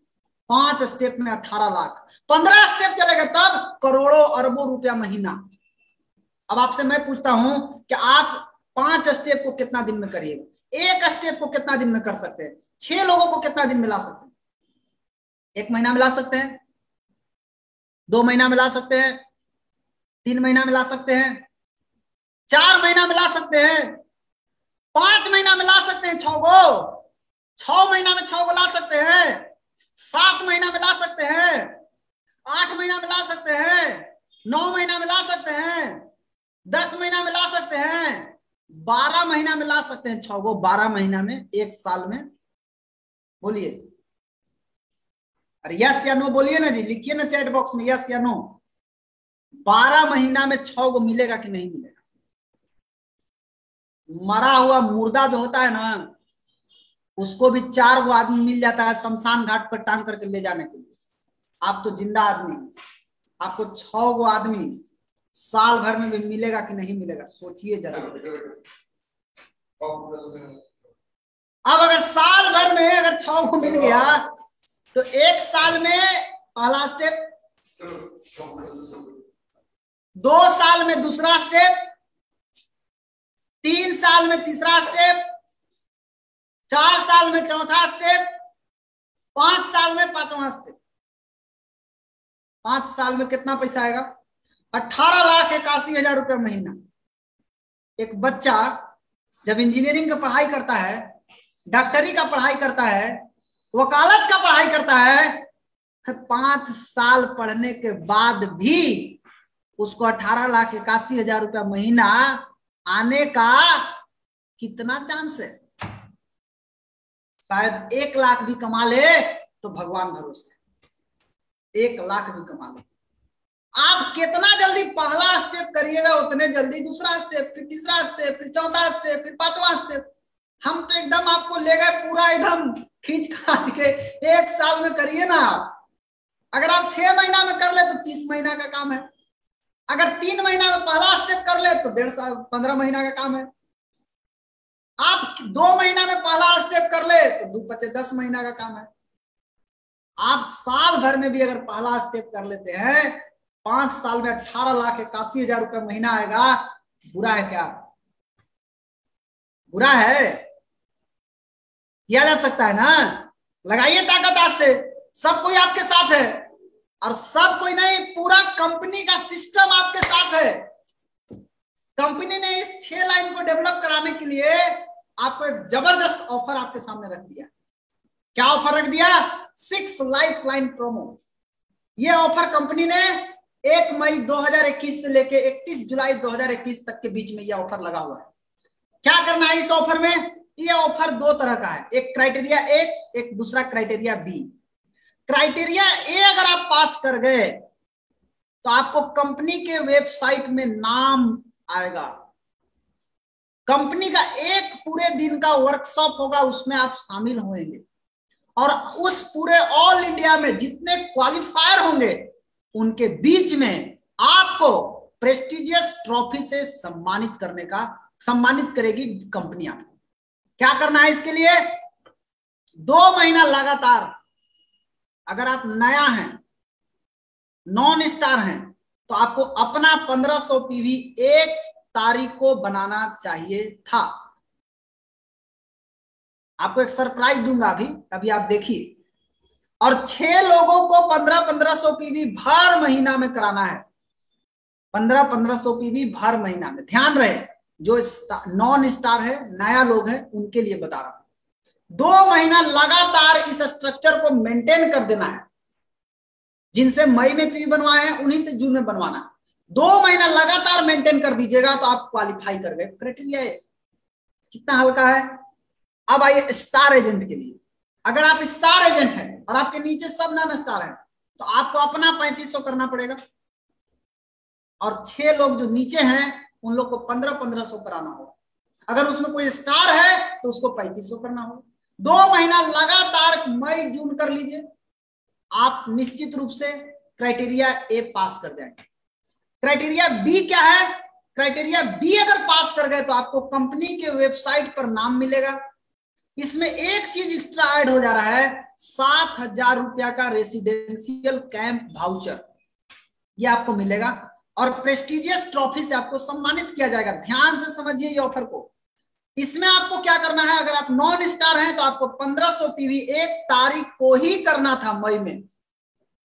5 स्टेप में 18 लाख। 15 स्टेप चलेगा तब करोड़ों अरबों रुपया महीना। अब आपसे मैं पूछता हूं कि आप 5 स्टेप को कितना दिन में करिएगा? 1 स्टेप को कितना दिन में कर सकते हैं? 6 लोगों को कितना दिन में ला सकते हैं? 1 महीना में ला सकते हैं, 2 महीना में ला सकते हैं, 3 महीना में ला सकते हैं, 4 महीना में ला सकते हैं, 5 महीना में ला सकते हैं 6 को, 6 महीना में 6 को ला सकते हैं, 7 महीना में ला सकते हैं, 8 महीना में ला सकते हैं, 9 महीना में ला सकते हैं, 10 महीना में ला सकते हैं, 12 महीना में ला सकते हैं 6 को, 12 महीना में, 1 साल में। बोलिए, अरे यस या नो बोलिए ना जी, लिखिए ना चैट बॉक्स में यस या नो। 12 महीना में 6 को मिलेगा कि नहीं मिलेगा? मरा हुआ मुर्दा जो होता है ना, उसको भी 4 आदमी मिल जाता है शमशान घाट पर टांग करके ले जाने के लिए। आप तो जिंदा आदमी, आपको 6 आदमी साल भर में भी मिलेगा कि नहीं मिलेगा? सोचिए जरा। अब अगर साल भर में अगर 6 को मिल गया, तो 1 साल में पहला स्टेप, 2 साल में दूसरा स्टेप, 3 साल में तीसरा स्टेप, 4 साल में चौथा स्टेप, 5 साल में 5वां स्टेप। 5 साल में कितना पैसा आएगा? 18,81,000 रुपया महीना। एक बच्चा जब इंजीनियरिंग का पढ़ाई करता है, डॉक्टरी का पढ़ाई करता है, वकालत का पढ़ाई करता है, 5 साल पढ़ने के बाद भी उसको 18,81,000 रुपया महीना आने का कितना चांस है? शायद 1 लाख भी कमा ले तो भगवान भरोसे, 1 लाख भी कमा ले। आप कितना जल्दी पहला स्टेप करिएगा, उतने जल्दी दूसरा स्टेप, फिर तीसरा स्टेप, फिर चौथा स्टेप, फिर 5वां स्टेप। हम तो एकदम आपको ले गए पूरा एकदम खींच खाच के। 1 साल में करिए ना आप। अगर आप 6 महीना में कर ले तो 30 महीना का काम है। अगर 3 महीना में पहला स्टेप कर ले तो 1.5 साल 15 महीना का काम है। आप 2 महीना में पहला स्टेप कर ले तो 2-5 10 महीना का काम है। आप साल भर में भी अगर पहला स्टेप कर लेते हैं, 5 साल में 18,81,000 रुपये महीना आएगा। बुरा है क्या? बुरा है? किया जा सकता है ना? लगाइए ताकत आज से, सब कोई आपके साथ है, और सब कोई नहीं, पूरा कंपनी का सिस्टम आपके साथ है। कंपनी ने इस 6 लाइन को डेवलप कराने के लिए आपको एक जबरदस्त ऑफर आपके सामने रख दिया। क्या ऑफर रख दिया? 6 लाइफ लाइन प्रोमो। ये ऑफर कंपनी ने 1 मई 2021 से लेके 31 जुलाई 2021 तक के बीच में यह ऑफर लगा हुआ है। क्या करना है इस ऑफर में? ये ऑफर 2 तरह का है, एक क्राइटेरिया ए, एक दूसरा क्राइटेरिया बी। क्राइटेरिया ए अगर आप पास कर गए तो आपको कंपनी के वेबसाइट में नाम आएगा, कंपनी का एक पूरे दिन का वर्कशॉप होगा, उसमें आप शामिल होंगे, और उस पूरे ऑल इंडिया में जितने क्वालिफायर होंगे उनके बीच में आपको प्रेस्टिजियस ट्रॉफी से सम्मानित करेगी कंपनी। आपको क्या करना है इसके लिए? 2 महीना लगातार, अगर आप नया हैं, नॉन स्टार हैं, तो आपको अपना 1500 पीवी 1 तारीख को बनाना चाहिए था। आपको एक सरप्राइज दूंगा अभी आप देखिए। और 6 लोगों को 1500 पीवी भर महीना में कराना है, 1500 पीवी भर महीना में। ध्यान रहे, जो नॉन स्टार है, नया लोग है, उनके लिए बता रहा हूं। 2 महीना लगातार इस स्ट्रक्चर को मेंटेन कर देना है। जिनसे मई में पीवी बनवाए हैं उन्हीं से जून में बनवाना है। 2 महीना लगातार मेंटेन कर दीजिएगा तो आप क्वालिफाई कर गए। क्राइटेरिया कितना हल्का है। अब आइए स्टार एजेंट के लिए। अगर आप स्टार एजेंट हैं और आपके नीचे सब नॉन स्टार हैं तो आपको अपना 3500 करना पड़ेगा, और 6 लोग जो नीचे हैं उन लोग को 1500 कराना होगा। अगर उसमें कोई स्टार है तो उसको 3500 करना होगा। 2 महीना लगातार मई जून कर लीजिए, आप निश्चित रूप से क्राइटेरिया ए पास कर जाएंगे। क्राइटेरिया बी क्या है? क्राइटेरिया बी अगर पास कर गए तो आपको कंपनी के वेबसाइट पर नाम मिलेगा। इसमें एक चीज एक्स्ट्रा ऐड हो जा रहा है, 7000 रुपया का रेसिडेंशियल कैंप वाउचर, ये आपको मिलेगा, और प्रेस्टिजियस ट्रॉफी से आपको सम्मानित किया जाएगा। ध्यान से समझिए ये ऑफर को। इसमें आपको क्या करना है? अगर आप नॉन स्टार हैं तो आपको 1500 पीवी 1 तारीख को ही करना था मई में,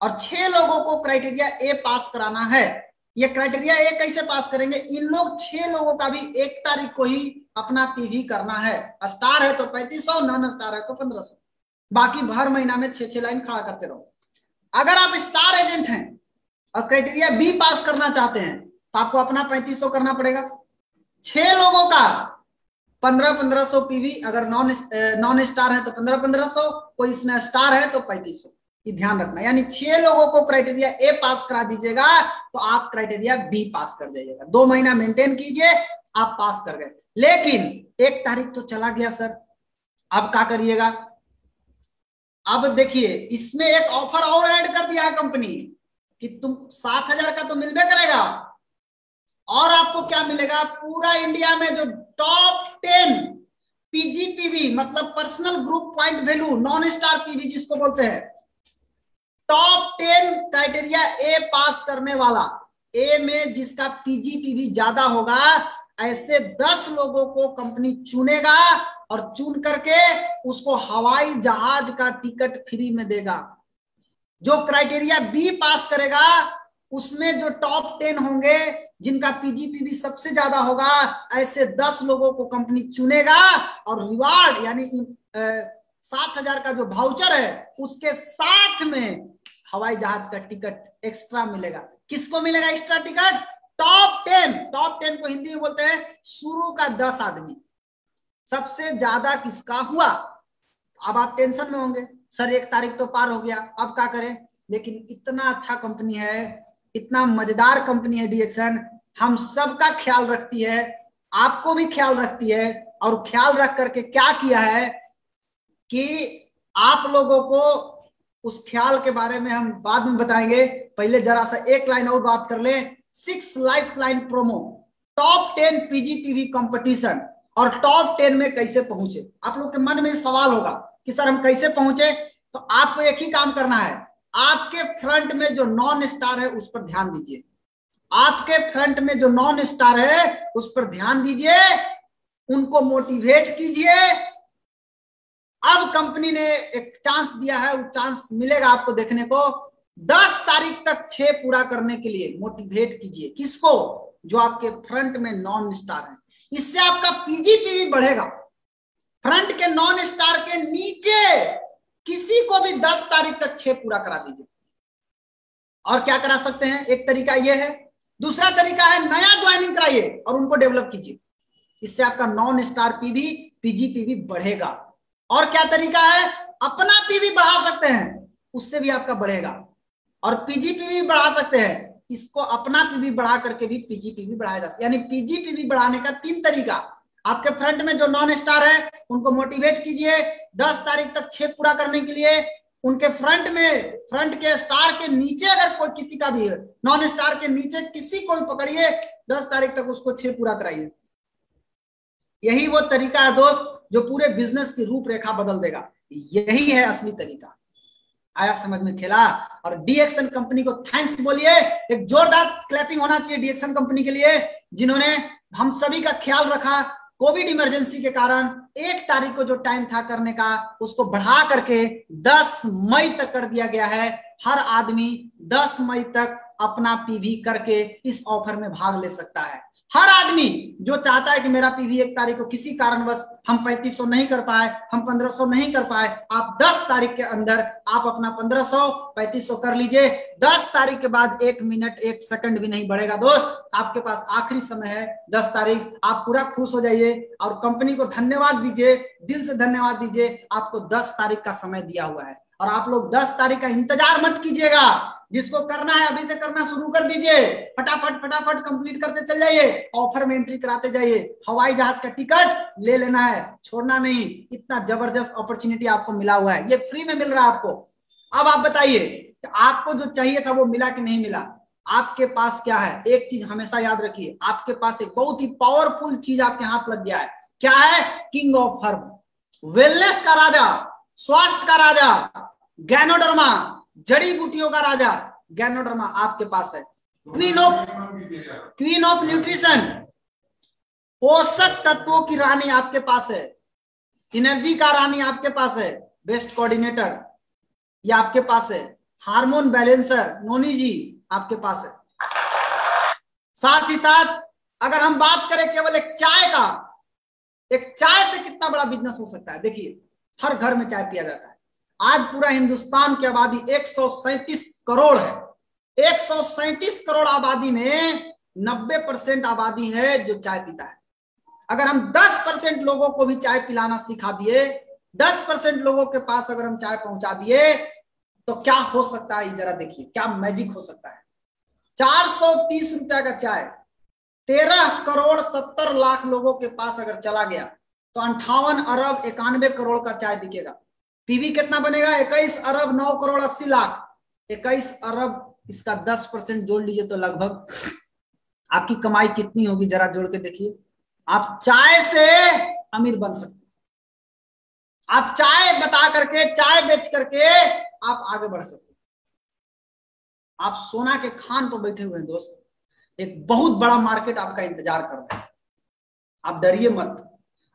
और 6 लोगों को क्राइटेरिया ए पास कराना है। ये क्राइटेरिया ए कैसे पास करेंगे? इन लोग 6 लोगों का भी 1 तारीख को ही अपना पीवी करना है। स्टार है तो 3500, नॉन स्टार है तो 1500, बाकी भर महीना में 6 लाइन खड़ा करते रहो। अगर आप स्टार एजेंट हैं और क्राइटेरिया बी पास करना चाहते हैं तो आपको अपना 3500 करना पड़ेगा। 6 लोगों का 1500 पीवी, अगर नॉन स्टार है तो 1500, कोई इसमें स्टार है तो 3500। ये ध्यान रखना, यानी 6 लोगों को क्राइटेरिया ए पास करा दीजिएगा तो आप क्राइटेरिया बी पास कर जाइएगा। 2 महीना मेंटेन कीजिए, आप पास कर गए। लेकिन 1 तारीख तो चला गया सर, अब क्या करिएगा? अब देखिए, इसमें एक ऑफर और ऐड कर दिया है कंपनी कि तुम 7000 का तो मिलबे करेगा, और आपको क्या मिलेगा? पूरा इंडिया में जो टॉप 10 पीजीपीवी, मतलब personal group point value, non star PV जिसको बोलते हैं, टॉप 10 क्राइटेरिया ए पास करने वाला, ए में जिसका पीजीपीवी ज्यादा होगा, ऐसे 10 लोगों को कंपनी चुनेगा, और चुन करके उसको हवाई जहाज का टिकट फ्री में देगा। जो क्राइटेरिया बी पास करेगा उसमें जो टॉप 10 होंगे जिनका पीजीपीवी सबसे ज्यादा होगा, ऐसे 10 लोगों को कंपनी चुनेगा, और रिवार्ड यानी 7000 का जो वाउचर है उसके साथ में हवाई जहाज का टिकट एक्स्ट्रा मिलेगा। किसको मिलेगा एक्स्ट्रा टिकट? टॉप 10। टॉप 10 को हिंदी में बोलते हैं शुरू का 10 आदमी। सबसे ज्यादा किसका हुआ? अब आप टेंशन में होंगे, सर 1 तारीख तो पार हो गया, अब क्या करें? लेकिन इतना अच्छा कंपनी है, इतना मजेदार कंपनी है डीएक्सन, हम सबका ख्याल रखती है, आपको भी ख्याल रखती है, और ख्याल रख करके क्या किया है कि आप लोगों को उस ख्याल के बारे में हम बाद में बताएंगे। पहले जरा सा 1 लाइन और बात कर ले। 6 life line promo, top 10 PGPV competition, और टॉप 10 में कैसे पहुंचे? आप लोग के मन में सवाल होगा कि सर हम कैसे पहुंचे? तो आपको एक ही काम करना है, आपके फ्रंट में जो नॉन स्टार है उस पर ध्यान दीजिए। आपके फ्रंट में जो नॉन स्टार है उस पर ध्यान दीजिए, उनको मोटिवेट कीजिए, अब कंपनी ने एक चांस दिया है, वो चांस मिलेगा आपको देखने को। 10 तारीख तक 6 पूरा करने के लिए मोटिवेट कीजिए। किसको? जो आपके फ्रंट में नॉन स्टार है। इससे आपका पीजीपीवी बढ़ेगा। फ्रंट के नॉन स्टार के नीचे किसी को भी 10 तारीख तक 6 पूरा करा दीजिए। और क्या करा सकते हैं? एक तरीका यह है। दूसरा तरीका है नया ज्वाइनिंग कराइए और उनको डेवलप कीजिए। इससे आपका नॉन स्टार पीवी पीजीपीवी बढ़ेगा। और क्या तरीका है? अपना पीवी बढ़ा सकते हैं, उससे भी आपका बढ़ेगा। और पीजीपीवी बढ़ा सकते हैं, इसको अपना पीवी बढ़ा करके भी पीजीपीवी बढ़ाया जा सकता है। यानी पीजीपीवी बढ़ाने का 3 तरीका। आपके फ्रंट में जो नॉन स्टार है उनको मोटिवेट कीजिए 10 तारीख तक 6 पूरा करने के लिए। उनके फ्रंट में, फ्रंट के स्टार के नीचे अगर कोई किसी का भी है, नॉन स्टार के नीचे किसी को भी पकड़िए, 10 तारीख तक उसको 6 पूरा कराइए। यही वो तरीका है दोस्त जो पूरे बिजनेस की रूपरेखा बदल देगा। यही है असली तरीका। आया समझ में खेला? और डीएक्सन कंपनी को थैंक्स बोलिए। एक जोरदार क्लैपिंग होना चाहिए डीएक्सन कंपनी के लिए, जिन्होंने हम सभी का ख्याल रखा। कोविड इमरजेंसी के कारण 1 तारीख को जो टाइम था करने का, उसको बढ़ा करके 10 मई तक कर दिया गया है। हर आदमी 10 मई तक अपना पीवी करके इस ऑफर में भाग ले सकता है। हर आदमी जो चाहता है कि मेरा पीवी 1 तारीख को किसी कारणवश हम 3500 नहीं कर पाए, हम 1500 नहीं कर पाए, आप 10 तारीख के अंदर आप अपना 1500 3500 कर लीजिए। 10 तारीख के बाद 1 मिनट 1 सेकंड भी नहीं बढ़ेगा दोस्त। आपके पास आखिरी समय है 10 तारीख। आप पूरा खुश हो जाइए और कंपनी को धन्यवाद दीजिए, दिल से धन्यवाद दीजिए। आपको 10 तारीख का समय दिया हुआ है और आप लोग 10 तारीख का इंतजार मत कीजिएगा। जिसको करना है अभी से करना शुरू कर दीजिए। फटाफट फटाफट कंप्लीट करते चल जाइए, ऑफर में एंट्री कराते जाइए। हवाई जहाज का टिकट ले लेना है, छोड़ना नहीं। इतना जबरदस्त अपॉर्चुनिटी आपको मिला हुआ है, ये फ्री में मिल रहा है आपको। अब आप बताइए आपको जो चाहिए था वो मिला कि नहीं मिला? आपके पास क्या है? एक चीज हमेशा याद रखिए, आपके पास एक बहुत ही पावरफुल चीज आपके हाथ लग गया है। क्या है? किंग ऑफ हर्ब, वेलनेस का राजा, स्वास्थ्य का राजा, गैनोडर्मा, जड़ी बूटियों का राजा गैनोडर्मा आपके पास है। क्वीन ऑफ न्यूट्रिशन, पोषक तत्वों की रानी आपके पास है। एनर्जी का रानी आपके पास है। बेस्ट कोऑर्डिनेटर ये आपके पास है। हार्मोन बैलेंसर नोनी जी आपके पास है। साथ ही साथ अगर हम बात करें केवल एक चाय का, एक चाय से कितना बड़ा बिजनेस हो सकता है। देखिए हर घर में चाय पिया जाता है। आज पूरा हिंदुस्तान की आबादी 137 करोड़ है। 137 करोड़ आबादी में 90% आबादी है जो चाय पीता है। अगर हम 10% लोगों को भी चाय पिलाना सिखा दिए, 10% लोगों के पास अगर हम चाय पहुंचा दिए, तो क्या हो सकता है? जरा देखिए क्या मैजिक हो सकता है। 430 रुपया का चाय 13 करोड़ 70 लाख लोगों के पास अगर चला गया तो 58 अरब 91 करोड़ का चाय बिकेगा। पीवी कितना बनेगा? 21 अरब 9 करोड़ 80 लाख। 21 अरब इसका 10% जोड़ लीजिए तो लगभग आपकी कमाई कितनी होगी? जरा जोड़ के देखिए। आप चाय से अमीर बन सकते हैं। आप चाय बता करके, चाय बेच करके आप आगे बढ़ सकते हैं। आप सोना के खान पर बैठे हुए हैं दोस्त। एक बहुत बड़ा मार्केट आपका इंतजार कर रहा है। आप डरिए मत।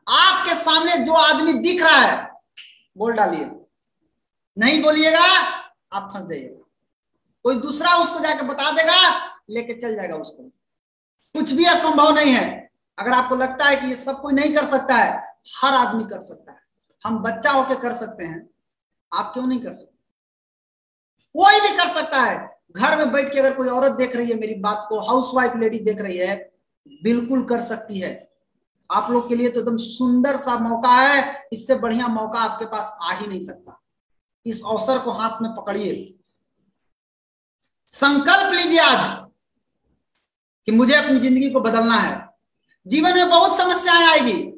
आपके सामने जो आदमी दिख रहा है बोल डालिए, नहीं बोलिएगा आप फंस जाइएगा। कोई दूसरा उसको जाके बता देगा, लेके चल जाएगा उसको। कुछ भी असंभव नहीं है। अगर आपको लगता है कि ये सब कोई नहीं कर सकता है, हर आदमी कर सकता है। हम बच्चा होके कर सकते हैं, आप क्यों नहीं कर सकते? कोई भी कर सकता है। घर में बैठ के अगर कोई औरत देख रही है मेरी बात को, हाउसवाइफ लेडी देख रही है, बिल्कुल कर सकती है। आप लोग के लिए तो एकदम सुंदर सा मौका है। इससे बढ़िया मौका आपके पास आ ही नहीं सकता। इस अवसर को हाथ में पकड़िए, संकल्प लीजिए आज कि मुझे अपनी जिंदगी को बदलना है। जीवन में बहुत समस्याएं आएगी,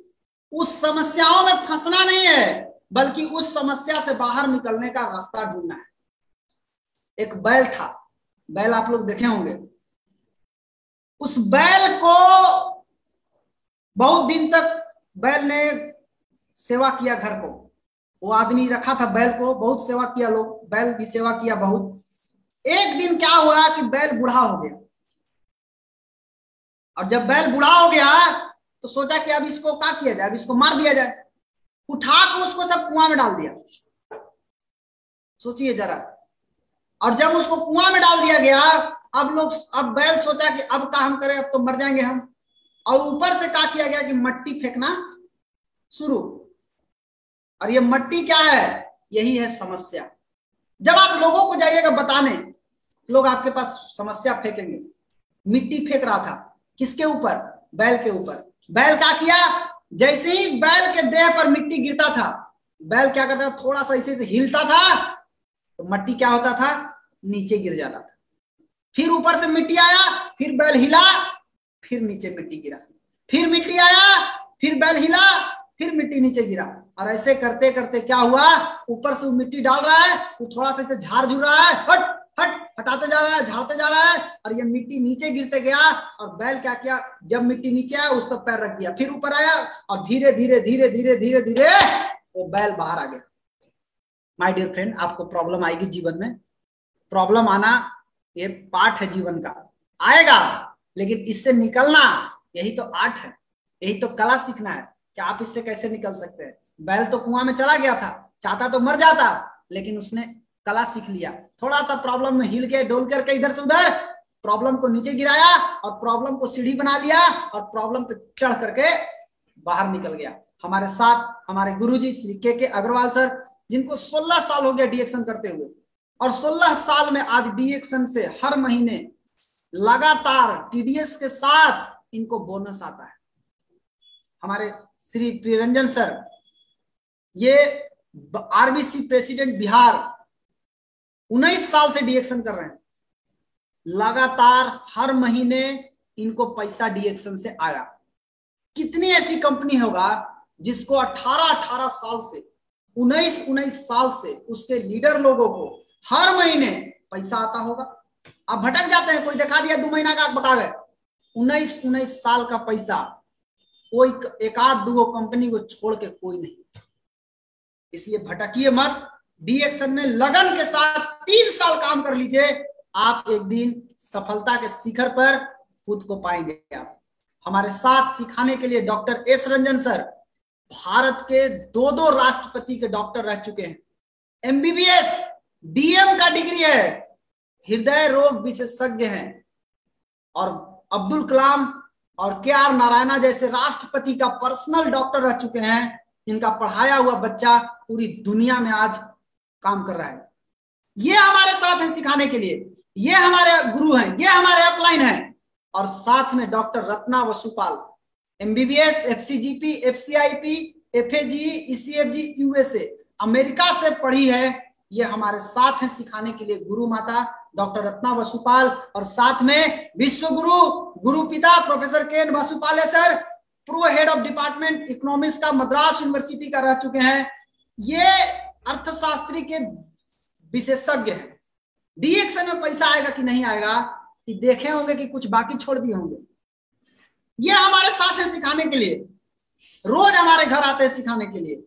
उस समस्याओं में फंसना नहीं है, बल्कि उस समस्या से बाहर निकलने का रास्ता ढूंढना है। एक बैल था, बैल आप लोग देखे होंगे। उस बैल को बहुत दिन तक बैल ने सेवा किया घर को। वो आदमी रखा था बैल को, बहुत सेवा किया लोग, बैल भी सेवा किया बहुत। एक दिन क्या हुआ कि बैल बूढ़ा हो गया। और जब बैल बूढ़ा हो गया तो सोचा कि अब इसको क्या किया जाए, अब इसको मार दिया जाए। उठा के उसको सब कुआं में डाल दिया। सोचिए जरा। और जब उसको कुआं में डाल दिया गया, अब बैल सोचा कि अब क्या हम करें, अब तो मर जाएंगे हम। और ऊपर से क्या किया गया कि मट्टी फेंकना शुरू। और ये मट्टी क्या है, यही है समस्या। जब आप लोगों को जाइएगा बताने, लोग आपके पास समस्या फेंकेंगे। मिट्टी फेंक रहा था किसके ऊपर, बैल के ऊपर। बैल क्या किया, जैसे ही बैल के देह पर मिट्टी गिरता था, बैल क्या करता था, थोड़ा सा ऐसे हिलता था तो मट्टी क्या होता था, नीचे गिर जाता था। फिर ऊपर से मिट्टी आया, फिर बैल हिला, फिर नीचे मिट्टी गिरा, फिर मिट्टी आया, फिर बैल हिला, फिर मिट्टी नीचे गिरा। और ऐसे करते करते क्या हुआ, ऊपर से वो मिट्टी डाल रहा है, वो थोड़ा सा इसे झाड़ झुड़ रहा है, हट हट हटाते जा रहा है, झाड़ते जा रहा है, और ये मिट्टी नीचे गिरते गया। और बैल क्या किया, जब मिट्टी नीचे आया उस पर पैर रख दिया, फिर ऊपर आया, और धीरे धीरे धीरे धीरे धीरे धीरे वो बैल बाहर आ गया। माय डियर फ्रेंड, आपको प्रॉब्लम आएगी जीवन में। प्रॉब्लम आना ये पार्ट है जीवन का, आएगा, लेकिन इससे निकलना यही तो आर्ट है, यही तो कला सीखना है कि आप इससे कैसे निकल सकते हैं। बैल तो कुआं में चला गया था, चाहता तो मर जाता, लेकिन उसने कला सीख लिया। थोड़ा सा प्रॉब्लम में हिल के डोल करके इधर से उधर प्रॉब्लम को नीचे गिराया, और प्रॉब्लम को सीढ़ी बना लिया, और प्रॉब्लम पे चढ़ करके बाहर निकल गया। हमारे साथ हमारे गुरुजी श्री के अग्रवाल सर, जिनको 16 साल हो गया डीएक्शन करते हुए, और 16 साल में आज डीएक्शन से हर महीने लगातार टीडीएस के साथ इनको बोनस आता है। हमारे श्री प्रियरंजन सर, ये आरबीसी प्रेसिडेंट बिहार, 19 साल से डीएक्शन कर रहे हैं, लगातार हर महीने इनको पैसा डीएक्शन से आया। कितनी ऐसी कंपनी होगा जिसको 18 साल से 19 साल से उसके लीडर लोगों को हर महीने पैसा आता होगा। आप भटक जाते हैं, कोई दिखा दिया 2 महीना का, आप बता गए 19 साल का पैसा, कोई एक आध दो कंपनी को छोड़ के कोई नहीं। इसलिए भटकिए मत, डीएक्शन में लगन के साथ 3 साल काम कर लीजिए, आप एक दिन सफलता के शिखर पर खुद को पाएंगे। आप हमारे साथ सिखाने के लिए doctor S Ranjan sir, Bharat के 2 राष्ट्रपति के डॉक्टर रह चुके हैं, एमबीबीएस डीएम का डिग्री है, हृदय रोग विशेषज्ञ हैं, और अब्दुल कलाम और के.आर. नारायणा जैसे राष्ट्रपति का पर्सनल डॉक्टर रह चुके हैं। इनका पढ़ाया हुआ बच्चा पूरी दुनिया में आज काम कर रहा है। ये हमारे साथ हैं सिखाने के लिए, ये हमारे गुरु हैं, ये हमारे अपलाइन हैं। और साथ में doctor Ratna Vasupal, MBBS, FCGP, FCIP, FAG, ECFG, USA, America से पढ़ी है। ये हमारे साथ हैं सिखाने के लिए गुरु माता डॉक्टर रत्ना वसुपाल, और साथ में विश्व गुरु गुरु पिता प्रोफेसर के एन वसुपाल सर, पूर्व हेड ऑफ डिपार्टमेंट इकोनॉमिक्स का मद्रास यूनिवर्सिटी का रह चुके हैं। ये अर्थशास्त्री के विशेषज्ञ हैं। डीएक्शन में पैसा आएगा कि नहीं आएगा, कि देखे होंगे कि कुछ बाकी छोड़ दिए होंगे। ये हमारे साथ है सिखाने के लिए, रोज हमारे घर आते हैं सिखाने के लिए,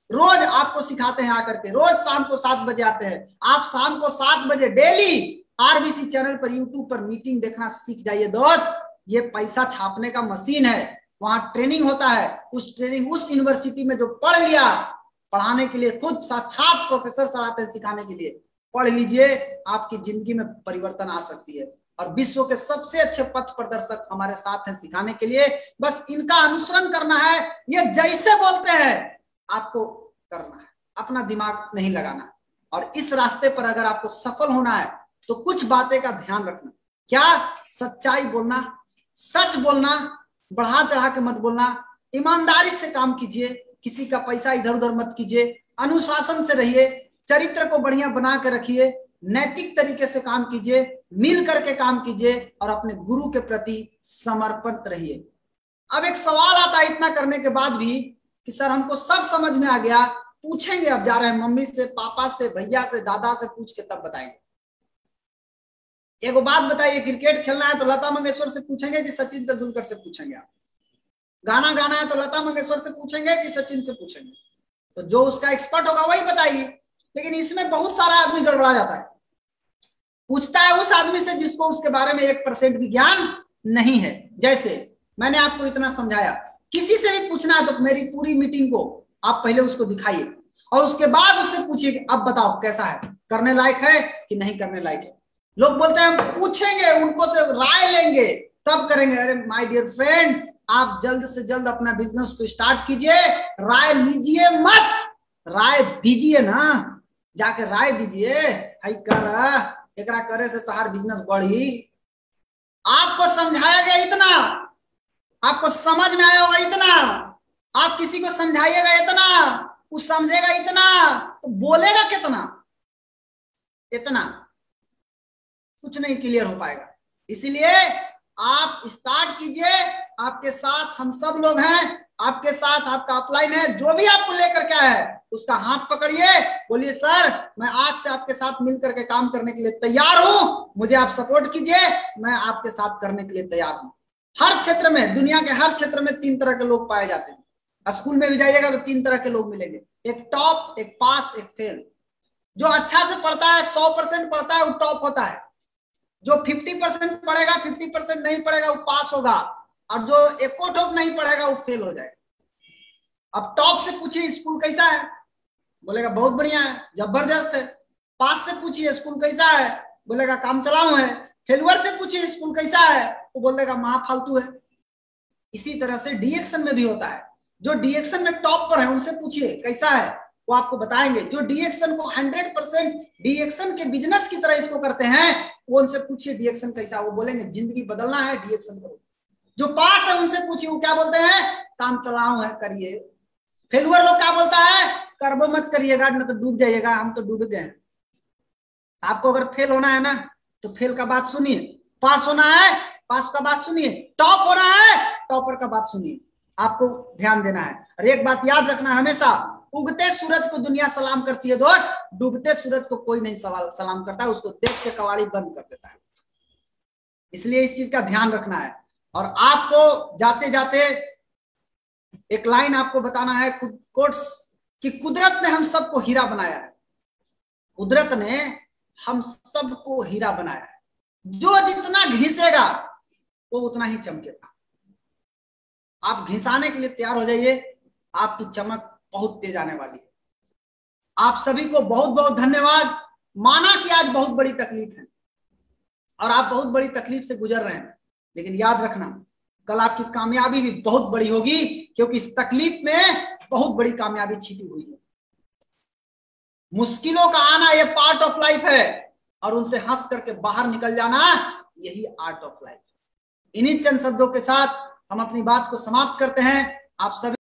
रोज आपको सिखाते हैं आकर के, रोज शाम को 7 बजे आते हैं। आप शाम को 7 बजे डेली आरबीसी चैनल पर, यूट्यूब पर मीटिंग देखना सीख जाइए दोस्त। ये पैसा छापने का मशीन है, वहां ट्रेनिंग होता है। उस ट्रेनिंग उस यूनिवर्सिटी में जो पढ़ लिया, पढ़ाने के लिए खुद साक्षात प्रोफेसर सर आते हैं सिखाने के लिए, पढ़ लीजिए, आपकी जिंदगी में परिवर्तन आ सकती है। और विश्व के सबसे अच्छे पथ प्रदर्शक हमारे साथ हैं सिखाने के लिए, बस इनका अनुसरण करना है। ये जैसे बोलते हैं आपको करना है, अपना दिमाग नहीं लगाना। और इस रास्ते पर अगर आपको सफल होना है तो कुछ बातें का ध्यान रखना। क्या? सच्चाई बोलना, सच बोलना, बढ़ा चढ़ा के मत बोलना, ईमानदारी से काम कीजिए, किसी का पैसा इधर उधर मत कीजिए, अनुशासन से रहिए, चरित्र को बढ़िया बना के रखिए, नैतिक तरीके से काम कीजिए, मिल करके काम कीजिए, और अपने गुरु के प्रति समर्पित रहिए। अब एक सवाल आता है इतना करने के बाद भी कि सर हमको सब समझ में आ गया, पूछेंगे अब जा रहे हैं मम्मी से, पापा से, भैया से, दादा से पूछ के तब बताएंगे। एगो बात बताइए, क्रिकेट खेलना है तो लता मंगेशकर से पूछेंगे कि सचिन तेंदुलकर से पूछेंगे? आप गाना गाना है तो लता मंगेशकर से पूछेंगे कि सचिन से पूछेंगे? तो जो उसका एक्सपर्ट होगा वही बताइए। लेकिन इसमें बहुत सारा आदमी गड़बड़ा जाता है, पूछता है उस आदमी से जिसको उसके बारे में 1% भी ज्ञान नहीं है। जैसे मैंने आपको इतना समझाया, किसी से भी पूछना है तो मेरी पूरी मीटिंग को आप पहले उसको दिखाइए और उसके बाद उससे पूछिए कि अब बताओ कैसा है, करने लायक है कि नहीं करने लायक है। लोग बोलते हैं हम पूछेंगे, उनको से राय लेंगे तब करेंगे। अरे माय डियर फ्रेंड, आप जल्द से जल्द अपना बिजनेस को स्टार्ट कीजिए, राय लीजिए मत, राय दीजिए ना, जाके राय दीजिए, भाई कर एकरा करे से तोहार बिजनेस बढ़ी। आपको समझाया गया इतना, आपको समझ में आया होगा इतना, आप किसी को समझाइएगा इतना, वो समझेगा इतना, तो बोलेगा कितना, इतना कुछ नहीं क्लियर हो पाएगा। इसीलिए आप स्टार्ट कीजिए, आपके साथ हम सब लोग हैं, आपके साथ आपका अपलाइन है, जो भी आपको लेकर के आया है उसका हाथ पकड़िए, बोलिए सर मैं आज से आपके साथ मिलकर के काम करने के लिए तैयार हूं, मुझे आप सपोर्ट कीजिए, मैं आपके साथ करने के लिए तैयार हूं। हर क्षेत्र में, दुनिया के हर क्षेत्र में 3 तरह के लोग पाए जाते हैं। स्कूल में भी जाइएगा तो 3 तरह के लोग मिलेंगे, एक टॉप, एक पास, एक फेल। जो अच्छा से पढ़ता है, 100% पढ़ता है, वो टॉप होता है। जो 50% पढ़ेगा, 50% नहीं पढ़ेगा, वो पास होगा, और जो एको ठोक नहीं पढ़ेगा वो फेल हो जाएगा। अब टॉप से पूछिए स्कूल कैसा है, बोलेगा बहुत बढ़िया है, जबरदस्त है। पास से पूछिए स्कूल कैसा है, बोलेगा काम चलाऊ है। फेलुअर से पूछिए स्कूल कैसा है, वो बोल देगा महा फालतू है। इसी तरह से डीएक्शन में भी होता है। जो डीएक्शन में टॉप पर है उनसे पूछिए कैसा है, वो आपको बताएंगे। जो डीएक्शन को 100% डीएक्शन के बिजनेस की तरह इसको करते हैं, वो उनसे पूछिए डीएक्शन कैसा, वो बोलेंगे जिंदगी बदलना है, डीएक्शन करो। जो पास है उनसे पूछिए, वो क्या बोलते हैं, काम चलाओ है, करिए। फेलुअर लोग क्या बोलता है, करबो मत करिएगा न तो डूब जाइएगा, हम तो डूब गए। आपको अगर फेल होना है ना तो फेल का बात सुनिए, पास होना है पास का बात सुनिए, टॉप होना है टॉपर का बात सुनिए। आपको ध्यान देना है। और एक बात याद रखना हमेशा, उगते सूरज को दुनिया सलाम करती है दोस्त, डूबते सूरज को कोई नहीं सलाम करता, उसको देख के कवाड़ी बंद कर देता है। इसलिए इस चीज का ध्यान रखना है। और आपको जाते जाते एक लाइन आपको बताना है कोट्स कि कुदरत ने हम सबको हीरा बनाया है, कुदरत ने हम सबको हीरा बनाया है। जो जितना घिसेगा वो उतना ही चमकेगा। आप घिसाने के लिए तैयार हो जाइए, आपकी चमक बहुत तेज आने वाली है। आप सभी को बहुत बहुत धन्यवाद। माना कि आज बहुत बड़ी तकलीफ है और आप बहुत बड़ी तकलीफ से गुजर रहे हैं, लेकिन याद रखना कल आपकी कामयाबी भी बहुत बड़ी होगी, क्योंकि इस तकलीफ में बहुत बड़ी कामयाबी छिपी हुई है। मुश्किलों का आना ये पार्ट ऑफ लाइफ है, और उनसे हंस करके बाहर निकल जाना यही आर्ट ऑफ लाइफ। इन्हीं चंद शब्दों के साथ हम अपनी बात को समाप्त करते हैं। आप सभी